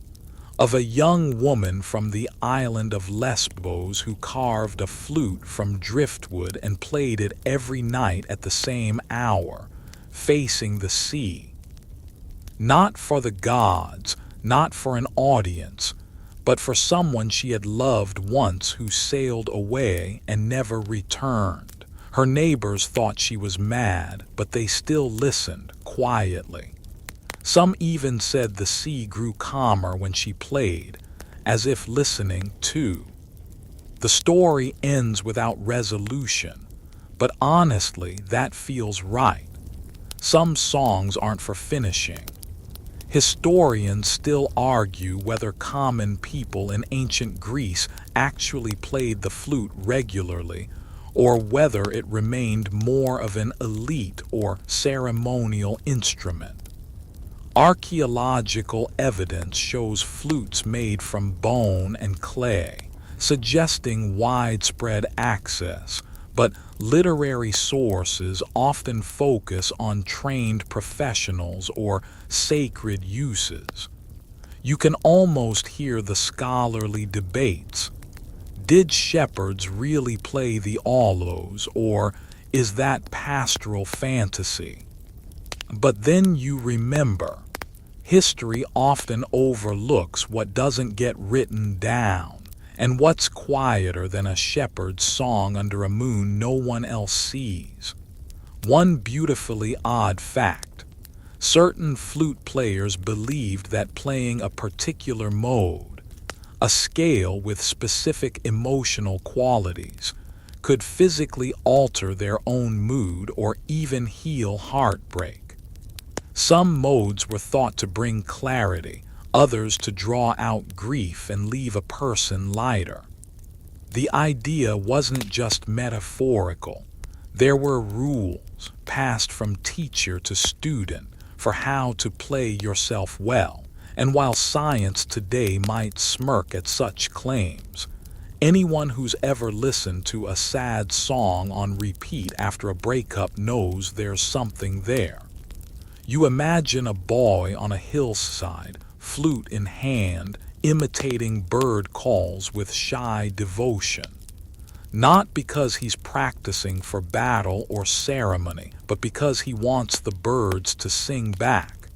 [SPEAKER 1] of a young woman from the island of Lesbos who carved a flute from driftwood and played it every night at the same hour, facing the sea. Not for the gods, not for an audience, but for someone she had loved once who sailed away and never returned. Her neighbors thought she was mad, but they still listened quietly. Some even said the sea grew calmer when she played, as if listening too. The story ends without resolution, but honestly, that feels right. Some songs aren't for finishing. Historians still argue whether common people in ancient Greece actually played the flute regularly, or whether it remained more of an elite or ceremonial instrument. Archaeological evidence shows flutes made from bone and clay, suggesting widespread access, but literary sources often focus on trained professionals or sacred uses. You can almost hear the scholarly debates. Did shepherds really play the aulos, or is that pastoral fantasy? But then you remember, history often overlooks what doesn't get written down, and what's quieter than a shepherd's song under a moon no one else sees. One beautifully odd fact: certain flute players believed that playing a particular mode, a scale with specific emotional qualities, could physically alter their own mood or even heal heartbreak. Some modes were thought to bring clarity, others to draw out grief and leave a person lighter. The idea wasn't just metaphorical. There were rules, passed from teacher to student, for how to play yourself well, and while science today might smirk at such claims, anyone who's ever listened to a sad song on repeat after a breakup knows there's something there. You imagine a boy on a hillside, flute in hand, imitating bird calls with shy devotion. Not because he's practicing for battle or ceremony, but because he wants the birds to sing back.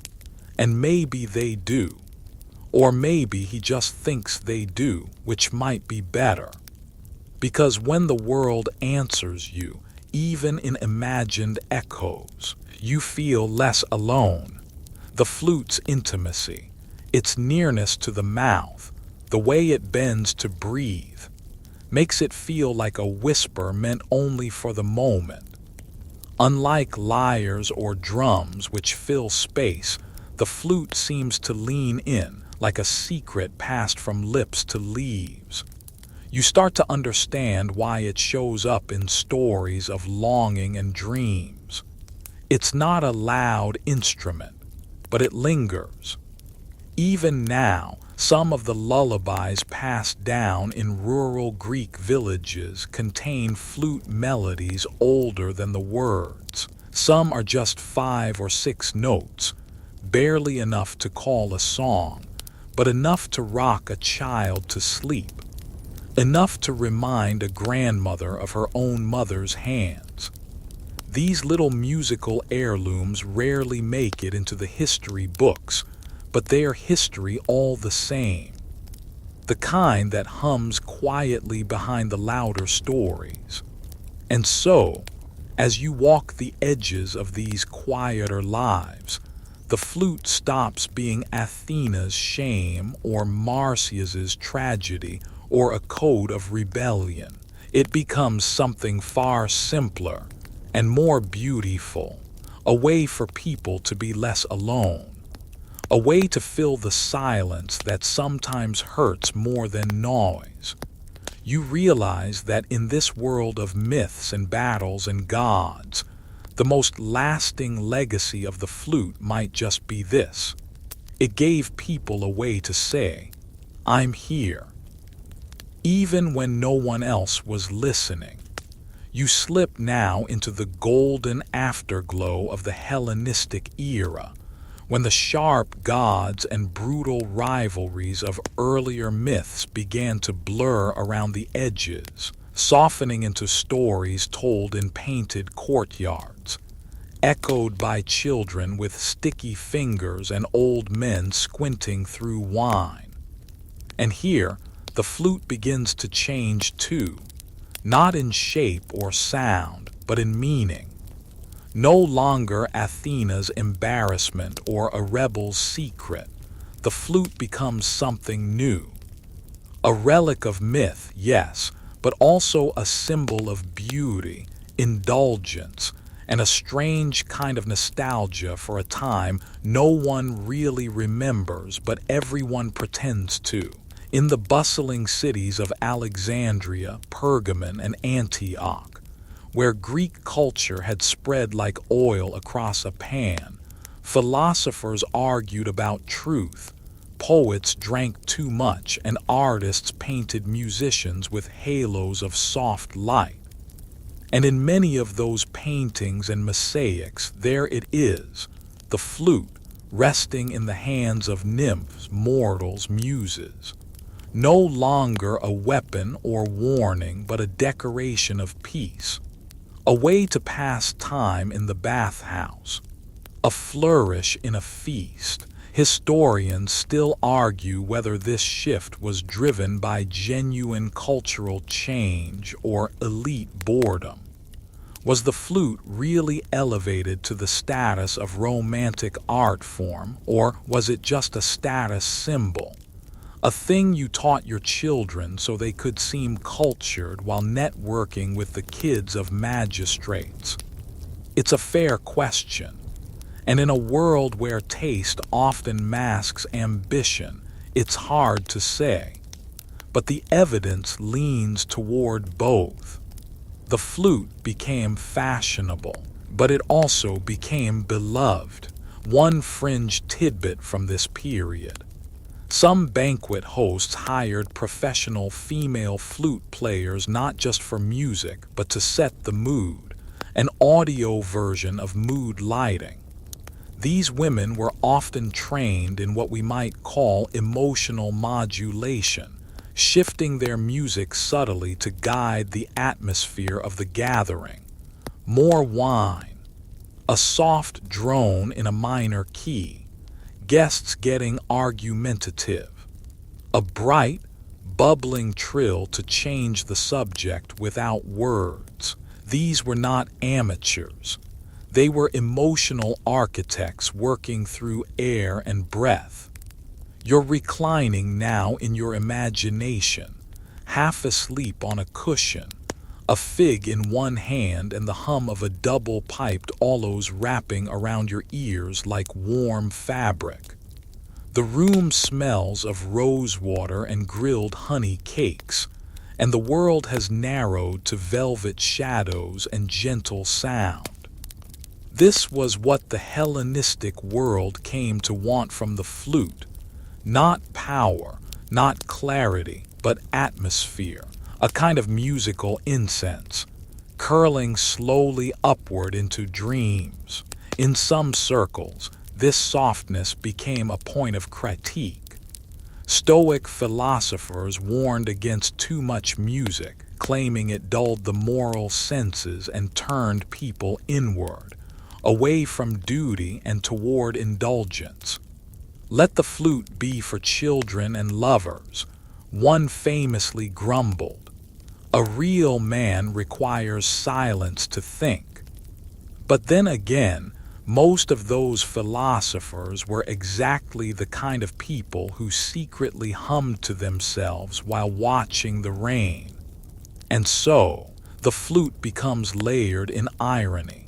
[SPEAKER 1] And maybe they do. Or maybe he just thinks they do, which might be better. Because when the world answers you, even in imagined echoes, you feel less alone. The flute's intimacy, its nearness to the mouth, the way it bends to breathe, makes it feel like a whisper meant only for the moment. Unlike lyres or drums which fill space, the flute seems to lean in, like a secret passed from lips to leaves. You start to understand why it shows up in stories of longing and dreams. It's not a loud instrument, but it lingers. Even now, some of the lullabies passed down in rural Greek villages contain flute melodies older than the words. Some are just 5 or 6 notes, barely enough to call a song, but enough to rock a child to sleep, enough to remind a grandmother of her own mother's hands. These little musical heirlooms rarely make it into the history books, but they are history all the same. The kind that hums quietly behind the louder stories. And so, as you walk the edges of these quieter lives, the flute stops being Athena's shame or Marsyas's tragedy or a code of rebellion. It becomes something far simpler and more beautiful, a way for people to be less alone, a way to fill the silence that sometimes hurts more than noise. You realize that in this world of myths and battles and gods, the most lasting legacy of the flute might just be this: it gave people a way to say, "I'm here," even when no one else was listening. You slip now into the golden afterglow of the Hellenistic era, when the sharp gods and brutal rivalries of earlier myths began to blur around the edges, softening into stories told in painted courtyards, echoed by children with sticky fingers and old men squinting through wine. And here, the flute begins to change too, not in shape or sound, but in meaning. No longer Athena's embarrassment or a rebel's secret, the flute becomes something new. A relic of myth, yes, but also a symbol of beauty, indulgence, and a strange kind of nostalgia for a time no one really remembers, but everyone pretends to. In the bustling cities of Alexandria, Pergamon, and Antioch, where Greek culture had spread like oil across a pan, philosophers argued about truth, poets drank too much, and artists painted musicians with halos of soft light. And in many of those paintings and mosaics, there it is, the flute, resting in the hands of nymphs, mortals, muses. No longer a weapon or warning, but a decoration of peace. A way to pass time in the bathhouse. A flourish in a feast. Historians still argue whether this shift was driven by genuine cultural change or elite boredom. Was the flute really elevated to the status of romantic art form, or was it just a status symbol? A thing you taught your children so they could seem cultured while networking with the kids of magistrates? It's a fair question. And in a world where taste often masks ambition, it's hard to say. But the evidence leans toward both. The flute became fashionable, but it also became beloved. One fringe tidbit from this period. Some banquet hosts hired professional female flute players not just for music, but to set the mood, an audio version of mood lighting. These women were often trained in what we might call emotional modulation, shifting their music subtly to guide the atmosphere of the gathering. More wine, a soft drone in a minor key, guests getting argumentative, a bright, bubbling trill to change the subject without words. These were not amateurs. They were emotional architects working through air and breath. You're reclining now in your imagination, half asleep on a cushion, a fig in one hand and the hum of a double-piped aloes wrapping around your ears like warm fabric. The room smells of rosewater and grilled honey cakes, and the world has narrowed to velvet shadows and gentle sound. This was what the Hellenistic world came to want from the flute. Not power, not clarity, but atmosphere, a kind of musical incense, curling slowly upward into dreams. In some circles, this softness became a point of critique. Stoic philosophers warned against too much music, claiming it dulled the moral senses and turned people inward, away from duty and toward indulgence. Let the flute be for children and lovers, one famously grumbled. A real man requires silence to think. But then again, most of those philosophers were exactly the kind of people who secretly hummed to themselves while watching the rain. And so, the flute becomes layered in irony.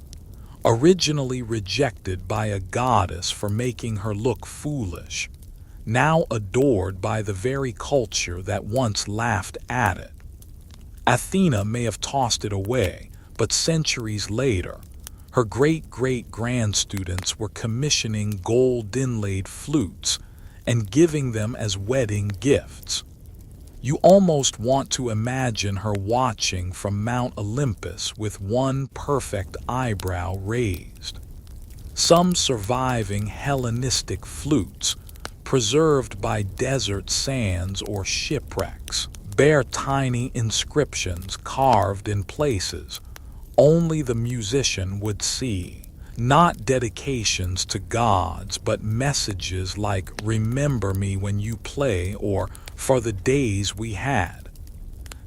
[SPEAKER 1] Originally rejected by a goddess for making her look foolish, now adored by the very culture that once laughed at it. Athena may have tossed it away, but centuries later, her great-great-grandstudents were commissioning gold-inlaid flutes and giving them as wedding gifts. You almost want to imagine her watching from Mount Olympus with one perfect eyebrow raised. Some surviving Hellenistic flutes, preserved by desert sands or shipwrecks, bear tiny inscriptions carved in places only the musician would see. Not dedications to gods, but messages like "Remember me when you play" or "For the days we had."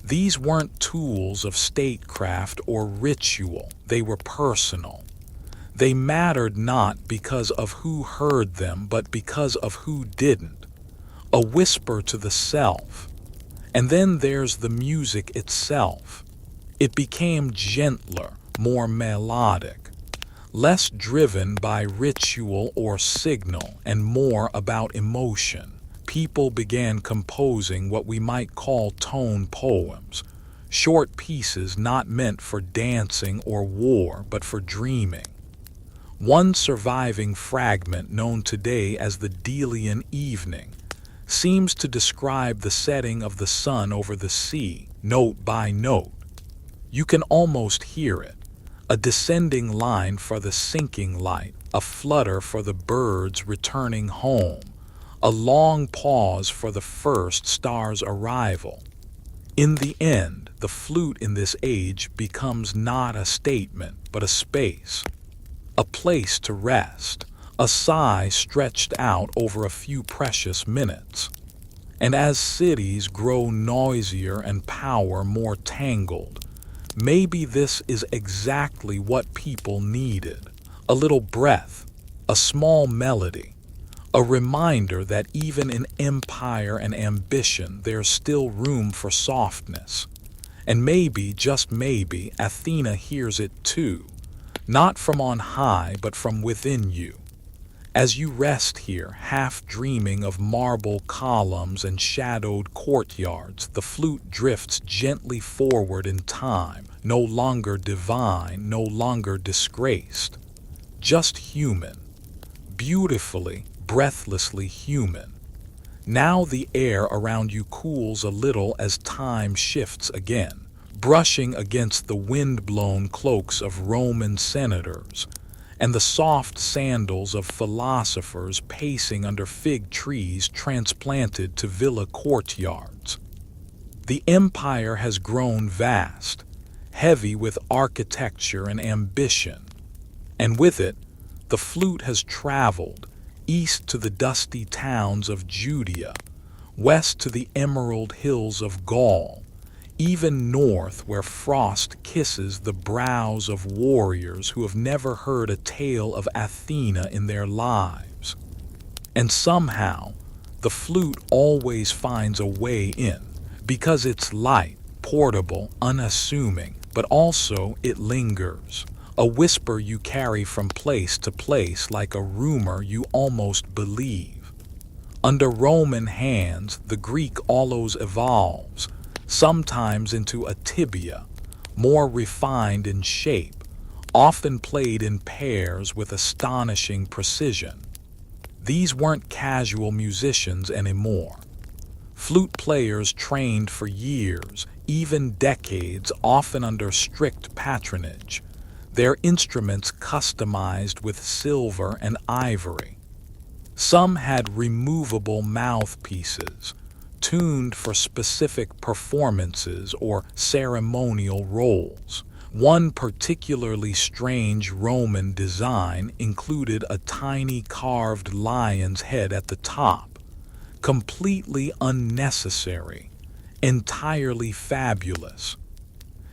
[SPEAKER 1] These weren't tools of statecraft or ritual, they were personal. They mattered not because of who heard them, but because of who didn't. A whisper to the self, And then there's the music itself. It became gentler, more melodic, less driven by ritual or signal, and more about emotion. People began composing what we might call tone poems, short pieces not meant for dancing or war but for dreaming. One surviving fragment, known today as the Delian Evening, seems to describe the setting of the sun over the sea, note by note. You can almost hear it, a descending line for the sinking light, a flutter for the birds returning home, a long pause for the first star's arrival. In the end, the flute in this age becomes not a statement, but a space, a place to rest, a sigh stretched out over a few precious minutes. And as cities grow noisier and power more tangled, maybe this is exactly what people needed. A little breath, a small melody, a reminder that even in empire and ambition there's still room for softness. And maybe, just maybe, Athena hears it too, not from on high but from within you. As you rest here, half dreaming of marble columns and shadowed courtyards, the flute drifts gently forward in time, no longer divine, no longer disgraced, just human, beautifully, breathlessly human. Now the air around you cools a little as time shifts again, brushing against the wind-blown cloaks of Roman senators and the soft sandals of philosophers pacing under fig trees transplanted to villa courtyards. The empire has grown vast, heavy with architecture and ambition, and with it, the flute has traveled east to the dusty towns of Judea, west to the emerald hills of Gaul, even north where frost kisses the brows of warriors who have never heard a tale of Athena in their lives. And somehow, the flute always finds a way in, because it's light, portable, unassuming, but also it lingers. A whisper you carry from place to place like a rumor you almost believe. Under Roman hands, the Greek always evolves, sometimes into a tibia, more refined in shape, often played in pairs with astonishing precision. These weren't casual musicians anymore. Flute players trained for years, even decades, often under strict patronage, their instruments customized with silver and ivory. Some had removable mouthpieces, tuned for specific performances or ceremonial roles. One particularly strange Roman design included a tiny carved lion's head at the top, completely unnecessary, entirely fabulous.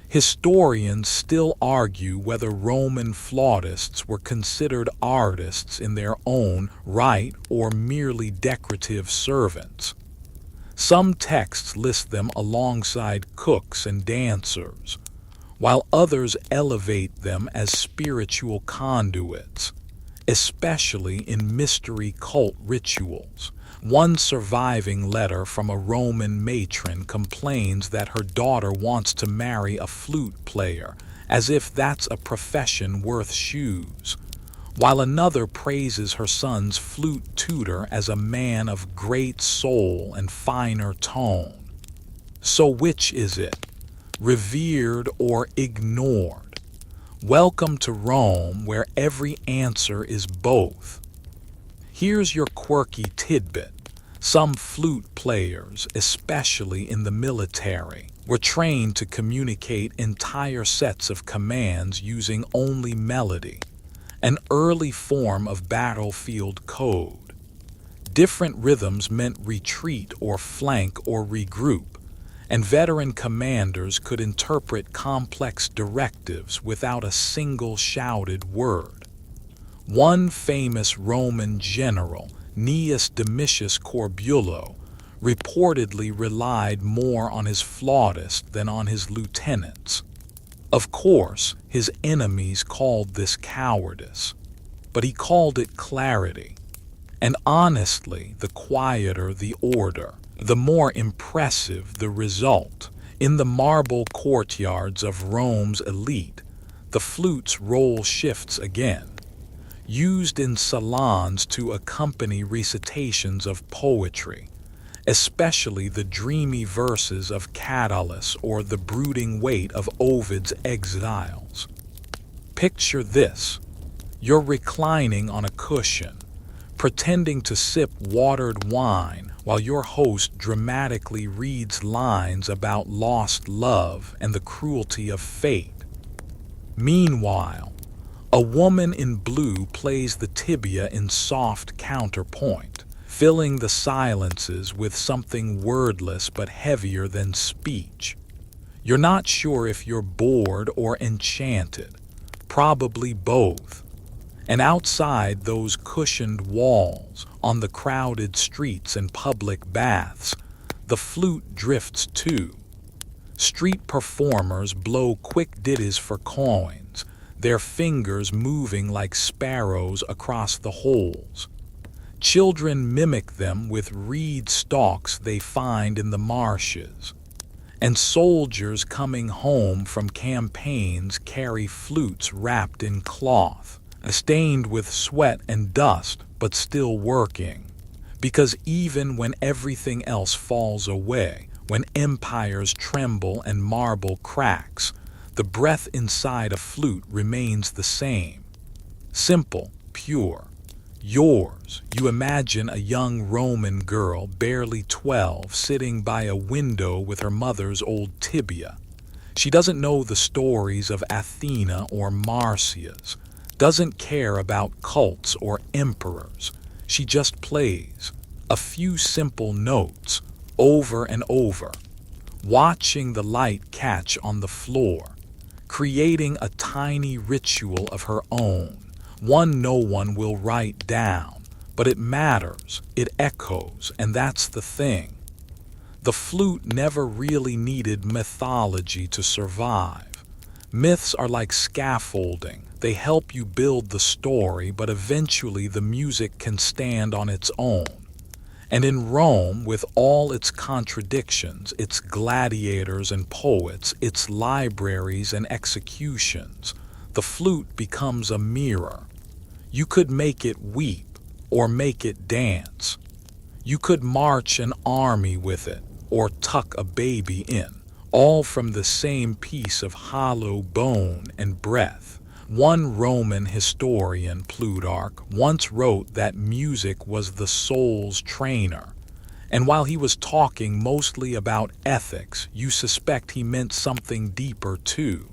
[SPEAKER 1] Historians still argue whether Roman flautists were considered artists in their own right or merely decorative servants. Some texts list them alongside cooks and dancers, while others elevate them as spiritual conduits, especially in mystery cult rituals. One surviving letter from a Roman matron complains that her daughter wants to marry a flute player, as if that's a profession worth shoes, while another praises her son's flute tutor as a man of great soul and finer tone. So which is it, revered or ignored? Welcome to Rome, where every answer is both. Here's your quirky tidbit. Some flute players, especially in the military, were trained to communicate entire sets of commands using only melody, an early form of battlefield code. Different rhythms meant retreat or flank or regroup, and veteran commanders could interpret complex directives without a single shouted word. One famous Roman general, Gnaeus Domitius Corbulo, reportedly relied more on his flautist than on his lieutenants. Of course, his enemies called this cowardice, but he called it clarity. And honestly, the quieter the order, the more impressive the result. In the marble courtyards of Rome's elite, the flute's role shifts again. Used in salons to accompany recitations of poetry, especially the dreamy verses of Catullus or the brooding weight of Ovid's Exiles. Picture this: you're reclining on a cushion, pretending to sip watered wine while your host dramatically reads lines about lost love and the cruelty of fate. Meanwhile, a woman in blue plays the tibia in soft counterpoint, filling the silences with something wordless but heavier than speech. You're not sure if you're bored or enchanted, probably both. And outside those cushioned walls, on the crowded streets and public baths, the flute drifts too. Street performers blow quick ditties for coins, their fingers moving like sparrows across the holes. Children mimic them with reed stalks they find in the marshes. And soldiers coming home from campaigns carry flutes wrapped in cloth, stained with sweat and dust, but still working. Because even when everything else falls away, when empires tremble and marble cracks, the breath inside a flute remains the same. Simple, pure. Yours. You imagine a young Roman girl, barely 12, sitting by a window with her mother's old tibia. She doesn't know the stories of Athena or Marsyas, doesn't care about cults or emperors. She just plays a few simple notes over and over, watching the light catch on the floor, creating a tiny ritual of her own, one no one will write down, but it matters, it echoes, and that's the thing. The flute never really needed mythology to survive. Myths are like scaffolding. They help you build the story, but eventually the music can stand on its own. And in Rome, with all its contradictions, its gladiators and poets, its libraries and executions, the flute becomes a mirror. You could make it weep or make it dance. You could march an army with it or tuck a baby in, all from the same piece of hollow bone and breath. One Roman historian, Plutarch, once wrote that music was the soul's trainer, and while he was talking mostly about ethics, you suspect he meant something deeper too.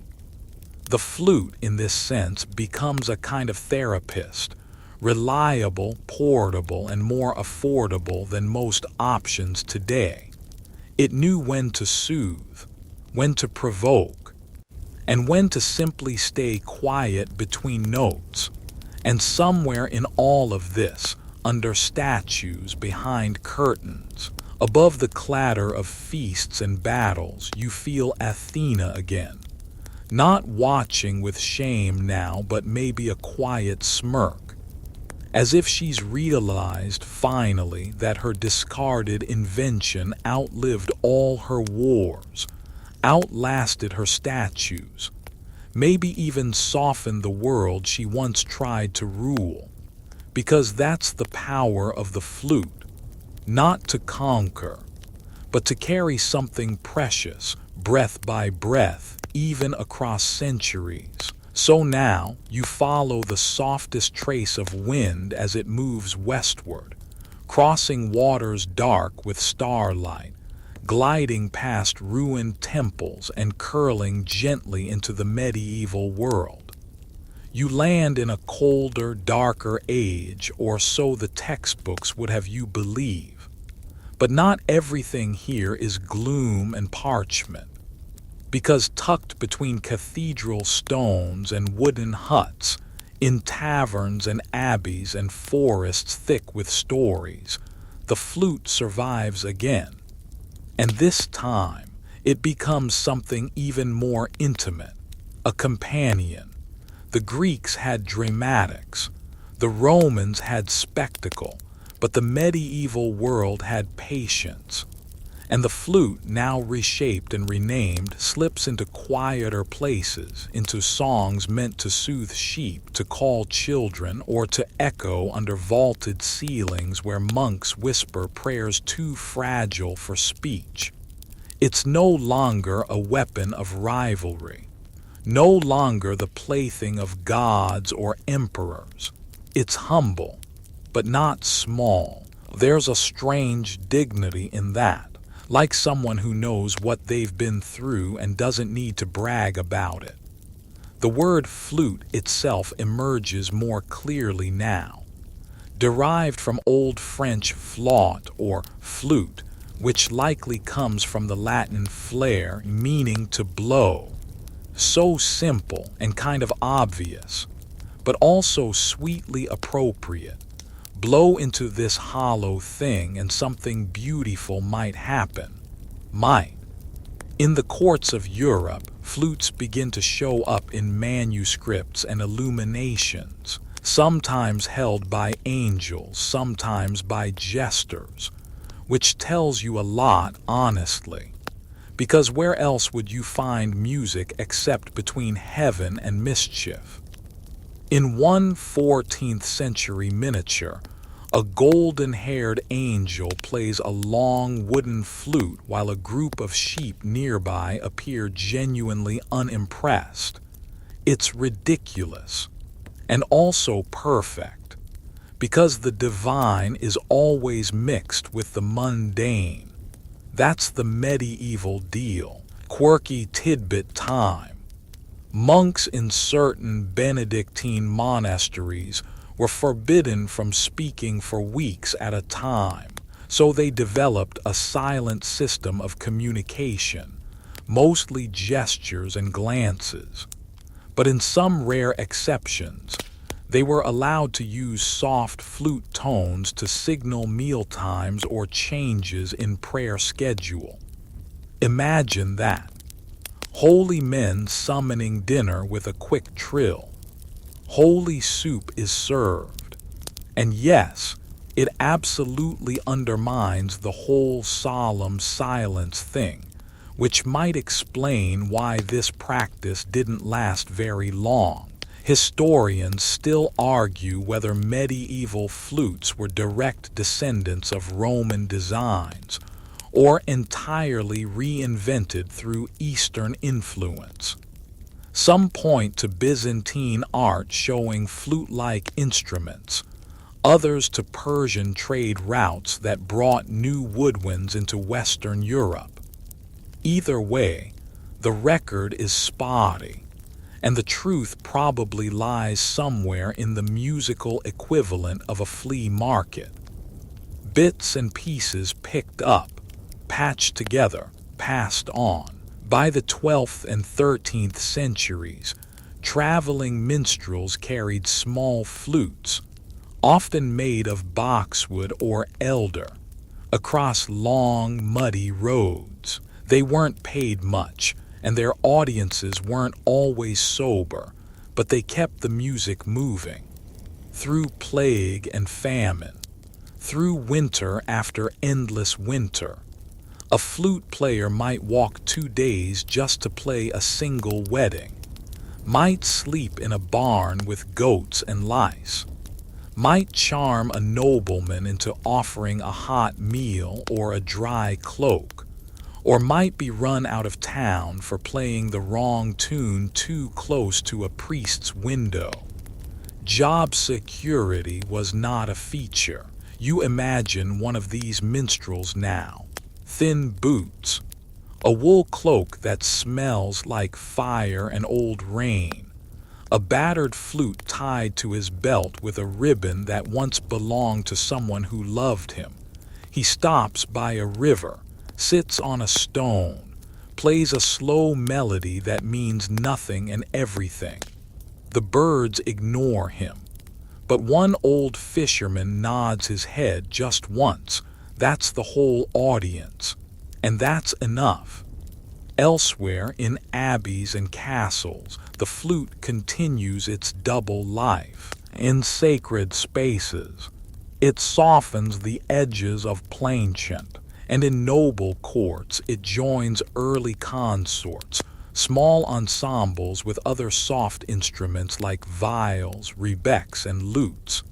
[SPEAKER 1] The flute, in this sense, becomes a kind of therapist, reliable, portable, and more affordable than most options today. It knew when to soothe, when to provoke, and when to simply stay quiet between notes. And somewhere in all of this, under statues, behind curtains, above the clatter of feasts and battles, you feel Athena again. Not watching with shame now, but maybe a quiet smirk, as if she's realized finally that her discarded invention outlived all her wars, outlasted her statues, maybe even softened the world she once tried to rule. Because that's the power of the flute, not to conquer, but to carry something precious, breath by breath, even across centuries. So now you follow the softest trace of wind as it moves westward, crossing waters dark with starlight, gliding past ruined temples and curling gently into the medieval world. You land in a colder, darker age, or so the textbooks would have you believe. But not everything here is gloom and parchment, because tucked between cathedral stones and wooden huts, in taverns and abbeys and forests thick with stories, the flute survives again. And this time, it becomes something even more intimate, a companion. The Greeks had dramatics, the Romans had spectacle, but the medieval world had patience. And the flute, now reshaped and renamed, slips into quieter places, into songs meant to soothe sheep, to call children, or to echo under vaulted ceilings where monks whisper prayers too fragile for speech. It's no longer a weapon of rivalry, no longer the plaything of gods or emperors. It's humble, but not small. There's a strange dignity in that. Like someone who knows what they've been through and doesn't need to brag about it. The word flute itself emerges more clearly now, derived from Old French flaut or flute, which likely comes from the Latin flare, meaning to blow. So simple and kind of obvious, but also sweetly appropriate. Blow into this hollow thing and something beautiful might happen. Might. In the courts of Europe, flutes begin to show up in manuscripts and illuminations, sometimes held by angels, sometimes by jesters, which tells you a lot, honestly. Because where else would you find music except between heaven and mischief? In one 14th century miniature, a golden-haired angel plays a long wooden flute while a group of sheep nearby appear genuinely unimpressed. It's ridiculous, and also perfect, because the divine is always mixed with the mundane. That's the medieval deal, quirky tidbit time. Monks in certain Benedictine monasteries were forbidden from speaking for weeks at a time, so they developed a silent system of communication, mostly gestures and glances. But in some rare exceptions, they were allowed to use soft flute tones to signal meal times or changes in prayer schedule. Imagine that. Holy men summoning dinner with a quick trill. Holy soup is served. And yes, it absolutely undermines the whole solemn silence thing, which might explain why this practice didn't last very long. Historians still argue whether medieval flutes were direct descendants of Roman designs, or entirely reinvented through Eastern influence. Some point to Byzantine art showing flute-like instruments, others to Persian trade routes that brought new woodwinds into Western Europe. Either way, the record is spotty, and the truth probably lies somewhere in the musical equivalent of a flea market. Bits and pieces picked up, patched together, passed on. By the 12th and 13th centuries, traveling minstrels carried small flutes, often made of boxwood or elder, across long, muddy roads. They weren't paid much, and their audiences weren't always sober, but they kept the music moving. Through plague and famine, through winter after endless winter, a flute player might walk 2 days just to play a single wedding, might sleep in a barn with goats and lice, might charm a nobleman into offering a hot meal or a dry cloak, or might be run out of town for playing the wrong tune too close to a priest's window. Job security was not a feature. You imagine one of these minstrels now. Thin boots, a wool cloak that smells like fire and old rain, a battered flute tied to his belt with a ribbon that once belonged to someone who loved him. He stops by a river, sits on a stone, plays a slow melody that means nothing and everything. The birds ignore him, but one old fisherman nods his head just once, That's the whole audience, and that's enough. Elsewhere, in abbeys and castles, the flute continues its double life. In sacred spaces, it softens the edges of plainchant, and in noble courts it joins early consorts, small ensembles with other soft instruments like viols, rebecks, and lutes.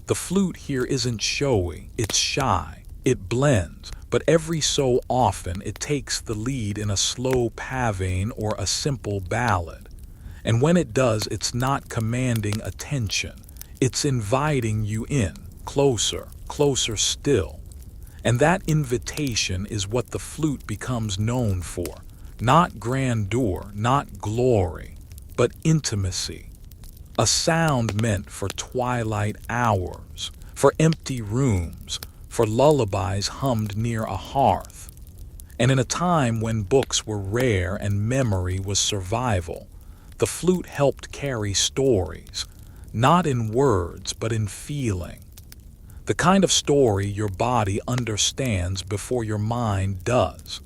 [SPEAKER 1] The flute here isn't showy, it's shy. It blends, but every so often it takes the lead in a slow pavane or a simple ballad. And when it does, it's not commanding attention. It's inviting you in, closer, closer still. And that invitation is what the flute becomes known for. Not grandeur, not glory, but intimacy. A sound meant for twilight hours, for empty rooms, for lullabies hummed near a hearth. And in a time when books were rare and memory was survival, the flute helped carry stories, not in words but in feeling. The kind of story your body understands before your mind does.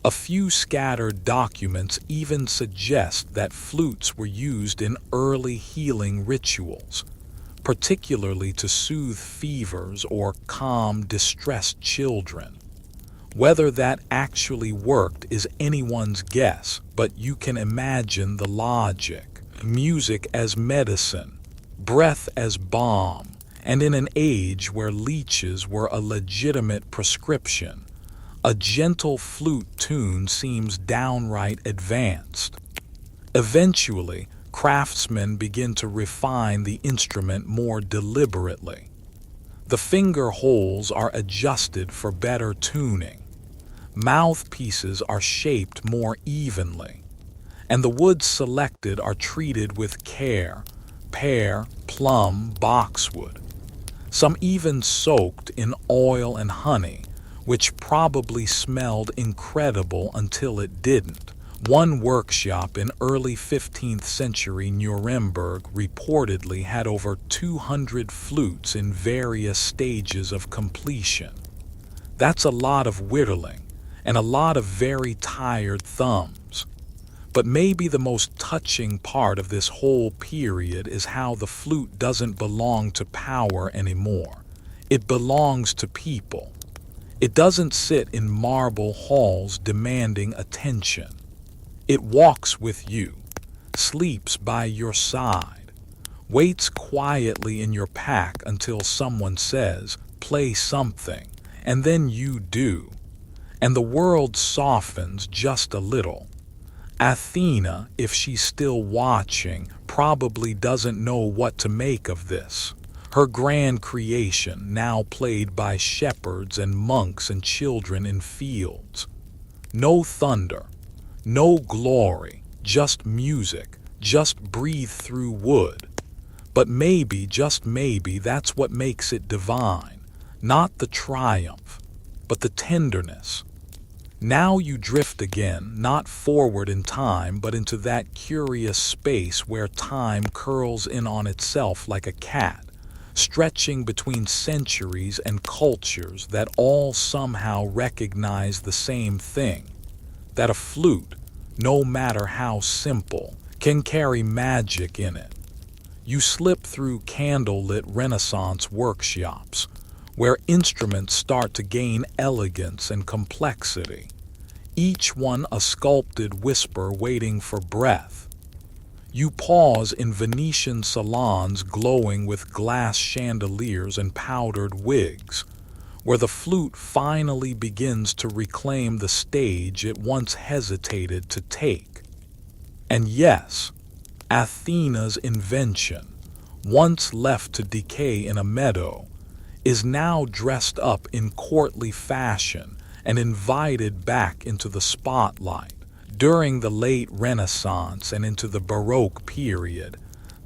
[SPEAKER 1] A few scattered documents even suggest that flutes were used in early healing rituals, particularly to soothe fevers or calm distressed children. Whether that actually worked is anyone's guess, but you can imagine the logic. Music as medicine, breath as balm, and in an age where leeches were a legitimate prescription, a gentle flute tune seems downright advanced. Eventually, craftsmen begin to refine the instrument more deliberately. The finger holes are adjusted for better tuning. Mouthpieces are shaped more evenly, and the woods selected are treated with care: pear, plum, boxwood. Some even soaked in oil and honey, which probably smelled incredible until it didn't. One workshop in early 15th century Nuremberg reportedly had over 200 flutes in various stages of completion. That's a lot of whittling, and a lot of very tired thumbs. But maybe the most touching part of this whole period is how the flute doesn't belong to power anymore. It belongs to people. It doesn't sit in marble halls demanding attention. It walks with you, sleeps by your side, waits quietly in your pack until someone says, "Play something," and then you do. And the world softens just a little. Athena, if she's still watching, probably doesn't know what to make of this. Her grand creation, now played by shepherds and monks and children in fields. No thunder, no glory, just music, just breathe through wood. But maybe, just maybe, that's what makes it divine. Not the triumph, but the tenderness. Now you drift again, not forward in time, but into that curious space where time curls in on itself like a cat, stretching between centuries and cultures that all somehow recognize the same thing, that a flute, no matter how simple, can carry magic in it. You slip through candlelit Renaissance workshops, where instruments start to gain elegance and complexity, each one a sculpted whisper waiting for breath. You pause in Venetian salons glowing with glass chandeliers and powdered wigs, where the flute finally begins to reclaim the stage it once hesitated to take. And yes, Athena's invention, once left to decay in a meadow, is now dressed up in courtly fashion and invited back into the spotlight. During the late Renaissance and into the Baroque period,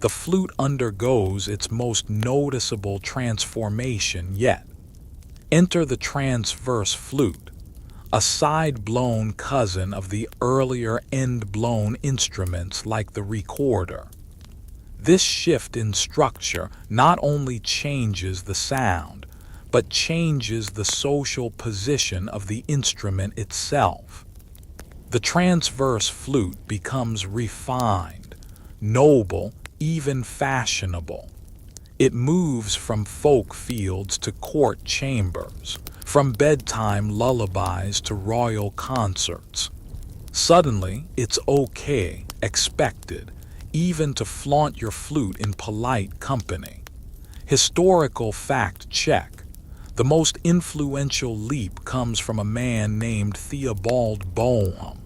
[SPEAKER 1] the flute undergoes its most noticeable transformation yet. Enter the transverse flute, a side-blown cousin of the earlier end-blown instruments like the recorder. This shift in structure not only changes the sound, but changes the social position of the instrument itself. The transverse flute becomes refined, noble, even fashionable. It moves from folk fields to court chambers, from bedtime lullabies to royal concerts. Suddenly, it's okay, expected, even to flaunt your flute in polite company. Historical fact check. The most influential leap comes from a man named Theobald Boehm.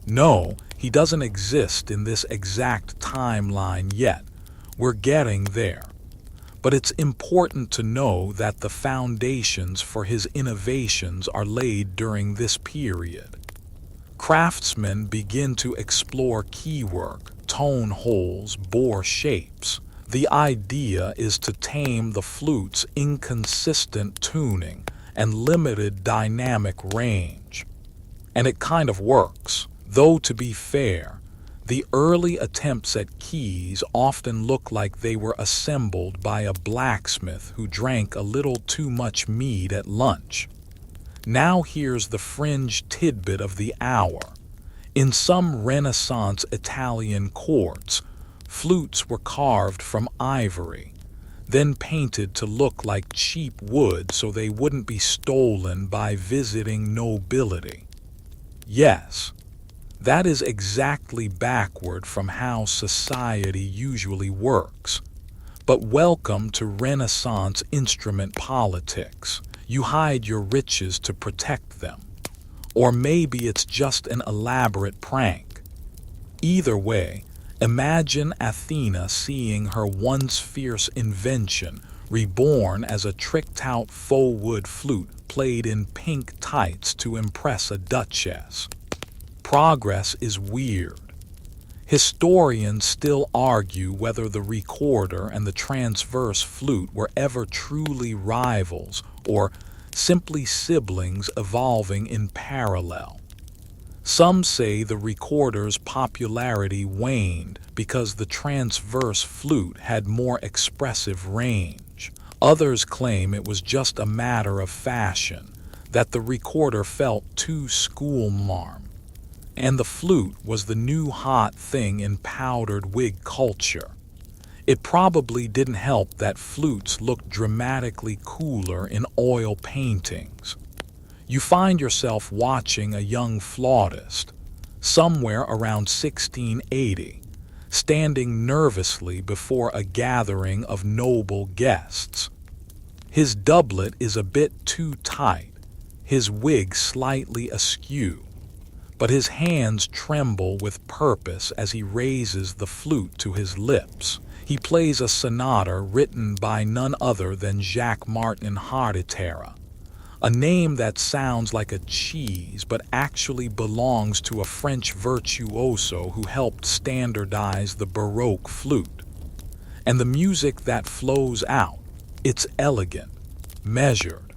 [SPEAKER 1] No, he doesn't exist in this exact timeline yet. We're getting there. But it's important to know that the foundations for his innovations are laid during this period. Craftsmen begin to explore keywork, tone holes, bore shapes. The idea is to tame the flute's inconsistent tuning and limited dynamic range. And it kind of works, though to be fair, the early attempts at keys often look like they were assembled by a blacksmith who drank a little too much mead at lunch. Now here's the fringe tidbit of the hour. In some Renaissance Italian courts, flutes were carved from ivory, then painted to look like cheap wood so they wouldn't be stolen by visiting nobility. Yes, that is exactly backward from how society usually works. But welcome to Renaissance instrument politics. You hide your riches to protect them. Or maybe it's just an elaborate prank. Either way, imagine Athena seeing her once fierce invention reborn as a tricked-out faux wood flute played in pink tights to impress a duchess. Progress is weird. Historians still argue whether the recorder and the transverse flute were ever truly rivals or simply siblings evolving in parallel. Some say the recorder's popularity waned because the transverse flute had more expressive range. Others claim it was just a matter of fashion, that the recorder felt too schoolmarm, and the flute was the new hot thing in powdered wig culture. It probably didn't help that flutes looked dramatically cooler in oil paintings. You find yourself watching a young flautist, somewhere around 1680, standing nervously before a gathering of noble guests. His doublet is a bit too tight, his wig slightly askew, but his hands tremble with purpose as he raises the flute to his lips. He plays a sonata written by none other than Jacques-Martin Harditera, a name that sounds like a cheese but actually belongs to a French virtuoso who helped standardize the Baroque flute. And the music that flows out, it's elegant, measured,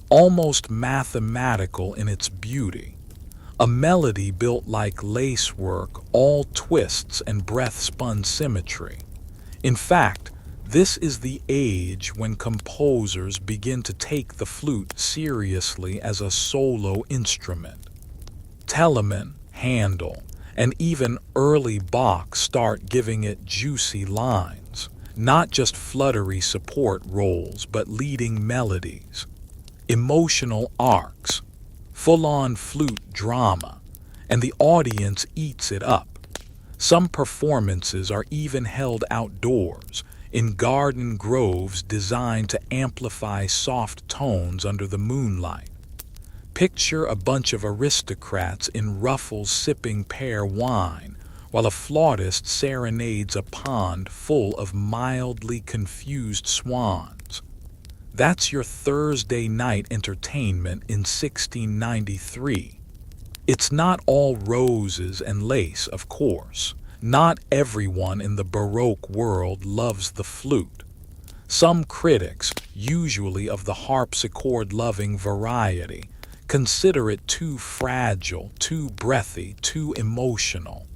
[SPEAKER 1] almost mathematical in its beauty. A melody built like lacework, all twists and breath-spun symmetry. In fact, this is the age when composers begin to take the flute seriously as a solo instrument. Telemann, Handel, and even early Bach start giving it juicy lines, not just fluttery support roles, but leading melodies, emotional arcs, full-on flute drama, and the audience eats it up. Some performances are even held outdoors, in garden groves designed to amplify soft tones under the moonlight. Picture a bunch of aristocrats in ruffles sipping pear wine, while a flautist serenades a pond full of mildly confused swans. That's your Thursday night entertainment in 1693. It's not all roses and lace, of course. Not everyone in the Baroque world loves the flute. Some critics, usually of the harpsichord-loving variety, consider it too fragile, too breathy, too emotional.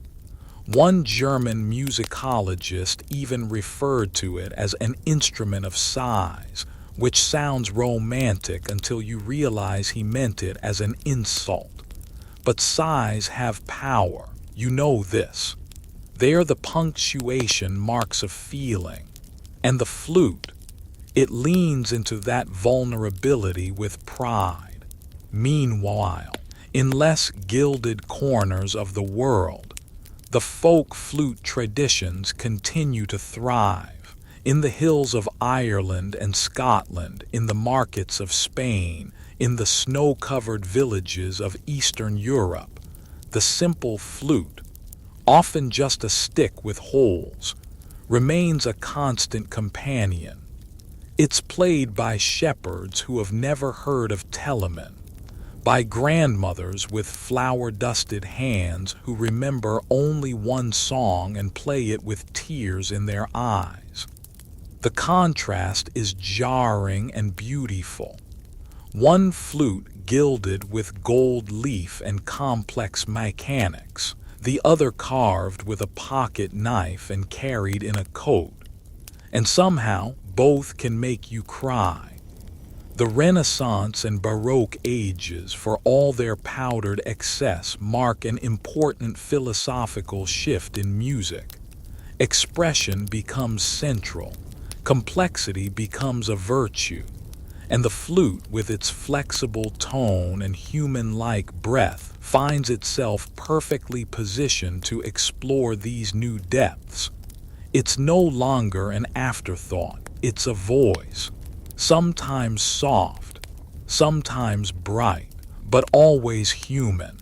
[SPEAKER 1] One German musicologist even referred to it as an instrument of sighs, which sounds romantic until you realize he meant it as an insult. But sighs have power, you know this. They are the punctuation marks of feeling. And the flute, it leans into that vulnerability with pride. Meanwhile, in less gilded corners of the world, the folk flute traditions continue to thrive. In the hills of Ireland and Scotland, in the markets of Spain, in the snow-covered villages of Eastern Europe, the simple flute, often just a stick with holes, remains a constant companion. It's played by shepherds who have never heard of Telemann, by grandmothers with flour-dusted hands who remember only one song and play it with tears in their eyes. The contrast is jarring and beautiful. One flute gilded with gold leaf and complex mechanics, the other carved with a pocket knife and carried in a coat. And somehow, both can make you cry. The Renaissance and Baroque ages, for all their powdered excess, mark an important philosophical shift in music. Expression becomes central, complexity becomes a virtue, and the flute, with its flexible tone and human-like breath, finds itself perfectly positioned to explore these new depths. It's no longer an afterthought, it's a voice, sometimes soft, sometimes bright, but always human.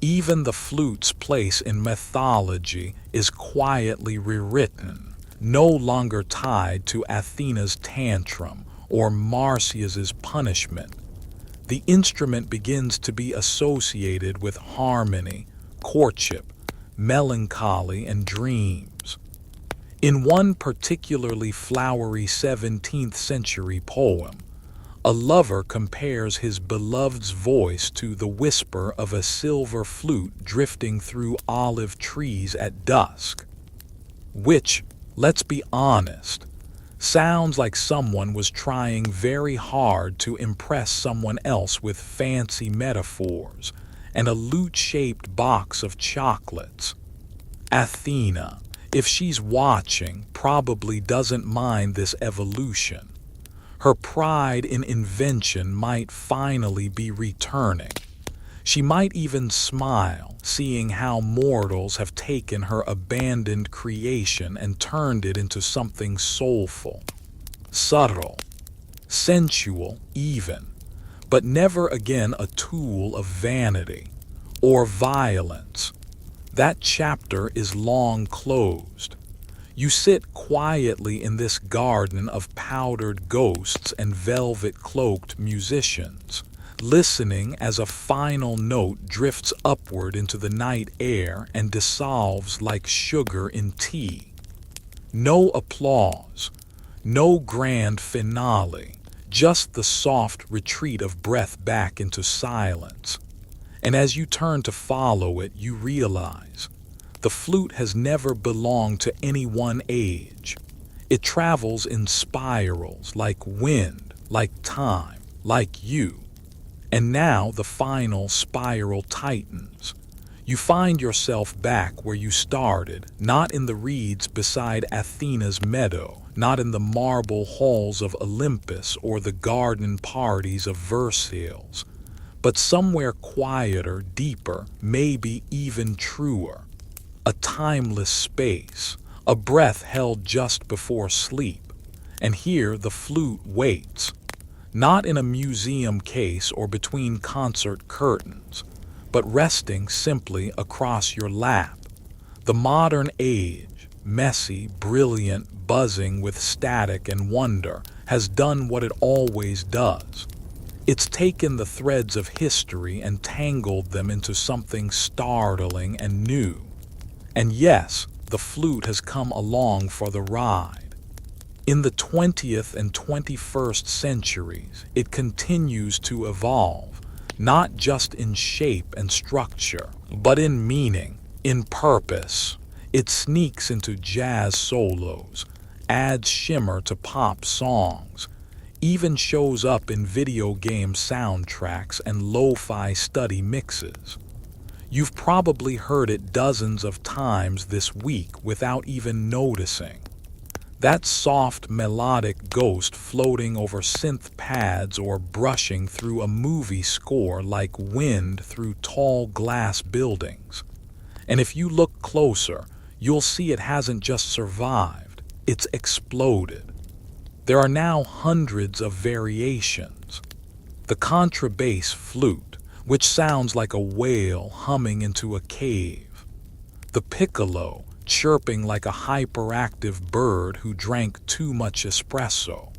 [SPEAKER 1] Even the flute's place in mythology is quietly rewritten, no longer tied to Athena's tantrum or Marsyas's punishment. The instrument begins to be associated with harmony, courtship, melancholy, and dreams. In one particularly flowery 17th century poem, a lover compares his beloved's voice to the whisper of a silver flute drifting through olive trees at dusk, which, let's be honest, sounds like someone was trying very hard to impress someone else with fancy metaphors and a lute-shaped box of chocolates. Athena, if she's watching, probably doesn't mind this evolution. Her pride in invention might finally be returning. She might even smile, seeing how mortals have taken her abandoned creation and turned it into something soulful, subtle, sensual even, but never again a tool of vanity or violence. That chapter is long closed. You sit quietly in this garden of powdered ghosts and velvet-cloaked musicians, listening as a final note drifts upward into the night air and dissolves like sugar in tea. No applause, no grand finale, just the soft retreat of breath back into silence. And as you turn to follow it, you realize the flute has never belonged to any one age. It travels in spirals, like wind, like time, like you. And now the final spiral tightens. You find yourself back where you started, not in the reeds beside Athena's meadow, not in the marble halls of Olympus or the garden parties of Versailles, but somewhere quieter, deeper, maybe even truer. A timeless space, a breath held just before sleep. And here the flute waits, not in a museum case or between concert curtains, but resting simply across your lap. The modern age, messy, brilliant, buzzing with static and wonder, has done what it always does. It's taken the threads of history and tangled them into something startling and new. And yes, the flute has come along for the ride. In the 20th and 21st centuries, it continues to evolve, not just in shape and structure, but in meaning, in purpose. It sneaks into jazz solos, adds shimmer to pop songs, even shows up in video game soundtracks and lo-fi study mixes. You've probably heard it dozens of times this week without even noticing. That soft melodic ghost floating over synth pads or brushing through a movie score like wind through tall glass buildings. And if you look closer, you'll see it hasn't just survived, it's exploded. There are now hundreds of variations. The contrabass flute, which sounds like a whale humming into a cave. The piccolo, chirping like a hyperactive bird who drank too much espresso.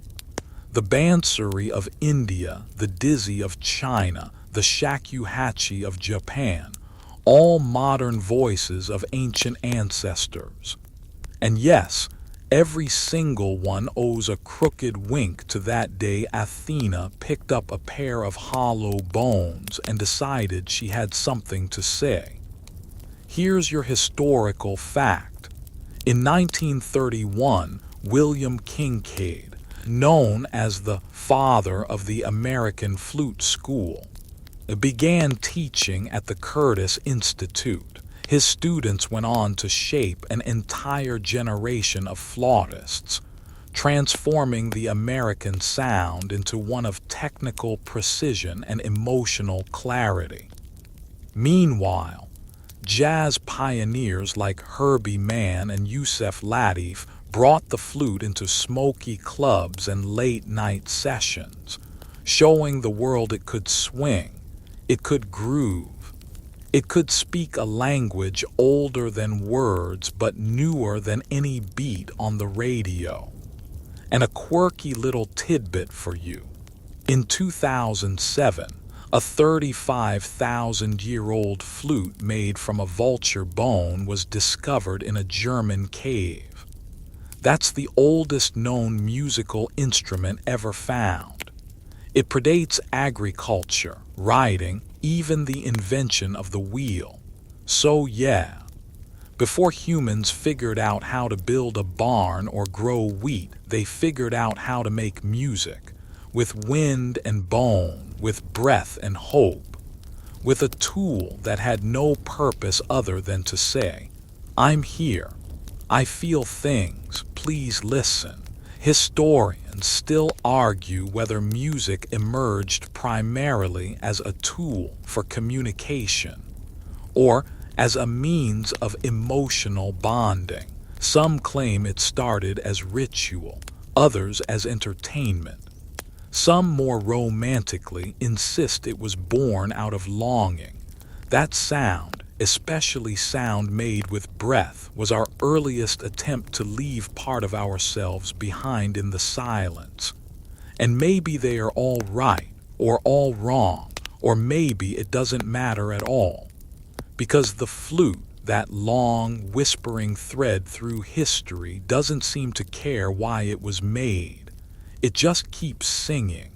[SPEAKER 1] The bansuri of India, the dizzy of China, the shakuhachi of Japan, all modern voices of ancient ancestors. And yes, every single one owes a crooked wink to that day Athena picked up a pair of hollow bones and decided she had something to say. Here's your historical fact. In 1931, William Kincaid, known as the father of the American Flute School, began teaching at the Curtis Institute. His students went on to shape an entire generation of flautists, transforming the American sound into one of technical precision and emotional clarity. Meanwhile, jazz pioneers like Herbie Mann and Yusef Lateef brought the flute into smoky clubs and late-night sessions, showing the world it could swing, it could groove, it could speak a language older than words but newer than any beat on the radio. And a quirky little tidbit for you. In 2007, a 35,000-year-old flute made from a vulture bone was discovered in a German cave. That's the oldest known musical instrument ever found. It predates agriculture, writing, even the invention of the wheel. So yeah, before humans figured out how to build a barn or grow wheat, they figured out how to make music. With wind and bone, with breath and hope, with a tool that had no purpose other than to say, I'm here, I feel things, please listen. Historians still argue whether music emerged primarily as a tool for communication, or as a means of emotional bonding. Some claim it started as ritual, others as entertainment. Some more romantically insist it was born out of longing. That sound, especially sound made with breath, was our earliest attempt to leave part of ourselves behind in the silence. And maybe they are all right, or all wrong, or maybe it doesn't matter at all. Because the flute, that long, whispering thread through history, doesn't seem to care why it was made. It just keeps singing.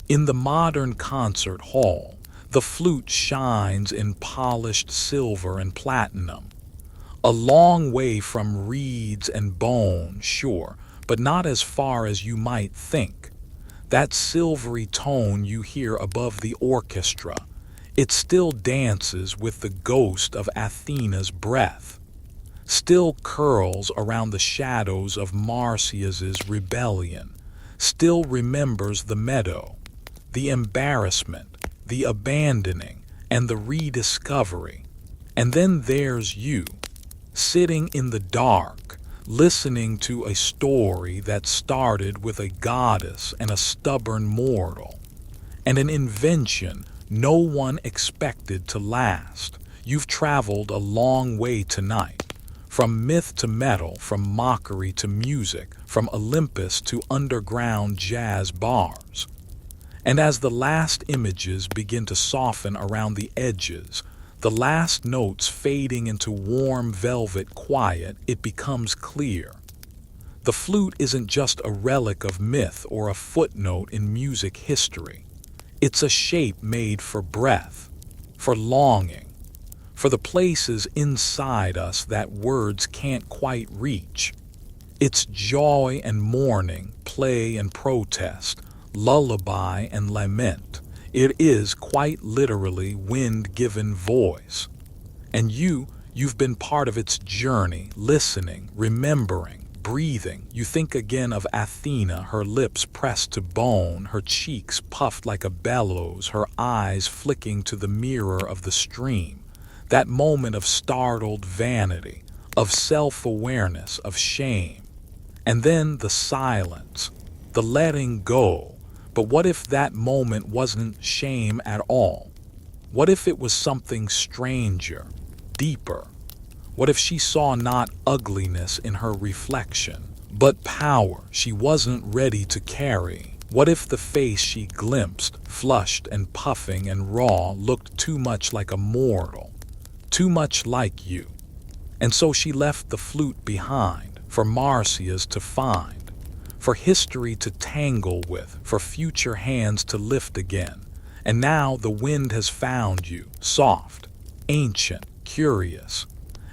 [SPEAKER 1] In the modern concert hall, the flute shines in polished silver and platinum. A long way from reeds and bone, sure, but not as far as you might think. That silvery tone you hear above the orchestra, it still dances with the ghost of Athena's breath, still curls around the shadows of Marsyas's rebellion, still remembers the meadow, the embarrassment, the abandoning, and the rediscovery. And then there's you, sitting in the dark, listening to a story that started with a goddess and a stubborn mortal, and an invention no one expected to last. You've traveled a long way tonight. From myth to metal, from mockery to music, from Olympus to underground jazz bars. And as the last images begin to soften around the edges, the last notes fading into warm velvet quiet, it becomes clear. The flute isn't just a relic of myth or a footnote in music history. It's a shape made for breath, for longing, for the places inside us that words can't quite reach. It's joy and mourning, play and protest, lullaby and lament. It is quite literally wind given voice. And you've been part of its journey, listening, remembering, breathing. You think again of Athena, her lips pressed to bone, her cheeks puffed like a bellows, her eyes flicking to the mirror of the stream. That moment of startled vanity, of self-awareness, of shame. And then the silence, the letting go. But what if that moment wasn't shame at all? What if it was something stranger, deeper? What if she saw not ugliness in her reflection, but power she wasn't ready to carry? What if the face she glimpsed, flushed and puffing and raw, looked too much like a mortal, too much like you? And so she left the flute behind, for Marcia's to find, for history to tangle with, for future hands to lift again. And now the wind has found you, soft, ancient, curious.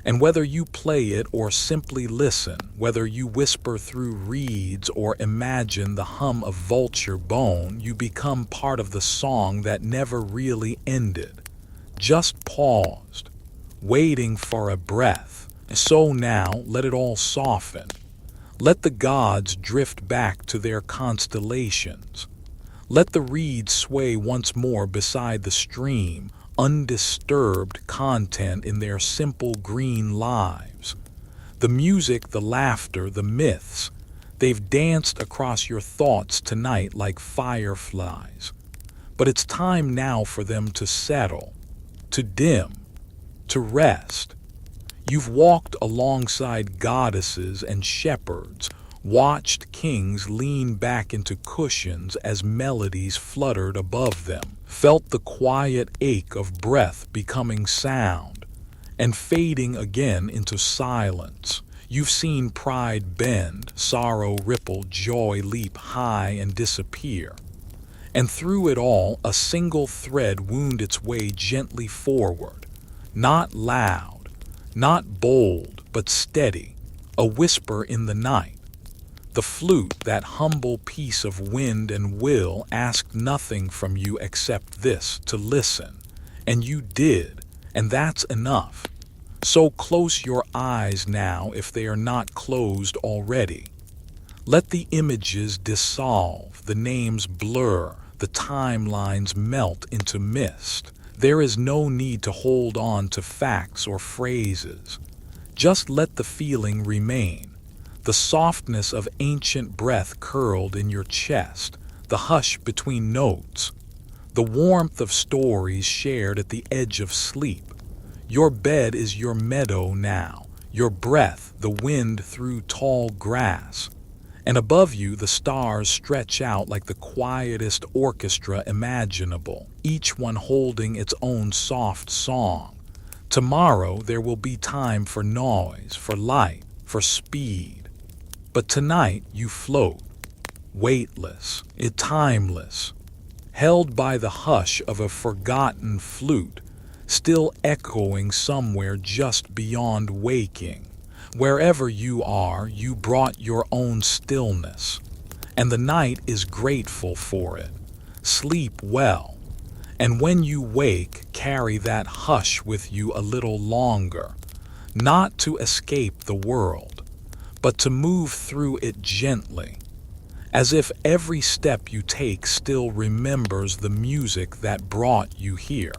[SPEAKER 1] And whether you play it or simply listen, whether you whisper through reeds or imagine the hum of vulture bone, you become part of the song that never really ended, just paused, waiting for a breath. So now let it all soften. Let the gods drift back to their constellations. Let the reeds sway once more beside the stream, undisturbed content in their simple green lives. The music, the laughter, the myths, they've danced across your thoughts tonight like fireflies. But it's time now for them to settle, to dim, to rest. You've walked alongside goddesses and shepherds, watched kings lean back into cushions as melodies fluttered above them, felt the quiet ache of breath becoming sound and fading again into silence. You've seen pride bend, sorrow ripple, joy leap high and disappear. And through it all, a single thread wound its way gently forward, not loud, not bold, but steady, a whisper in the night. The flute, that humble piece of wind and will, asked nothing from you except this, to listen. And you did, and that's enough. So close your eyes now if they are not closed already. Let the images dissolve, the names blur, the timelines melt into mist. There is no need to hold on to facts or phrases. Just let the feeling remain. The softness of ancient breath curled in your chest, the hush between notes, the warmth of stories shared at the edge of sleep. Your bed is your meadow now, your breath the wind through tall grass. And above you the stars stretch out like the quietest orchestra imaginable, each one holding its own soft song. Tomorrow there will be time for noise, for light, for speed. But tonight you float, weightless, timeless, held by the hush of a forgotten flute, still echoing somewhere just beyond waking. Wherever you are, you brought your own stillness, and the night is grateful for it. Sleep well, and when you wake, carry that hush with you a little longer, not to escape the world, but to move through it gently, as if every step you take still remembers the music that brought you here.